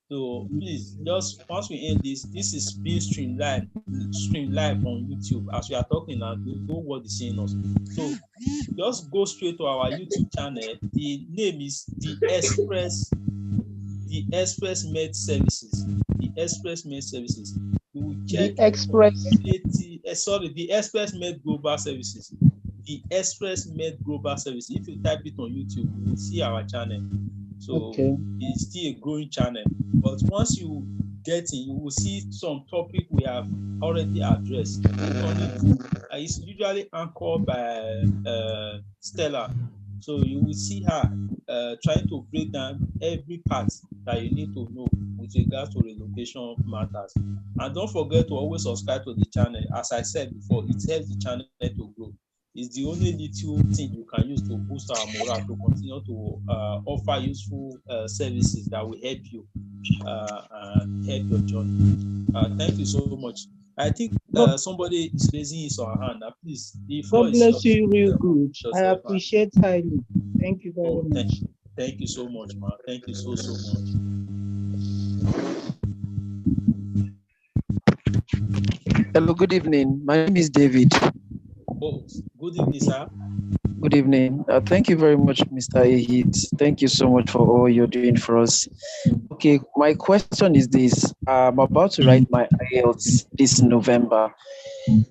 So please, just once we end this is being streamed live on YouTube as we are talking, and nobody is seeing us. So just go straight to our YouTube channel. The name is the Express Med Services. The Express Med Services. You will check the Express Med Global Services. The Express Med Global Services. If you type it on YouTube, you will see our channel. So it's still a growing channel. But once you get in, you will see some topic we have already addressed. It's usually anchored by Stella. So you will see her trying to break down every part that you need to know with regards to relocation matters. And don't forget to always subscribe to the channel. As I said before, it helps the channel to grow. It's the only little thing you can use to boost our morale, to continue to offer useful services that will help you and help your journey. Thank you so much. I think somebody is raising his or her hand. Please, God bless you real good. I appreciate highly. Thank you very much. Thank you so much, man. Thank you so much. Hello, good evening. My name is David. Oh, good evening, sir. Good evening. Thank you very much, Mr. Ahid. Thank you so much for all you're doing for us. Okay, my question is this. I'm about to write my IELTS this November.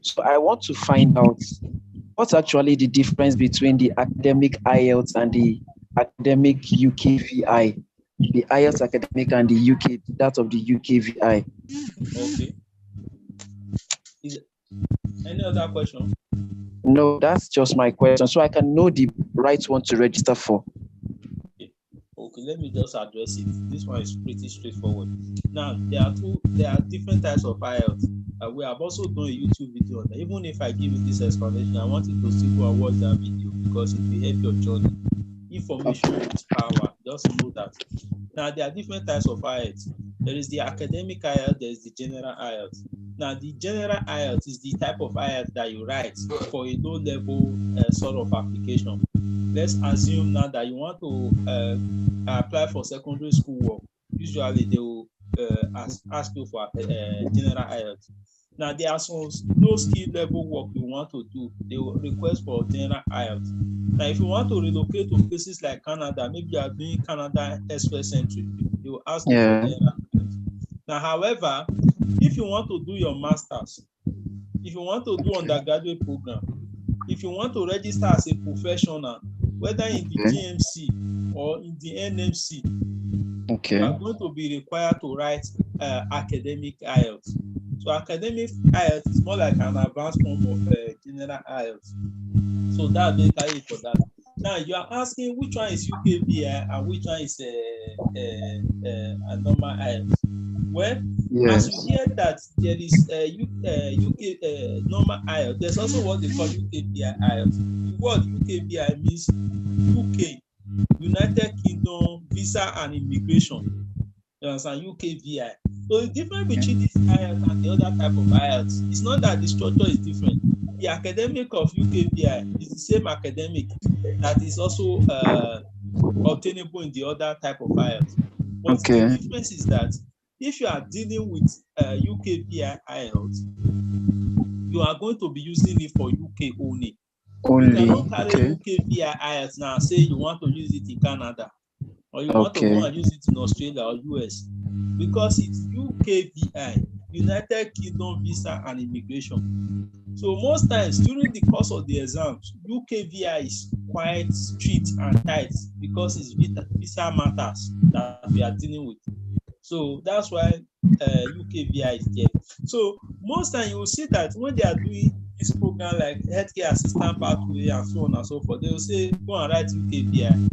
So I want to find out what's actually the difference between the academic IELTS and the academic UKVI. The IELTS academic and the UK, that of the UKVI. Okay. Any other question? No, that's just my question. So I can know the right one to register for. Okay, let me just address it. This one is pretty straightforward. Now, there are different types of IELTS. We have also done a YouTube video on that. Even if I give you this explanation, I want you to still go and watch that video because it will help your journey. Information is power. Just know that. Now, there are different types of IELTS. There is the academic IELTS, there is the general IELTS. Now, the general IELTS is the type of IELTS that you write for a low-level sort of application. Let's assume now that you want to apply for secondary school work. Usually, they will ask you for general IELTS. Now, there are some low-skill level work you want to do. They will request for general IELTS. Now, if you want to relocate to places like Canada, maybe you are doing Canada Express Entry, they will ask you for general IELTS. Now, however, if you want to do your master's, if you want to do undergraduate program, if you want to register as a professional, whether in the GMC or in the NMC, you are going to be required to write academic IELTS. So academic IELTS is more like an advanced form of general IELTS. So that's basically for that. Now you are asking which one is UKVI and which one is a normal IELTS. Well, as you hear that there is UK normal IELTS, there's also what they call UKVI IELTS. The word UKVI means UK, United Kingdom Visa and Immigration. You understand? UKVI. So the difference between this IELTS and the other type of IELTS, it's not that the structure is different. The academic of UKVI is the same academic that is also obtainable in the other type of IELTS. But the difference is that if you are dealing with UKVI IELTS, you are going to be using it for UK only. You cannot carry UKVI IELTS now and say you want to use it in Canada, or you want to go and use it in Australia or US, because it's UKVI, United Kingdom Visa and Immigration. So most times during the course of the exams, UKVI is quite strict and tight because it's visa matters that we are dealing with. So that's why UKVI is there. So most times you will see that when they are doing this program like healthcare assistant pathway and so on and so forth, they will say go and write UKVI.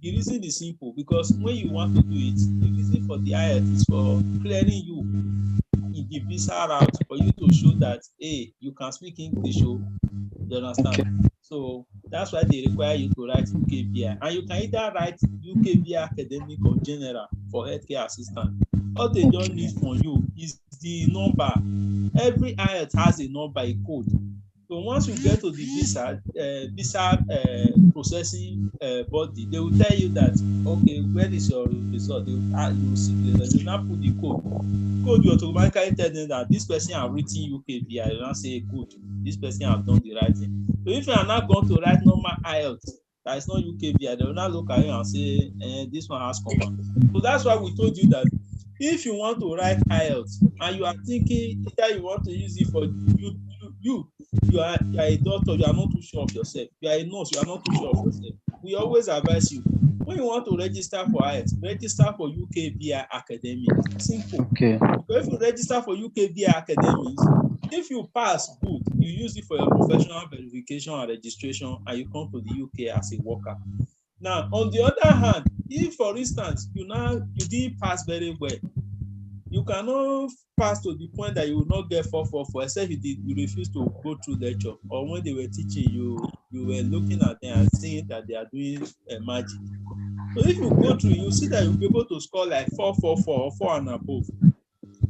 The reason is simple, because when you want to do it, the reason for the IELTS is for clearing you in the visa route, for you to show that, hey, you can speak English, you understand? So that's why they require you to write UKVI. And you can either write UKVI academic or general for healthcare assistant. All they don't need from you is the number. Every IELTS has a number, a code. So once you get to the visa processing body, they will tell you that, okay, where is your result? They will now put the code. Code will automatically tell them that this person has written UKVI. They will not say, good, this person has done the right thing. So if you are not going to write normal IELTS, that is not UKVI, they will not look at you and say, this one has common. So that's why we told you that if you want to write IELTS and you are thinking either you want to use it for you are a doctor, you are not too sure of yourself. You are a nurse, you are not too sure of yourself. We always advise you, when you want to register for IELTS, register for UKVI Academy. Simple. So if you register for UKVI Academics, if you pass, good, you use it for your professional verification and registration, and you come to the UK as a worker. Now, on the other hand, if, for instance, you didn't pass very well, you cannot pass to the point that you will not get 444, except you refuse to go through lecture, or when they were teaching you, you were looking at them and seeing that they are doing magic. So if you go through, you see that you'll be able to score like 444 or 4 and above.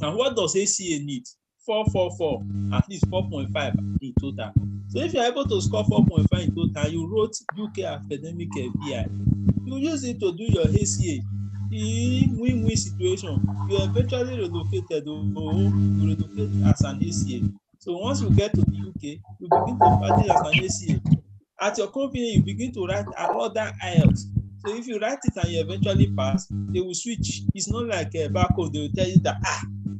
And what does ACA need? 444, at least 4.5 in total. So if you're able to score 4.5 in total, you wrote UK Academic VI, you use it to do your ACA. In win-win situation, you eventually relocated or you relocate as an ACA. So once you get to the UK, you begin to practice as an ACA. At your company, you begin to write another IELTS. So if you write it and you eventually pass, they will switch. It's not like back home, they will tell you that,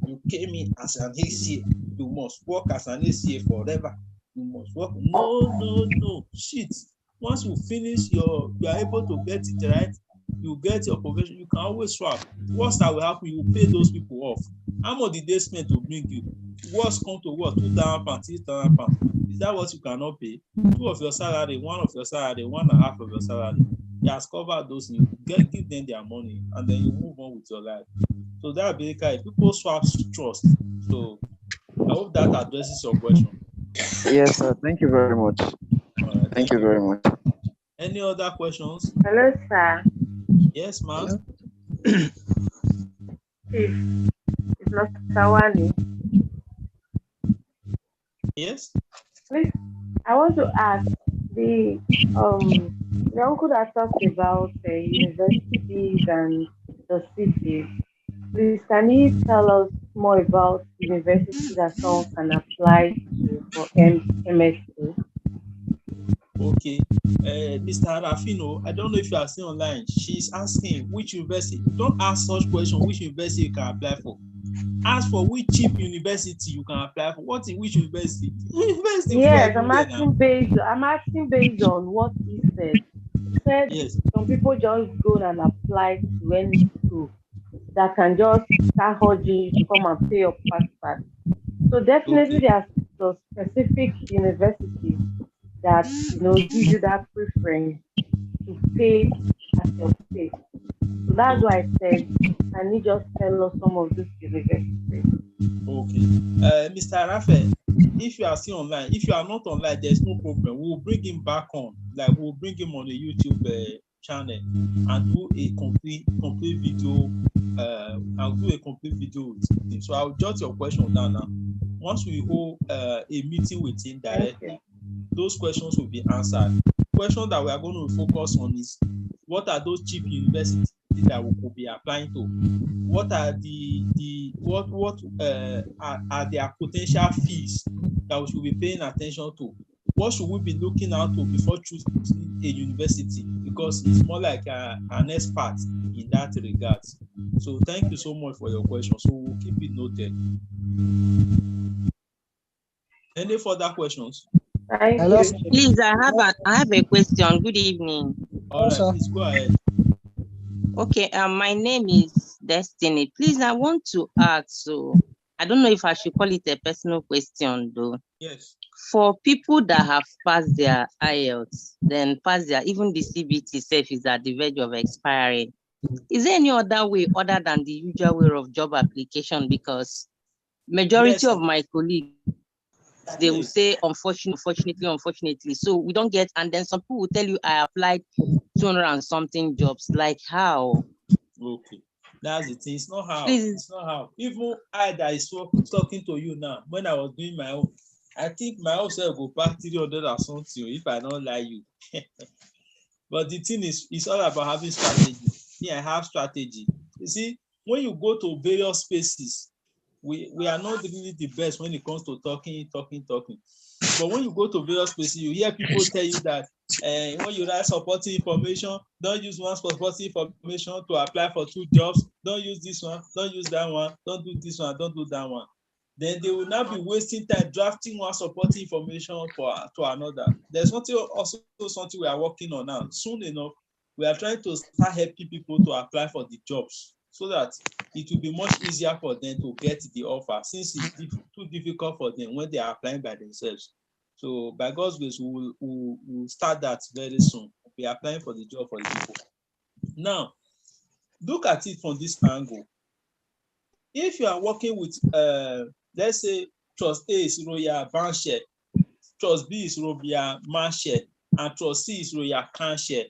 you came in as an ACA, you must work as an ACA forever. You must work. No. Shit. Once you finish you are able to get it right, you get your profession, you can always swap. What's that will happen? You pay those people off. How much did they spend to bring you? What's come to what? £2,000, £3,000. Is that what you cannot pay? 2 of your salary, 1 of your salary, 1.5 of your salary. You has covered those things. Give them their money, and then you move on with your life. So that basically people swap trust. So I hope that addresses your question. Yes, sir. Thank you very much. Right, thank you very much. Any other questions? Hello, sir. Yes, ma'am. It's not Sawani. Yes. Please, I want to ask the uncle that talked about universities and the cities. Please, can you tell us more about universities that someone can apply to for MSc? Okay, Mr. Rafino, I don't know if you are still online. She's asking which university. Don't ask such question. Which university you can apply for? Ask for which cheap university you can apply for. What in which university? Yes, I'm asking based on what he said. He said yes. Some people just go and apply to any school that can just start urging you to come and pay your passport. So definitely there are some specific universities that give you that preference to pay at your pace. So that's why I said, can you just tell us some of these universities? Okay. Mr. Raphael, if you are still online, if you are not online, there's no problem. We'll bring him back on. Like we'll bring him on the YouTube channel and do a complete video. I'll do a complete video with him. So I'll jot your question down now. Once we hold a meeting with him directly, those questions will be answered. Question that we are going to focus on is what are those cheap universities that we could be applying to? What are are their potential fees that we should be paying attention to? What should we be looking out to before choosing a university? Because it's more like an expert in that regard. So thank you so much for your question. So we'll keep it noted. Any further questions? Hello. Please, I have a question. Good evening. All right, please go ahead. Okay, my name is Destiny. Please, I want to ask, so I don't know if I should call it a personal question though. Yes. For people that have passed their IELTS, then passed their, even the CBT itself is at the verge of expiring. Is there any other way other than the usual way of job application? Because majority of my colleagues, they will say unfortunately. So we don't get, and then some people will tell you I applied 200 and something jobs. Like how? Okay, that's the thing. It's not how. Please. It's not how. Even I that is talking to you now, when I was doing my own, I think my own self go back 300 or something if I don't lie you. But the thing is, it's all about having strategy. Yeah, I have strategy. You see, when you go to various spaces, we are not really the best when it comes to talking. But when you go to various spaces, you hear people tell you that when you write supporting information, don't use one supporting information to apply for 2 jobs. Don't use this one, don't use that one, don't do this one, don't do that one. Then they will not be wasting time drafting one supporting information to another. There's something we are working on now. Soon enough, we are trying to start helping people to apply for the jobs so that it will be much easier for them to get the offer, since it's too difficult for them when they are applying by themselves. So by God's grace, we'll start that very soon. We'll be applying for the job for the people. Now, look at it from this angle. If you are working with, let's say, Trust A is Royal Banshare, Trust B is Royal Manshare, and Trust C is Royal Canshare.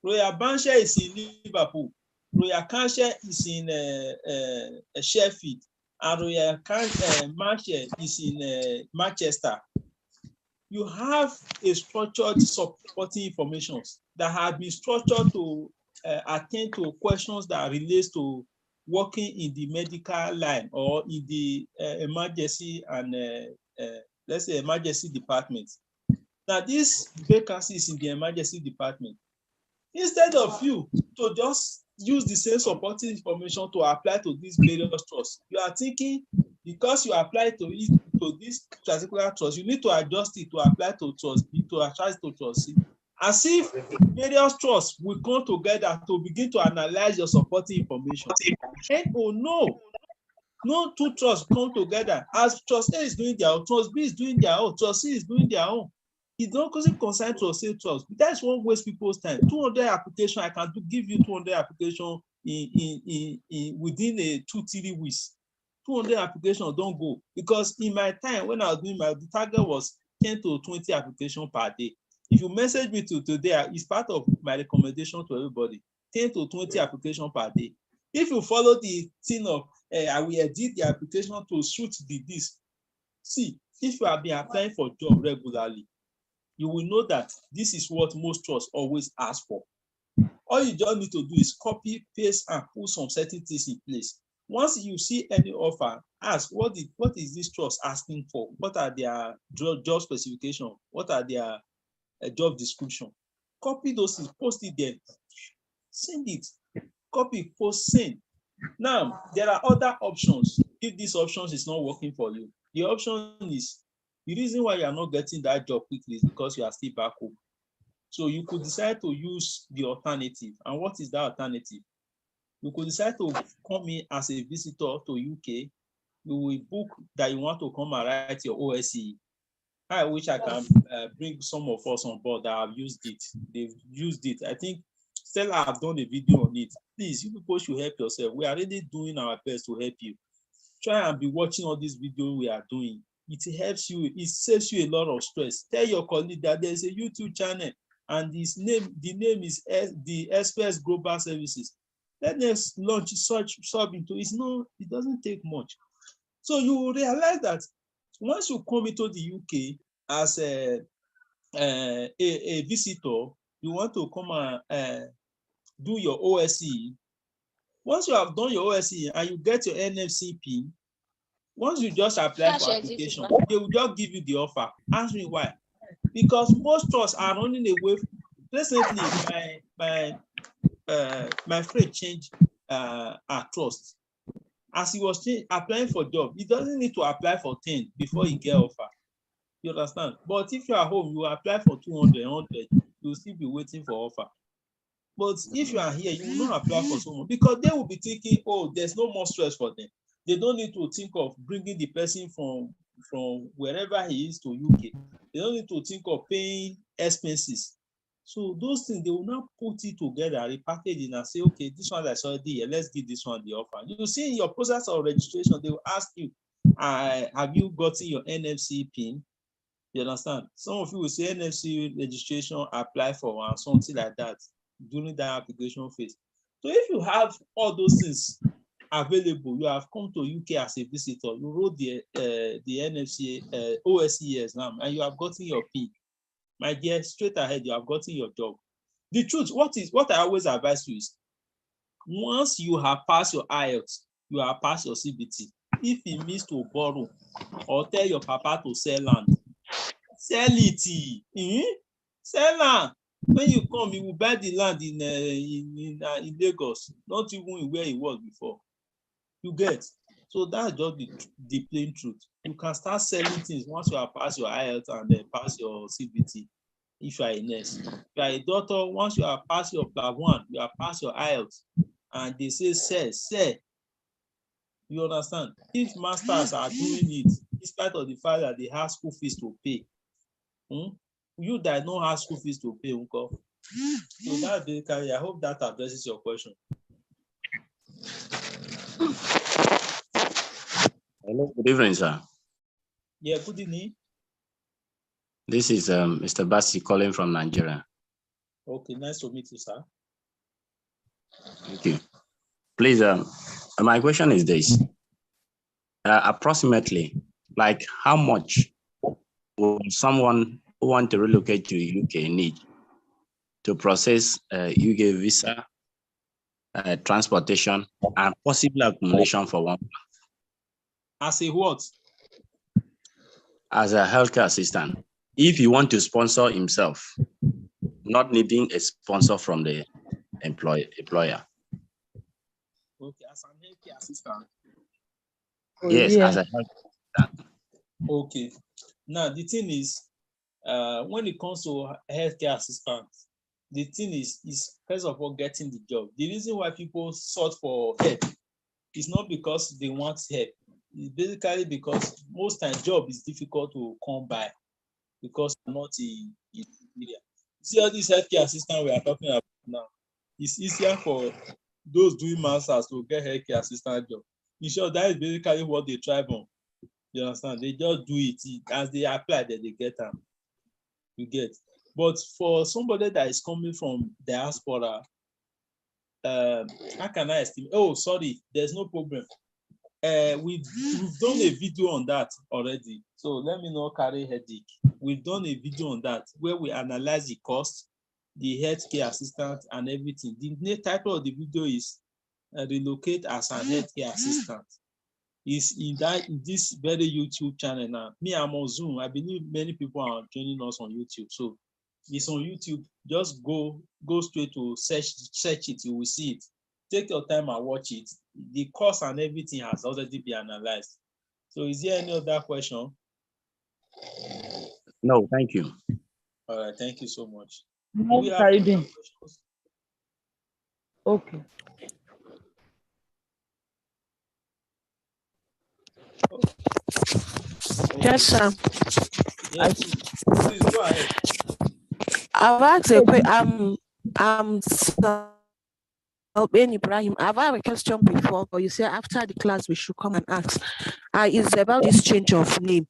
Royal Banshare is in Liverpool, Royal Canshare is in Sheffield, and Royal Manshare is in Manchester. You have a structured supporting information that have been structured to attend to questions that relates to working in the medical line or in the emergency and let's say emergency department. Now this vacancy is in the emergency department. Instead of you to just use the same supporting information to apply to these various trusts, you are thinking because you apply to this particular trust, you need to adjust it to apply to trust B, to attach to trust C. As if various trusts will come together to begin to analyze your supporting information. And oh no 2 trusts come together. As trust A is doing their own, trust B is doing their own, trust C is doing their own. It doesn't concern trust A trust. That's what wastes people's time. 200 application, I can give you 200 application within a 2-3 weeks. 200 applications don't go, because in my time when I was doing the target was 10 to 20 applications per day. If you message me today, it's part of my recommendation to everybody, 10 to 20 applications per day. If you follow the thing of I will edit the application to suit this. See, if you have been applying for job regularly, you will know that this is what most trusts always ask for. All you just need to do is copy, paste, and put some certain things in place. Once you see any offer, ask what is this trust asking for? What are their job specifications? What are their job description? Copy those things, post it there, send it. Copy, post, send. Now, there are other options. If these options is not working for you, the option is, the reason why you are not getting that job quickly is because you are still back home. So you could decide to use the alternative. And what is that alternative? You could decide to come in as a visitor to UK. You will book that you want to come and write your OSCE. I wish I can bring some of us on board that have used it. They've used it. I think Stella have done a video on it. Please, you people should help yourself. We are really doing our best to help you. Try and be watching all these videos we are doing. It helps you. It saves you a lot of stress. Tell your colleague that there's a YouTube channel and the name is the Express Global Services. Let us launch such sub into it. It doesn't take much. So you will realize that once you come into the UK as a visitor, you want to come and do your OSCE. Once you have done your OSCE and you get your NFC PIN, once you just apply for application, they will just give you the offer. Ask me why. Because most trusts are running away. Recently, my friend changed our trust. As he was applying for job, he doesn't need to apply for 10 before he get offer. You understand? But if you are home, you apply for 200, 100, you'll still be waiting for offer. But if you are here, you will not apply for someone because they will be thinking, oh, there's no more stress for them. They don't need to think of bringing the person from wherever he is to UK. They don't need to think of paying expenses. So those things, they will not put it together, repackage it and say, okay, this one that's already here, let's give this one the offer. You see in your process of registration, they will ask you, have you gotten your NFC PIN? You understand? Some of you will say NFC registration, apply for and something like that during that application phase. So if you have all those things available, you have come to UK as a visitor, you wrote the NFC OSCE exam and you have gotten your PIN. My dear, straight ahead, you have gotten your job. The truth, what I always advise you is, once you have passed your IELTS, you have passed your CBT. If you miss to borrow or tell your papa to sell land, sell it. Sell land. When you come, you will buy the land in Lagos, not even where it was before. You get. So that's just the plain truth. You can start selling things once you have passed your IELTS and then pass your CBT. If you are a nurse, if you are a doctor, once you have passed your Plan 1, you have passed your IELTS, and they say sell. You understand? If masters are doing it, in spite of the fact that they have school fees to pay, you that don't have school fees to pay, uncle. So that's basically. I hope that addresses your question. Hello, good evening, sir. Yeah, good evening. This is Mr. Basi calling from Nigeria. Okay, nice to meet you, sir. Thank you. Please, my question is this. Approximately, like how much will someone who want to relocate to UK need to process UK visa, transportation, and possible accumulation for 1 month? As a what? As a healthcare assistant. If you want to sponsor himself, not needing a sponsor from the employer. Okay, as an healthcare assistant. Yes, as a healthcare assistant. Okay. Now the thing is, when it comes to healthcare assistants, the thing is first of all getting the job. The reason why people sought for help is not because they want help. It's basically because most times job is difficult to come by because we're not in Nigeria. See all these healthcare assistants we are talking about now. It's easier for those doing masters to get healthcare assistant job. In short, that is basically what they thrive on. You understand? They just do it as they apply that they get them. You get. But for somebody that is coming from diaspora, how can I estimate? Oh, sorry, there's no problem. We've done a video on that already. So let me not carry headache. We've done a video on that where we analyze the cost, the healthcare assistant, and everything. The title of the video is Relocate as an Healthcare Assistant. Is in this very YouTube channel now. Me, I'm on Zoom. I believe many people are joining us on YouTube. So it's on YouTube. Just go straight to search it. You will see it. Take your time and watch it. The cost and everything has already been analyzed. So is there any other question? No, thank you. All right, thank you so much. No, Do we have any Caribbean. questions? Okay. Yes, sir. Please go ahead. I've asked a question. Ben Ibrahim, I've had a question before, but you said after the class we should come and ask. It's about this change of name.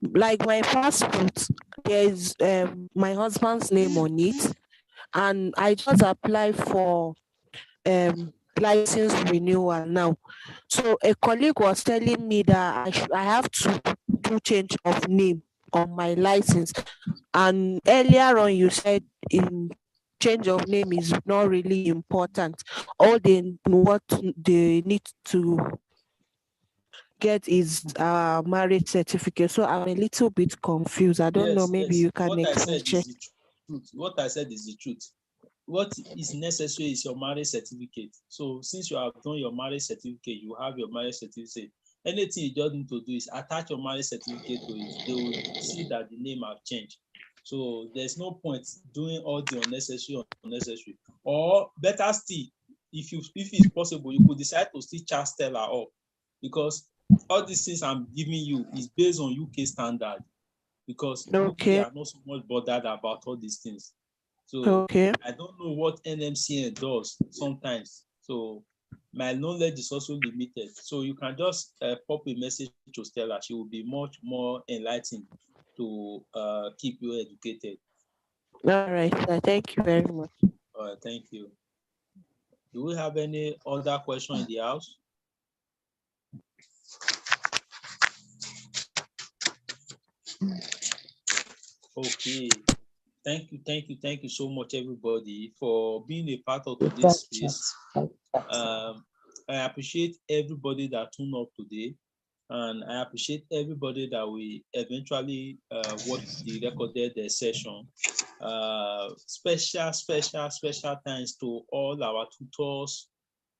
Like my passport, there's my husband's name on it, and I just applied for license renewal now. So a colleague was telling me that I have to do change of name on my license. And earlier on, you said in change of name is not really important. All what they need to get is marriage certificate. So I'm a little bit confused. I don't know. Maybe you can explain. What I said is the truth. What is necessary is your marriage certificate. So since you have done your marriage certificate, you have your marriage certificate. Anything you just need to do is attach your marriage certificate to it. They will see that the name have changed. So there's no point doing all the unnecessary. Or better still, if it's possible, you could decide to still charge Stella up, because all these things I'm giving you is based on UK standard, because UK are not so much bothered about all these things. So I don't know what NMCN does sometimes. So my knowledge is also limited. So you can just pop a message to Stella. She will be much more enlightened to keep you educated. All right. Thank you very much. All right. Thank you. Do we have any other question in the house? Okay. Thank you so much, everybody, for being a part of today's space. I appreciate everybody that tuned up today, and I appreciate everybody that we eventually watch the recorded session. Special thanks to all our tutors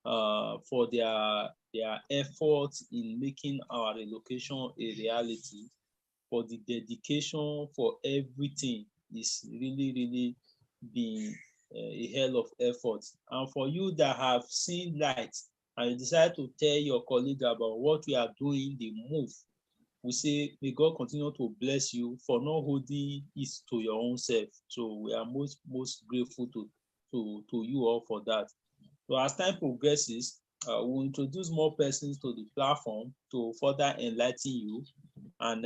for their efforts in making our relocation a reality, for the dedication, for everything. Is really been a hell of effort. And for you that have seen light and you decide to tell your colleague about what we are doing, the move, we say, may God continue to bless you for not holding it to your own self. So we are most grateful to you all for that. So as time progresses, we'll introduce more persons to the platform to further enlighten you. And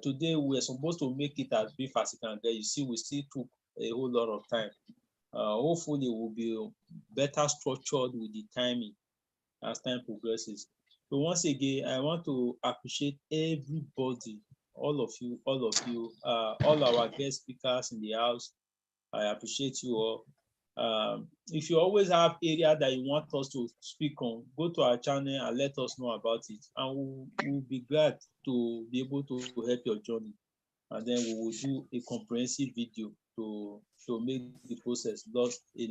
today we are supposed to make it as brief as it can get. You see, we still took a whole lot of time. Hopefully, we'll be better structured with the timing as time progresses. So once again, I want to appreciate everybody, all of you, all our guest speakers in the house. I appreciate you all. If you always have area that you want us to speak on, go to our channel and let us know about it, and we'll be glad to be able to help your journey. And then we will do a comprehensive video to make the process a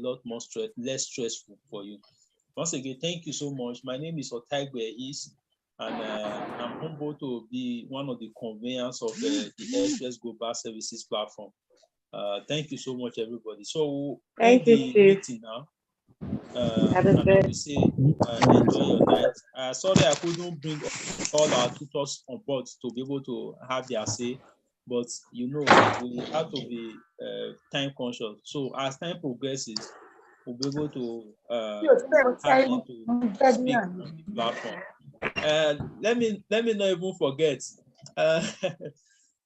lot more less stressful for you. Once again, thank you so much. My name is Otaigwe East, and I'm humbled to be one of the conveners of the Express Global Services platform. Thank you so much, everybody. So thank you, meeting now. And I will say enjoy your night. Sorry I couldn't bring all our tutors on board to be able to have their say, but you know we have to be time conscious. So as time progresses, we'll be able to have them to speak on the platform. Let me not even forget.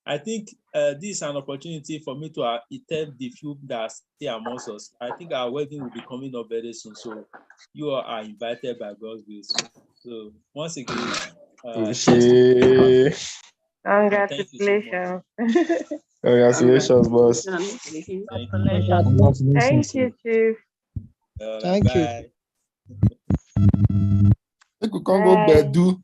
I think this is an opportunity for me to tell the few that are still amongst us. I think our wedding will be coming up very soon, so you all are invited by God's grace. So once again, congratulations. Congratulations, boss. Thank you, Chief. Thank bye. you. We could come go Bedu.